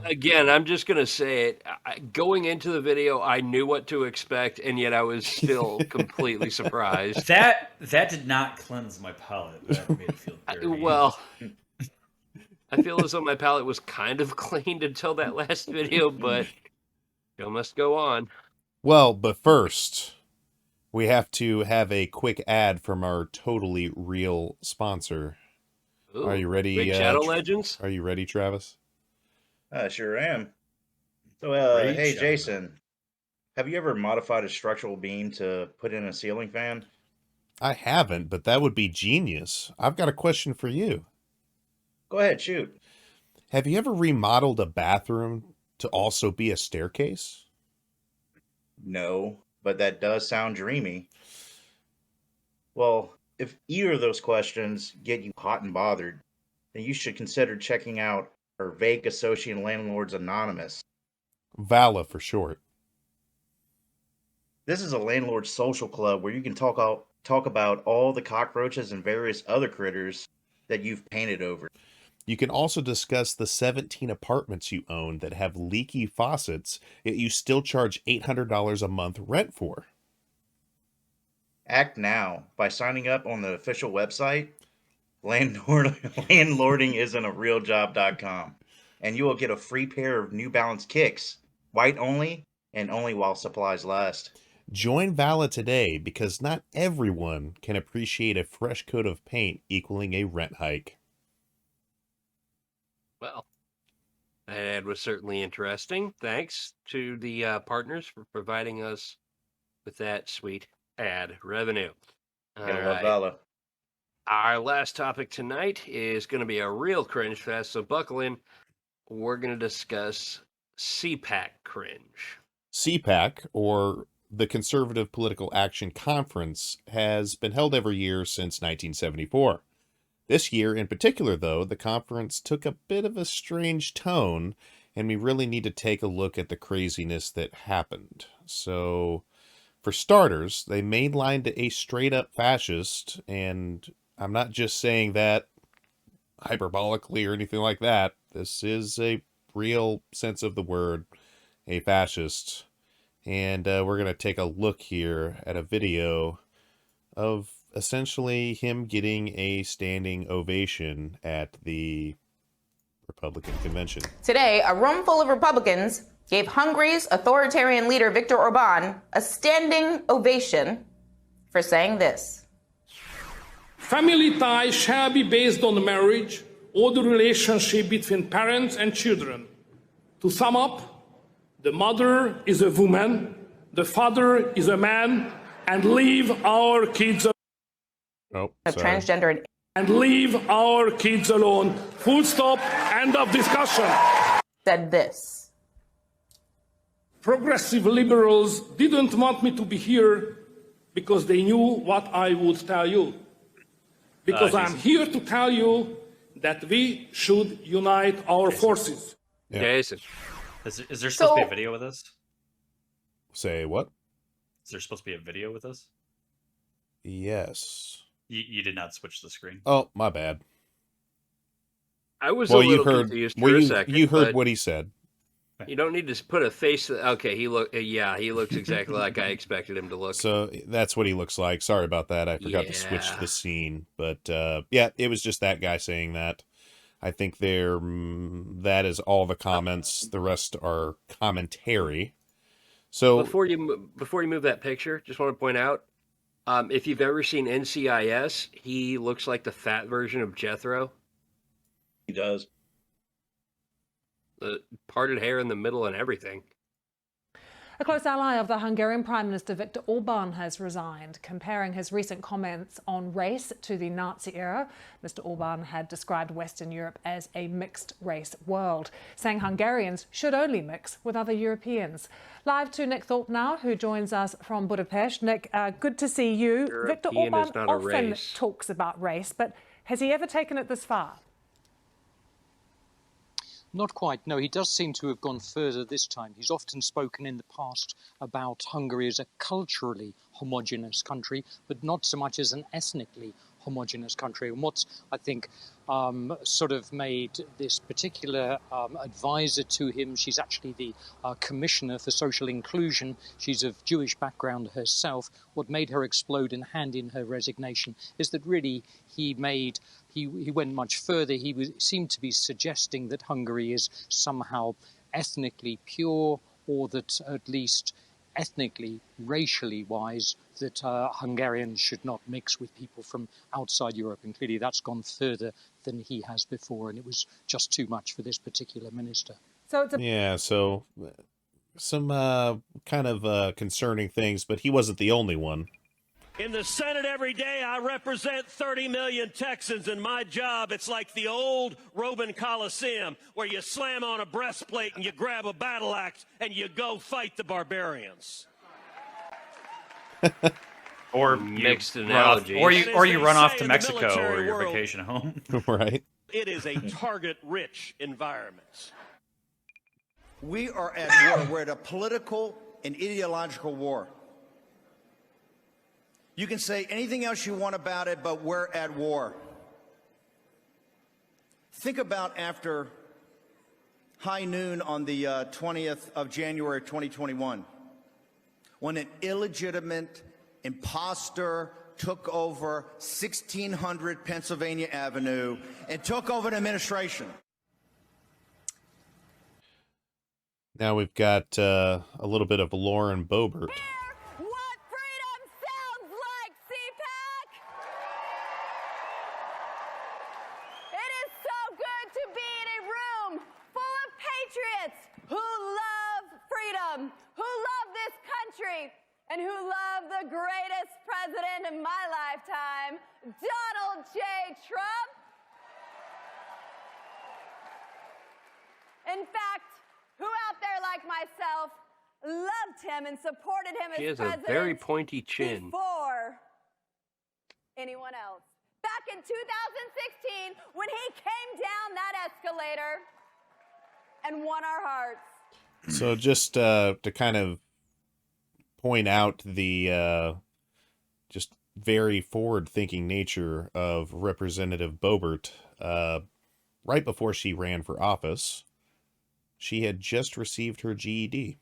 Again, I'm just gonna say it. Going into the video, I knew what to expect, and yet I was still completely surprised. That did not cleanse my palate. That made it feel dirty. Well, I feel as though my palate was kind of cleaned until that last video, but show must go on. Well, but first, we have to have a quick ad from our totally real sponsor. Ooh, Are you ready? Big Shadow Legends? Are you ready, Travis? I sure am. So, Great hey, show. Jason, have you ever modified a structural beam to put in a ceiling fan? I haven't, but that would be genius. I've got a question for you. Go ahead, shoot. Have you ever remodeled a bathroom to also be a staircase? No, but that does sound dreamy. Well, if either of those questions get you hot and bothered, then you should consider checking out our Vague Associate Landlords Anonymous. VALA for short. This is a landlord social club where you can talk about all the cockroaches and various other critters that you've painted over. You can also discuss the 17 apartments you own that have leaky faucets, yet you still charge $800 a month rent for. Act now by signing up on the official website, landlordingisn'tarealjob.com, and you will get a free pair of New Balance kicks, white only, and only while supplies last. Join VALA today because not everyone can appreciate a fresh coat of paint equaling a rent hike. Well, that ad was certainly interesting. Thanks to the partners for providing us with that sweet ad revenue. Gotta love VALA. Our last topic tonight is going to be a real cringe fest, so buckle in. We're going to discuss CPAC cringe. CPAC, or the Conservative Political Action Conference, has been held every year since 1974. This year in particular, though, the conference took a bit of a strange tone, and we really need to take a look at the craziness that happened. So, for starters, they mainlined a straight-up fascist, and I'm not just saying that hyperbolically or anything like that. This is a real sense of the word, a fascist. And we're going to take a look here at a video of essentially him getting a standing ovation at the Republican convention. Today, a room full of Republicans gave Hungary's authoritarian leader Viktor Orbán a standing ovation for saying this. Family ties shall be based on marriage or the relationship between parents and children. To sum up, the mother is a woman, the father is a man, and leave our kids alone. Oh, Transgender and leave our kids alone. Full stop. End of discussion. Said this. Progressive liberals didn't want me to be here because they knew what I would tell you. Because I'm here to tell you that we should unite our forces. Jason. Is there supposed to be a video with this? Say what? Is there supposed to be a video with this? Yes. You did not switch the screen. Oh, my bad. I was Well, a little you heard, confused well, for a you, second. you heard but what he said. You don't need to put a face. Okay, he looks exactly like I expected him to look. So that's what he looks like. Sorry about that. I forgot to switch the scene. But yeah, it was just that guy saying that. I think that is all the comments. The rest are commentary. So before you move that picture, just want to point out, if you've ever seen NCIS, he looks like the fat version of Jethro. He does. The parted hair in the middle and everything. A close ally of the Hungarian Prime Minister Viktor Orban has resigned, comparing his recent comments on race to the Nazi era. Mr. Orban had described Western Europe as a mixed-race world, saying Hungarians should only mix with other Europeans. Live to Nick Thorpe now, who joins us from Budapest. Nick, good to see you. Viktor Orban often talks about race, but has he ever taken it this far? Not quite, no. He does seem to have gone further this time. He's often spoken in the past about Hungary as a culturally homogenous country, but not so much as an ethnically homogenous country. And what's, I think, sort of made this particular advisor to him, she's actually the Commissioner for Social Inclusion. She's of Jewish background herself. What made her explode and hand in her resignation is that really he went much further. He seemed to be suggesting that Hungary is somehow ethnically pure, or that at least ethnically, racially wise, that Hungarians should not mix with people from outside Europe. And clearly that's gone further than he has before, and it was just too much for this particular minister. So it's so some kind of concerning things, but he wasn't the only one. In the Senate every day, I represent 30 million Texans, and my job, it's like the old Roman Coliseum, where you slam on a breastplate and you grab a battle axe and you go fight the barbarians. Or mixed analogy. Or you run off to Mexico or your vacation home. Right. It is a target-rich environment. We are at war. We're at a political and ideological war. You can say anything else you want about it, but we're at war. Think about after high noon on the 20th of January 2021, when an illegitimate imposter took over 1600 Pennsylvania Avenue and took over an administration. Now we've got a little bit of Lauren Boebert. What freedom sounds like, CPAC! It is so good to be in a room full of patriots who love freedom, who love this country, and who love the greatest president in my lifetime, Donald J. Trump. In fact, who out there like myself loved him and supported him She as has a president very pointy chin. before anyone else? Back in 2016, when he came down that escalator and won our hearts. So just to kind of point out the just very forward-thinking nature of Representative Boebert, right before she ran for office, she had just received her GED.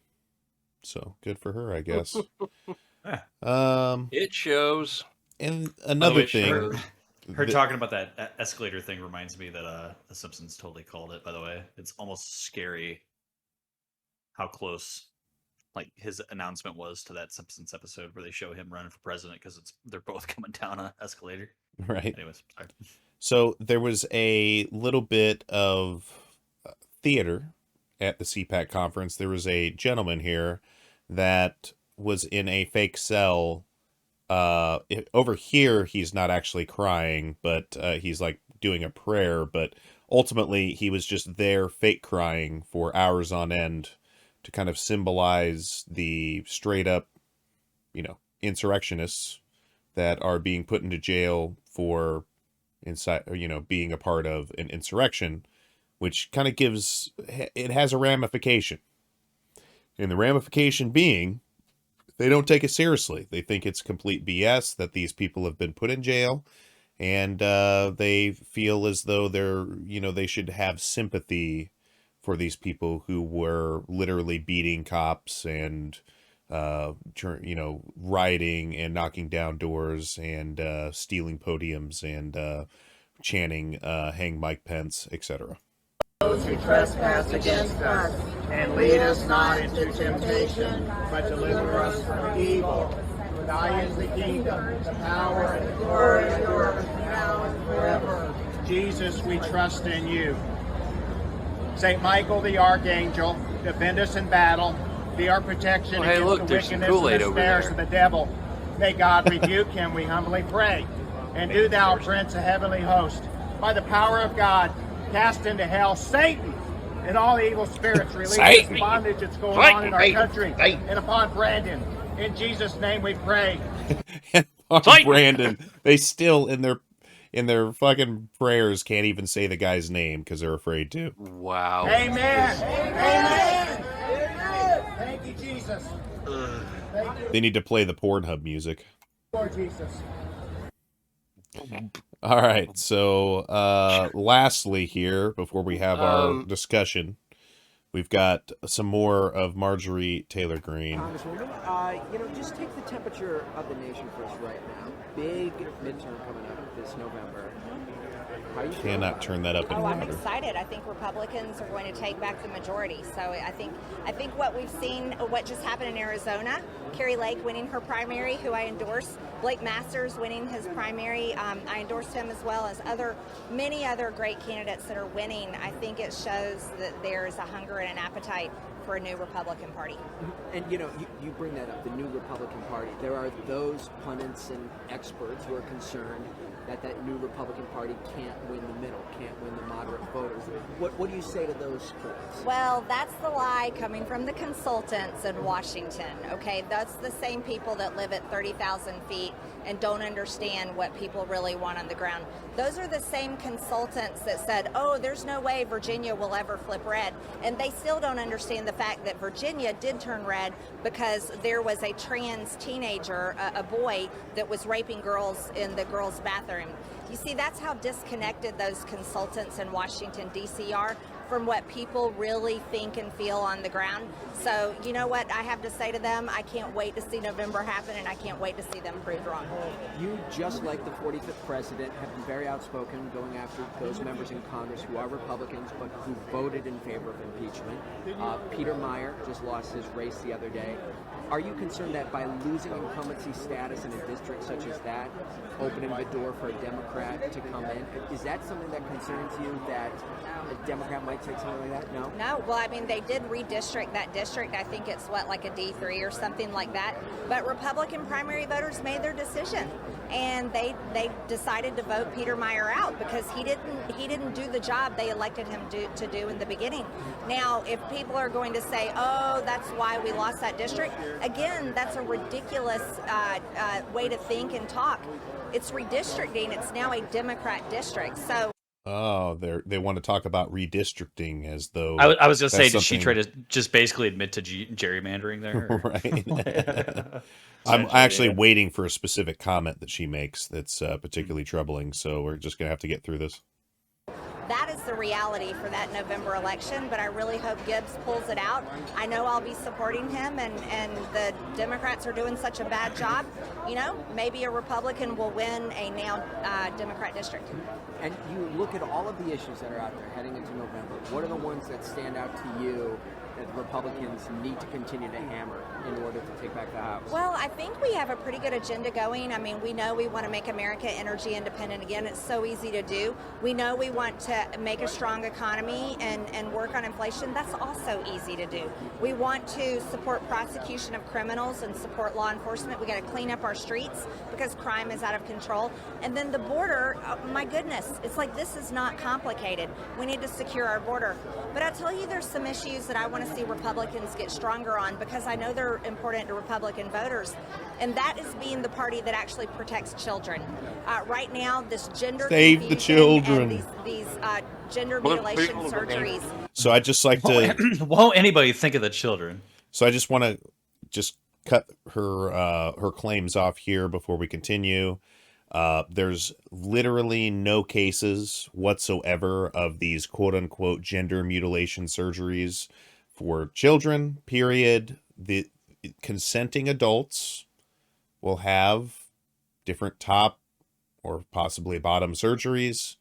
So good for her, I guess. It shows. And another thing, her talking about that escalator thing reminds me that The Simpsons totally called it, by the way. It's almost scary how close like his announcement was to that Simpsons episode where they show him running for president, because they're both coming down an escalator. Right. Anyways, sorry. So there was a little bit of theater at the CPAC conference. There was a gentleman here that was in a fake cell. Over here, he's not actually crying, but he's like doing a prayer. But ultimately, he was just there fake crying for hours on end to kind of symbolize the straight up, insurrectionists that are being put into jail for being a part of an insurrection, which kind of it has a ramification. And the ramification being, they don't take it seriously. They think it's complete BS that these people have been put in jail, and they feel as though they should have sympathy for these people who were literally beating cops and rioting and knocking down doors and stealing podiums and chanting "Hang Mike Pence," etc. Those who trespass against us, and lead us not into temptation, but deliver us from evil. For Thy is the kingdom, the power, and the glory, yours now and forever. Jesus, we trust in you. Saint Michael the Archangel, defend us in battle. Be our protection against the wickedness and the snares of the devil. May God rebuke him, we humbly pray. And do Thou, Prince of heavenly host, by the power of God, cast into hell Satan and all evil spirits, release this bondage that's going on in our country and upon Brandon. In Jesus' name we pray. Brandon, they still in their fucking prayers can't even say the guy's name because they're afraid to. Wow. Amen. Amen. Thank you, Jesus. Thank you, They need to play the Pornhub music. Lord Jesus. All right, so lastly here, before we have our discussion, we've got some more of Marjorie Taylor Greene. Congresswoman, just take the temperature of the nation for us right now. Big midterm coming up this November. How you Cannot turn that up any I'm louder. excited. I think Republicans are going to take back the majority. So I think what we've seen, what just happened in Arizona, Carrie Lake winning her primary, who I endorse, Blake Masters winning his primary, I endorsed him, as well as many other great candidates that are winning. I think it shows that there's a hunger and an appetite for a new Republican Party. And you bring that up, the new Republican Party. There are those pundits and experts who are concerned that new Republican Party can't win the middle, can't win the moderate voters. What do you say to those points? Well, that's the lie coming from the consultants in Washington, okay? That's the same people that live at 30,000 feet and don't understand what people really want on the ground. Those are the same consultants that said, oh, there's no way Virginia will ever flip red. And they still don't understand the fact that Virginia did turn red because there was a trans teenager, a boy, that was raping girls in the girls' bathroom. You see, that's how disconnected those consultants in Washington, D.C. are from what people really think and feel on the ground. So, you know what I have to say to them? I can't wait to see November happen, and I can't wait to see them proved wrong. You, just like the 45th president, have been very outspoken going after those members in Congress who are Republicans but who voted in favor of impeachment. Peter Meyer just lost his race the other day. Are you concerned that by losing incumbency status in a district such as that, opening the door for a Democrat to come in, is that something that concerns you, that a Democrat might take something like that? No? No, well, I mean, they did redistrict that district. I think it's like a D3 or something like that. But Republican primary voters made their decision, and they decided to vote Peter Meyer out because he didn't do the job they elected him to do in the beginning. Now, if people are going to say, oh, that's why we lost that district, again, that's a ridiculous way to think and talk. It's redistricting. It's now a Democrat district. So. Oh, they want to talk about redistricting as though I was going to say, did she try to just basically admit to gerrymandering there? Right. I'm actually waiting for a specific comment that she makes that's particularly troubling, so we're just going to have to get through this. That is the reality for that November election, but I really hope Gibbs pulls it out. I know I'll be supporting him, and the Democrats are doing such a bad job. Maybe a Republican will win a now Democrat district. And you look at all of the issues that are out there heading into November. What are the ones that stand out to you that Republicans need to continue to hammer in order to take back the House? Well, I think we have a pretty good agenda going. I mean, we know we want to make America energy independent again. It's so easy to do. We know we want to make a strong economy and work on inflation. That's also easy to do. We want to support prosecution of criminals and support law enforcement. We got to clean up our streets because crime is out of control. And then the border, my goodness, it's like this is not complicated. We need to secure our border. But I'll tell you, there's some issues that I want to want to see Republicans get stronger on, because I know they're important to Republican voters, and that is being the party that actually protects children. Right now, this gender Save the confusion children. and these gender mutilation surgeries. So I just like to. Won't anybody think of the children? So I just want to just cut her claims off here before we continue. There's literally no cases whatsoever of these quote unquote gender mutilation surgeries for children, period. The consenting adults will have different top or possibly bottom surgeries.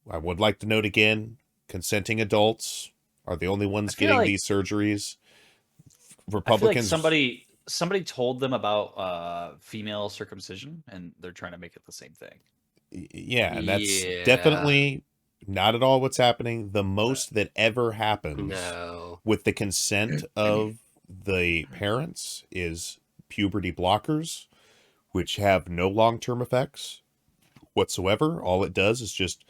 I would like to note again, consenting adults are the only ones getting these surgeries. Republicans, I feel like somebody told them about female circumcision, and they're trying to make it the same thing. Yeah, and that's definitely not at all what's happening. The most that ever happens with the consent of the parents is puberty blockers, which have no long-term effects whatsoever. All it does is just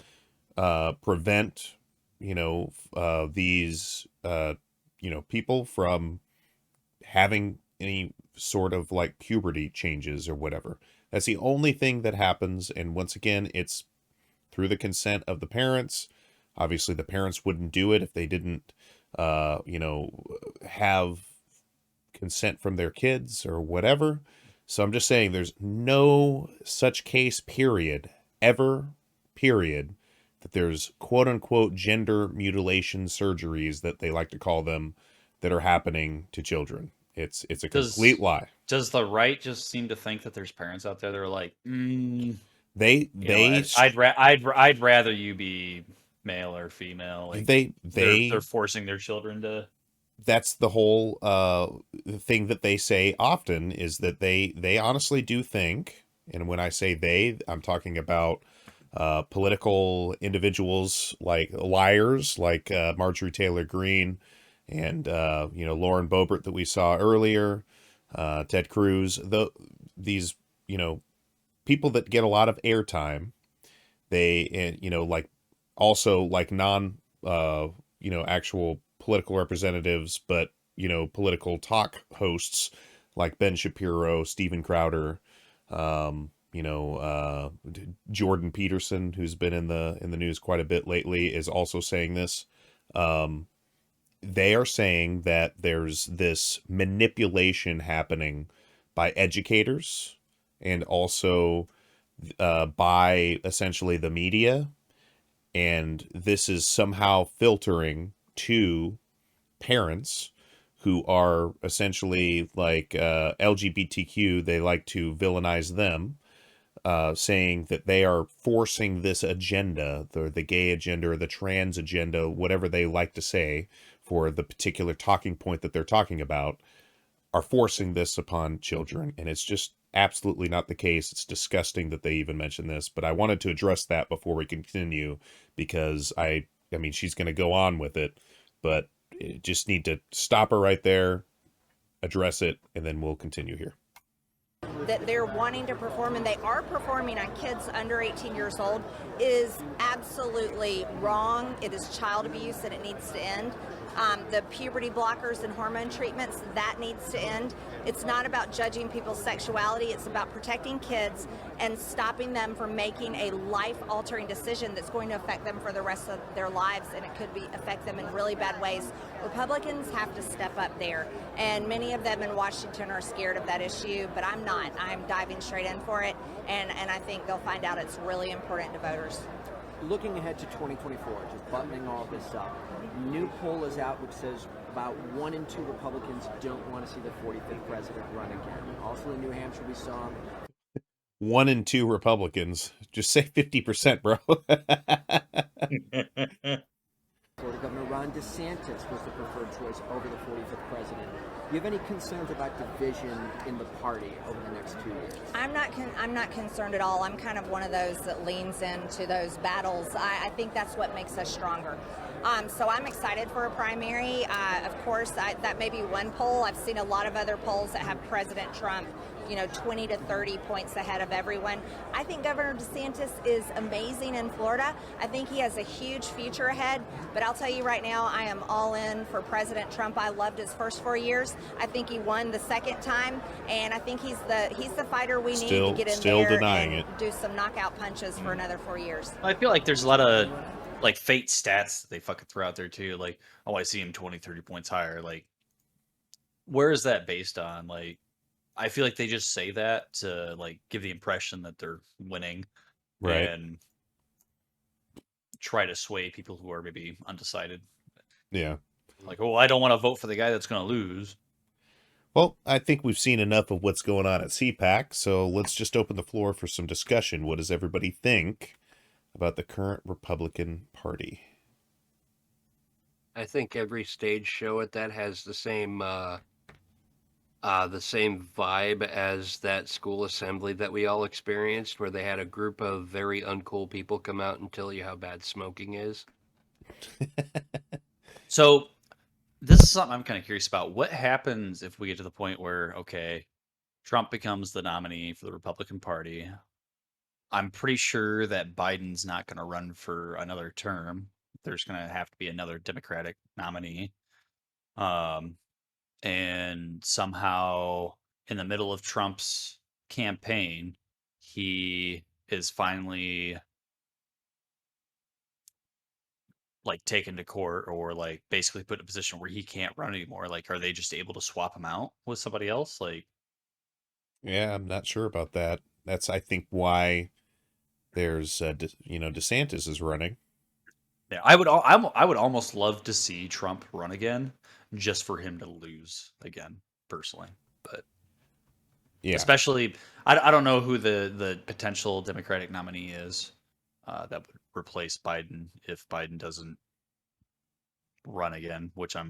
prevent, these, people from having any sort of like puberty changes or whatever. That's the only thing that happens. And once again, it's through the consent of the parents. Obviously the parents wouldn't do it if they didn't, have consent from their kids or whatever. So I'm just saying there's no such case, period, ever, period, that there's quote unquote gender mutilation surgeries that they like to call them that are happening to children. It's a complete lie. Does the right just seem to think that there's parents out there that are like, I'd rather you be male or female. Like they're forcing their children to. That's the whole thing that they say often, is that they honestly do think, and when I say they, I'm talking about political individuals like liars like Marjorie Taylor Greene and Lauren Boebert that we saw earlier, Ted Cruz, these people that get a lot of airtime. They like also like non actual political representatives, but political talk hosts like Ben Shapiro, Steven Crowder, Jordan Peterson, who's been in the news quite a bit lately, is also saying this. They are saying that there's this manipulation happening by educators and also by essentially the media, and this is somehow filtering to parents who are essentially like LGBTQ. They like to villainize them, saying that they are forcing this agenda, the gay agenda or the trans agenda, whatever they like to say for the particular talking point that they're talking about, are forcing this upon children. And it's just absolutely not the case. It's disgusting that they even mention this, but I wanted to address that before we continue, because I mean, she's going to go on with it, but just need to stop her right there, address it, and then we'll continue here. That they're wanting to perform, and they are performing on kids under 18 years old, is absolutely wrong. It is child abuse, and it needs to end. The puberty blockers and hormone treatments, that needs to end. It's not about judging people's sexuality. It's about protecting kids and stopping them from making a life-altering decision that's going to affect them for the rest of their lives, and it could affect them in really bad ways. Republicans have to step up there, and many of them in Washington are scared of that issue, but I'm not. I'm diving straight in for it, and I think they'll find out it's really important to voters. Looking ahead to 2024, just buttoning all this up, new poll is out which says about 1 in 2 Republicans don't want to see the 45th president run again. Also in New Hampshire, we saw 1 in 2 Republicans. Just say 50%, bro. Florida Governor Ron DeSantis was the preferred choice over the 45th president. Do you have any concerns about division in the party over the next 2 years? I'm not concerned at all. I'm kind of one of those that leans into those battles. I think that's what makes us stronger. So I'm excited for a primary. Of course, that may be one poll. I've seen a lot of other polls that have President Trump, 20 to 30 points ahead of everyone. I think Governor DeSantis is amazing in Florida. I think he has a huge future ahead, but I'll tell you right now, I am all in for President Trump. I loved his first 4 years. I think he won the second time, and I think he's the fighter we need to get in there and do some knockout punches for another 4 years. I feel like there's a lot of like fake stats that they fucking throw out there too. Like, oh, I see him 20, 30 points higher. Like, where is that based on? Like, I feel like they just say that to like give the impression that they're winning, right, and try to sway people who are maybe undecided. Yeah. Like, oh, I don't want to vote for the guy that's going to lose. Well, I think we've seen enough of what's going on at CPAC, so let's just open the floor for some discussion. What does everybody think about the current Republican Party? I think every stage show at that has the same vibe as that school assembly that we all experienced, where they had a group of very uncool people come out and tell you how bad smoking is. So this is something I'm kind of curious about. What happens if we get to the point where, okay, Trump becomes the nominee for the Republican Party? I'm pretty sure that Biden's not going to run for another term. There's going to have to be another Democratic nominee. And somehow in the middle of Trump's campaign, he is finally like taken to court, or like basically put in a position where he can't run anymore. Like, are they just able to swap him out with somebody else? Like, yeah, I'm not sure about that. That's, I think, why there's, DeSantis is running. yeah, I would almost love to see Trump run again, just for him to lose again, personally. But yeah, especially, I don't know who the potential Democratic nominee is that would replace Biden if Biden doesn't run again. Which I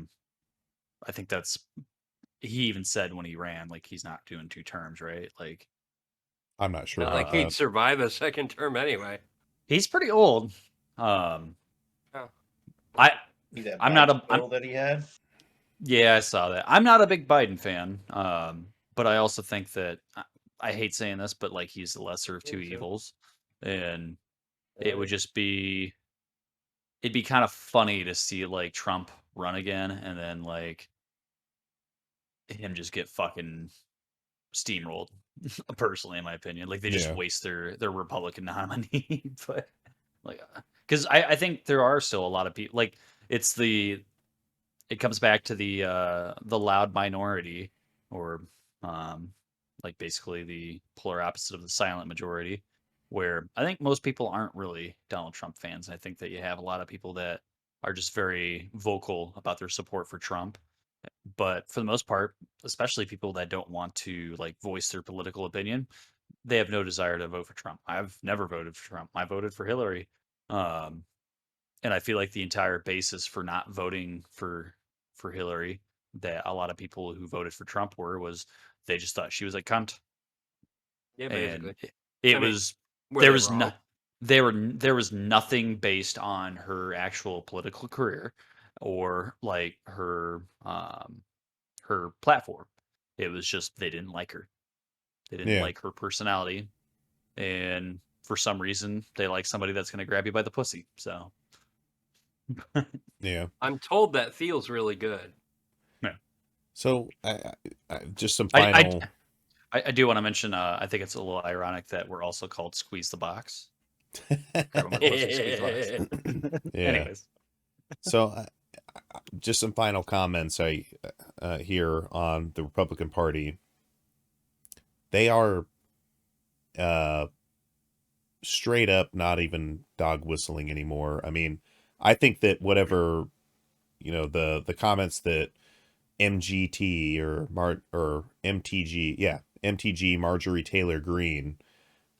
think that's, he even said when he ran, like, he's not doing 2 terms, right? Like, I'm not sure. Like he'd survive a second term anyway. He's pretty old. I'm not a old that he had. Yeah, I saw that. I'm not a big Biden fan, but I also think that I hate saying this, but like, he's the lesser of 2 evils, and it would just be, it'd be kind of funny to see like Trump run again, and then like him just get fucking steamrolled. Personally, in my opinion, like, they just waste their Republican nominee. But like, because I think there are still a lot of people, like, it comes back to the loud minority, or like basically the polar opposite of the silent majority, where I think most people aren't really Donald Trump fans. And I think that you have a lot of people that are just very vocal about their support for Trump. But for the most part, especially people that don't want to like voice their political opinion, they have no desire to vote for Trump. I've never voted for Trump. I voted for Hillary. And I feel like the entire basis for not voting for Hillary, that a lot of people who voted for Trump was they just thought she was a cunt. Yeah, basically. And there was nothing based on her actual political career or like her platform. It was just they didn't like her. They didn't like her personality, and for some reason they like somebody that's going to grab you by the pussy. So yeah, I'm told that feels really good. Yeah. So I just some final. I do want to mention. I think it's a little ironic that we're also called Squeeze the Box. Yeah. Anyways, so just some final comments here on the Republican Party. They are straight up not even dog whistling anymore. I mean, I think that whatever, the comments that MGT or MTG Marjorie Taylor Greene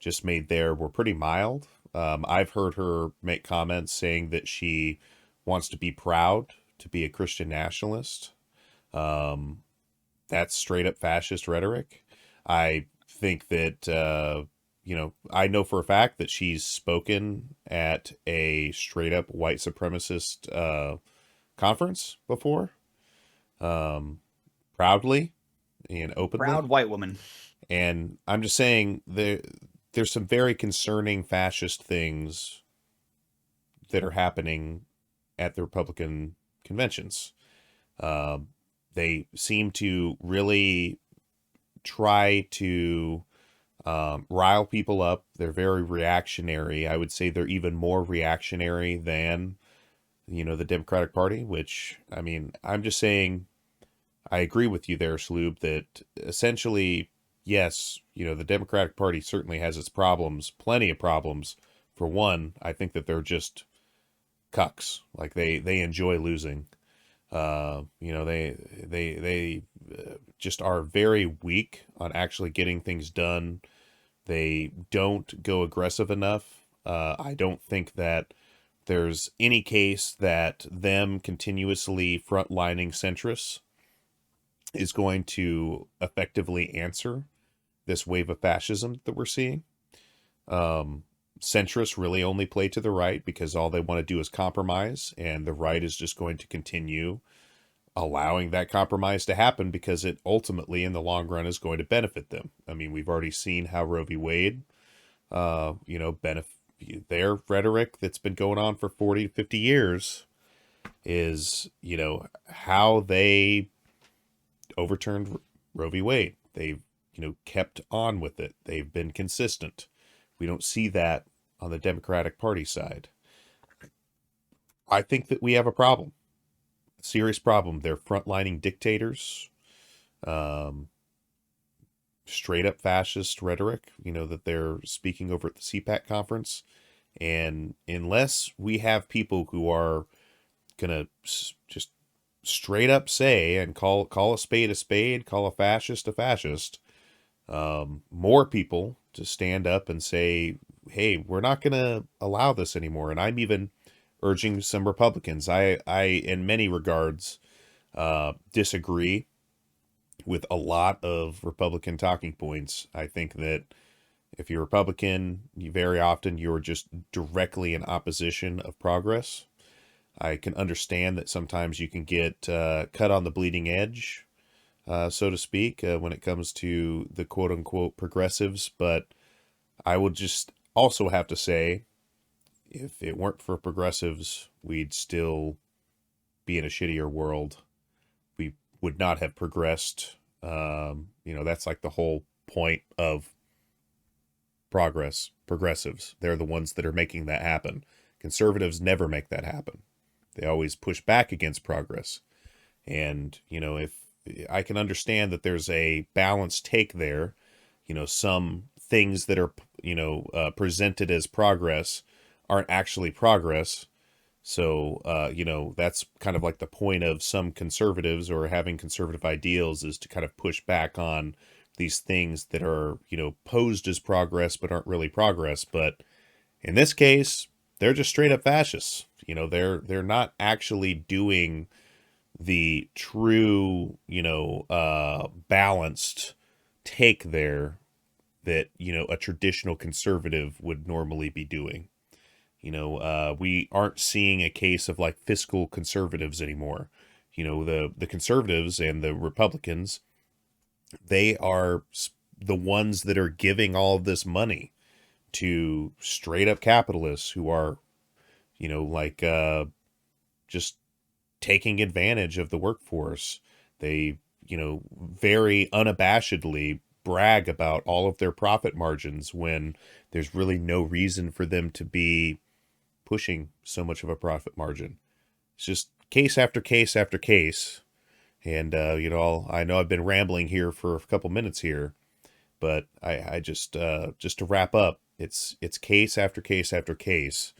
just made there were pretty mild. I've heard her make comments saying that she wants to be proud to be a Christian nationalist. that's straight up fascist rhetoric. I think that, I know for a fact that she's spoken at a straight up white supremacist conference before, proudly and openly. Proud white woman. And I'm just saying there's some very concerning fascist things that are happening at the Republican conventions. They seem to really try to rile people up. They're very reactionary. I would say they're even more reactionary than, the Democratic Party, which, I mean, I'm just saying, I agree with you there, Sloop, that essentially, yes, the Democratic Party certainly has its problems, plenty of problems. For one, I think that they're just cucks. Like they enjoy losing. They just are very weak on actually getting things done. They don't go aggressive enough. I don't think that there's any case that them continuously frontlining centrists is going to effectively answer this wave of fascism that we're seeing. Centrists really only play to the right because all they want to do is compromise, and the right is just going to continue allowing that compromise to happen because it ultimately in the long run is going to benefit them. I mean, we've already seen how Roe v. Wade, their rhetoric that's been going on for 40, 50 years is, how they overturned Roe v. Wade. They've, kept on with it. They've been consistent. We don't see that on the Democratic Party side. I think that we have a problem. A serious problem. They're frontlining dictators. Straight up fascist rhetoric, that they're speaking over at the CPAC conference. And unless we have people who are going to just straight up say and call a spade, call a fascist, more people to stand up and say, hey, we're not going to allow this anymore. And I'm even urging some Republicans. I in many regards, disagree with a lot of Republican talking points. I think that if you're Republican, very often you're just directly in opposition of progress. I can understand that sometimes you can get cut on the bleeding edge, so to speak, when it comes to the quote-unquote progressives. But I would just also have to say, if it weren't for progressives, we'd still be in a shittier world. We would not have progressed. That's like the whole point of progressives. They're the ones that are making that happen. Conservatives never make that happen. They always push back against progress. And, if I can understand that there's a balanced take there, some things that are, presented as progress aren't actually progress. So, that's kind of like the point of some conservatives or having conservative ideals is to kind of push back on these things that are, posed as progress but aren't really progress. But in this case, they're just straight up fascists. They're not actually doing the true, balanced take there that, a traditional conservative would normally be doing. We aren't seeing a case of like fiscal conservatives anymore. The conservatives and the Republicans, they are the ones that are giving all of this money to straight up capitalists who are, just taking advantage of the workforce. They, very unabashedly brag about all of their profit margins when there's really no reason for them to be pushing so much of a profit margin. It's just case after case after case. And, I know I've been rambling here for a couple minutes here, but I just to wrap up, it's case after case after case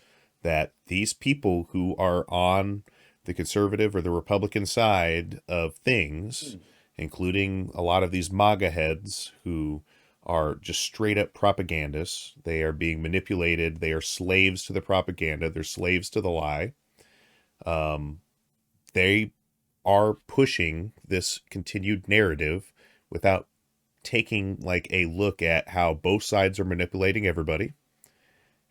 that these people who are on the conservative or the Republican side of things, including a lot of these MAGA heads who are just straight up propagandists. They are being manipulated. They are slaves to the propaganda. They're slaves to the lie. They are pushing this continued narrative without taking like a look at how both sides are manipulating everybody.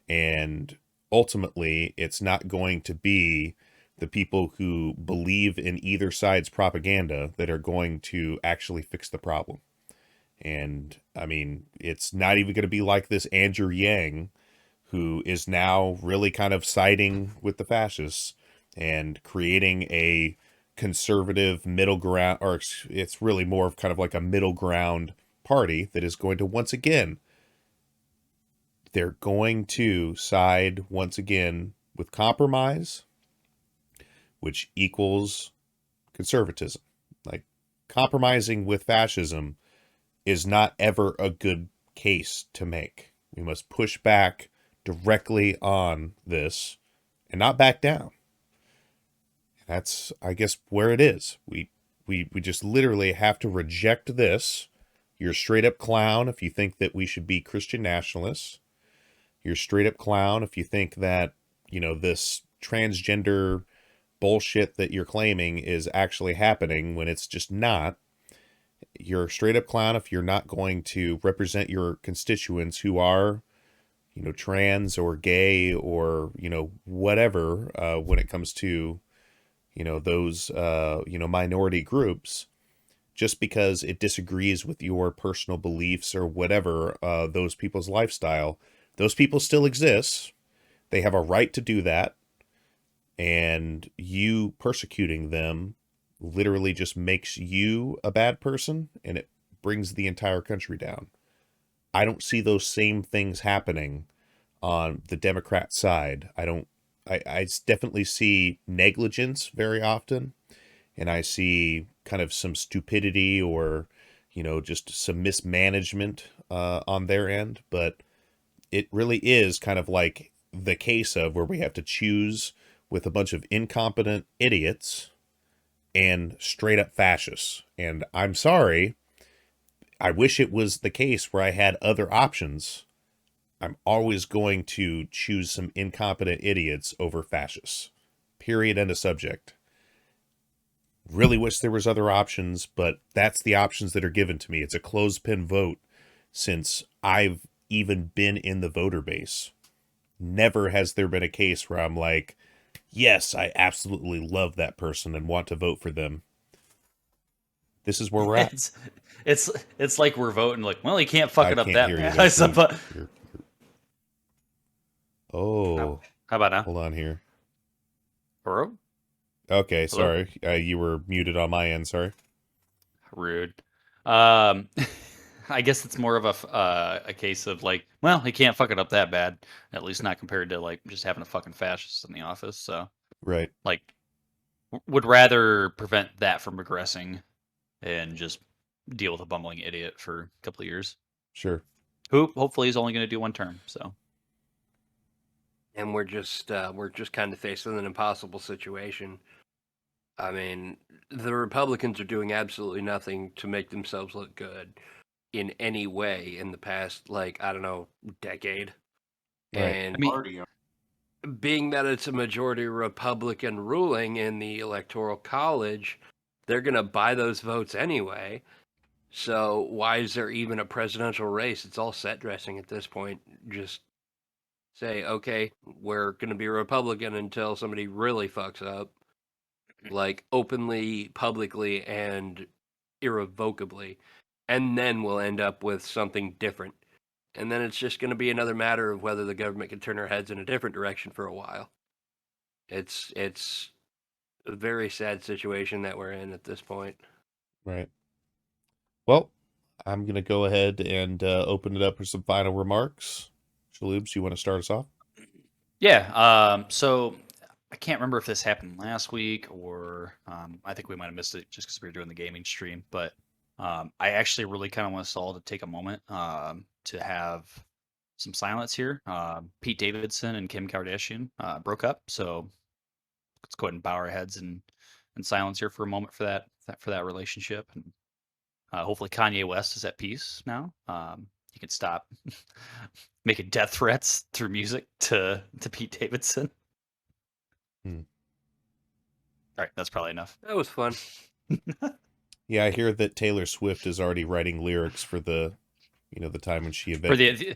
And ultimately, it's not going to be the people who believe in either side's propaganda that are going to actually fix the problem. And I mean, it's not even going to be like this Andrew Yang, who is now really kind of siding with the fascists and creating a conservative middle ground, or it's really more of kind of like a middle ground party that is going to once again, they're going to side once again with compromise, which equals conservatism. Like, compromising with fascism is not ever a good case to make. We must push back directly on this and not back down. That's, I guess, where it is. We just literally have to reject this. You're a straight up clown if you think that we should be Christian nationalists. You're a straight up clown if you think that, you know, this transgender bullshit that you're claiming is actually happening when it's just not. You're a straight up clown if you're not going to represent your constituents who are, you know, trans or gay or, you know, whatever, when it comes to, you know, those, you know, minority groups, just because it disagrees with your personal beliefs or whatever, those people's lifestyle. Those people still exist. They have a right to do that. And you persecuting them literally just makes you a bad person, and it brings the entire country down. I don't see those same things happening on the Democrat side. I definitely see negligence very often, and I see kind of some stupidity or, you know, just some mismanagement on their end. But it really is kind of like the case of where we have to choose with a bunch of incompetent idiots and straight up fascists. And I'm sorry, I wish it was the case where I had other options. I'm always going to choose some incompetent idiots over fascists. Period. End of subject. Really wish there was other options, but that's the options that are given to me. It's a clothespin vote since I've even been in the voter base. Never has there been a case where I'm like, yes, I absolutely love that person and want to vote for them. This is where we're at. It's like we're voting like, well, he can't fuck it up that bad. Oh. How about now? Hold on here. Hello? Okay, Hello? sorry. You were muted on my end, sorry. Rude. I guess it's more of a case of like, well, he can't fuck it up that bad. At least not compared to like just having a fucking fascist in the office. So, right, like, would rather prevent that from regressing and just deal with a bumbling idiot for a couple of years. Sure. Who hopefully is only going to do one term. So, and we're just kind of facing an impossible situation. I mean, the Republicans are doing absolutely nothing to make themselves look good in any way in the past, like, I don't know, decade. Right. And I mean, being that it's a majority Republican ruling in the Electoral College, they're going to buy those votes anyway. So why is there even a presidential race? It's all set dressing at this point. Just say, okay, we're going to be Republican until somebody really fucks up, like openly, publicly, and irrevocably. And then we'll end up with something different. And then it's just going to be another matter of whether the government can turn their heads in a different direction for a while. It's a very sad situation that we're in at this point. Right. Well, I'm going to go ahead and open it up for some final remarks. Shaloobs, you want to start us off? Yeah. So I can't remember if this happened last week or I think we might have missed it just because we were doing the gaming stream. But I actually really kind of want us all to take a moment to have some silence here. Pete Davidson and Kim Kardashian broke up, so let's go ahead and bow our heads in silence here for a moment for that relationship. And hopefully Kanye West is at peace now. He can stop making death threats through music to Pete Davidson. All right, that's probably enough. That was fun. Yeah, I hear that Taylor Swift is already writing lyrics for the, the time when she For the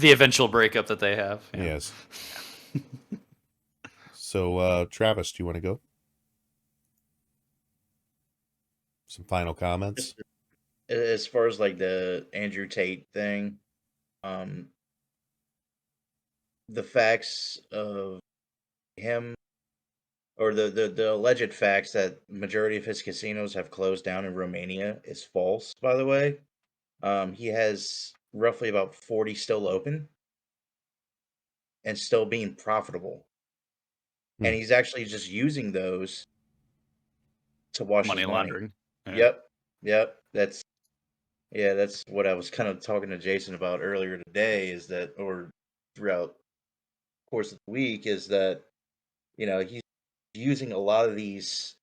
eventual breakup that they have. Yeah. Yes. So, Travis, do you want to go? Some final comments? As far as like the Andrew Tate thing, the facts of him, or the alleged facts that majority of his casinos have closed down in Romania is false, by the way. He has roughly about 40 still open and still being profitable. And he's actually just using those to wash Money his money. laundering. Yeah. Yep. That's what I was kind of talking to Jason about earlier today, is that, or throughout the course of the week, is that, he's using a lot of these,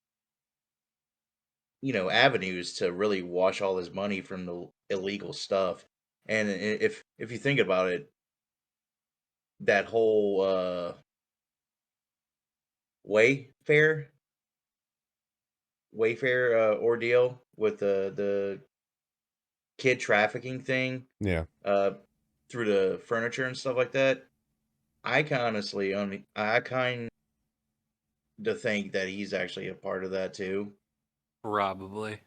avenues to really wash all his money from the illegal stuff. And if you think about it, that whole Wayfair ordeal with the kid trafficking thing, Yeah. through the furniture and stuff like that, I kind of think that he's actually a part of that too. Probably.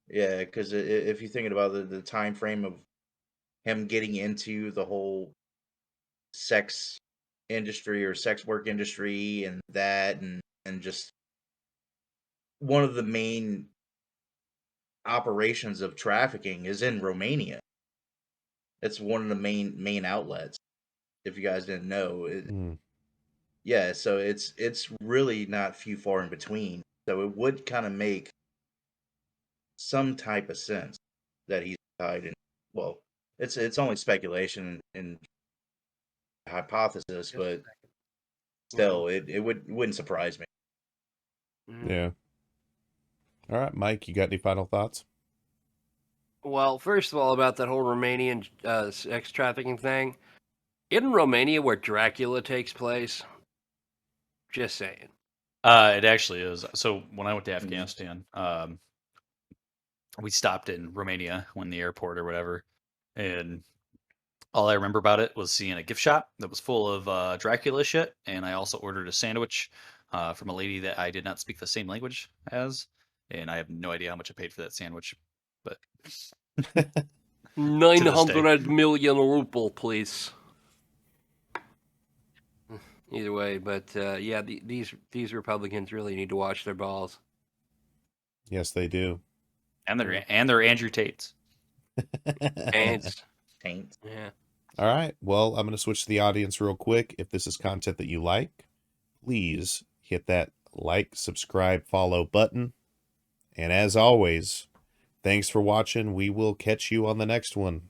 Yeah, because if you're thinking about the time frame of him getting into the whole sex industry or sex work industry and that, and just one of the main operations of trafficking is in Romania. It's one of the main outlets. If you guys didn't know, yeah. So it's really not few far in between. So it would kind of make some type of sense that he's tied in. Well, it's only speculation and hypothesis, but still, it wouldn't surprise me. Yeah. All right, Mike, you got any final thoughts? Well, first of all, about that whole Romanian sex trafficking thing. In Romania, where Dracula takes place? Just saying. It actually is. So when I went to Afghanistan, we stopped in Romania when the airport or whatever, and all I remember about it was seeing a gift shop that was full of Dracula shit, and I also ordered a sandwich from a lady that I did not speak the same language as, and I have no idea how much I paid for that sandwich, but 900 million ruble, please. Either way, but yeah, these Republicans really need to watch their balls. Yes, they do. And they're Andrew Tates. Taints. Yeah. All right. Well, I'm going to switch to the audience real quick. If this is content that you like, please hit that like, subscribe, follow button. And as always, thanks for watching. We will catch you on the next one.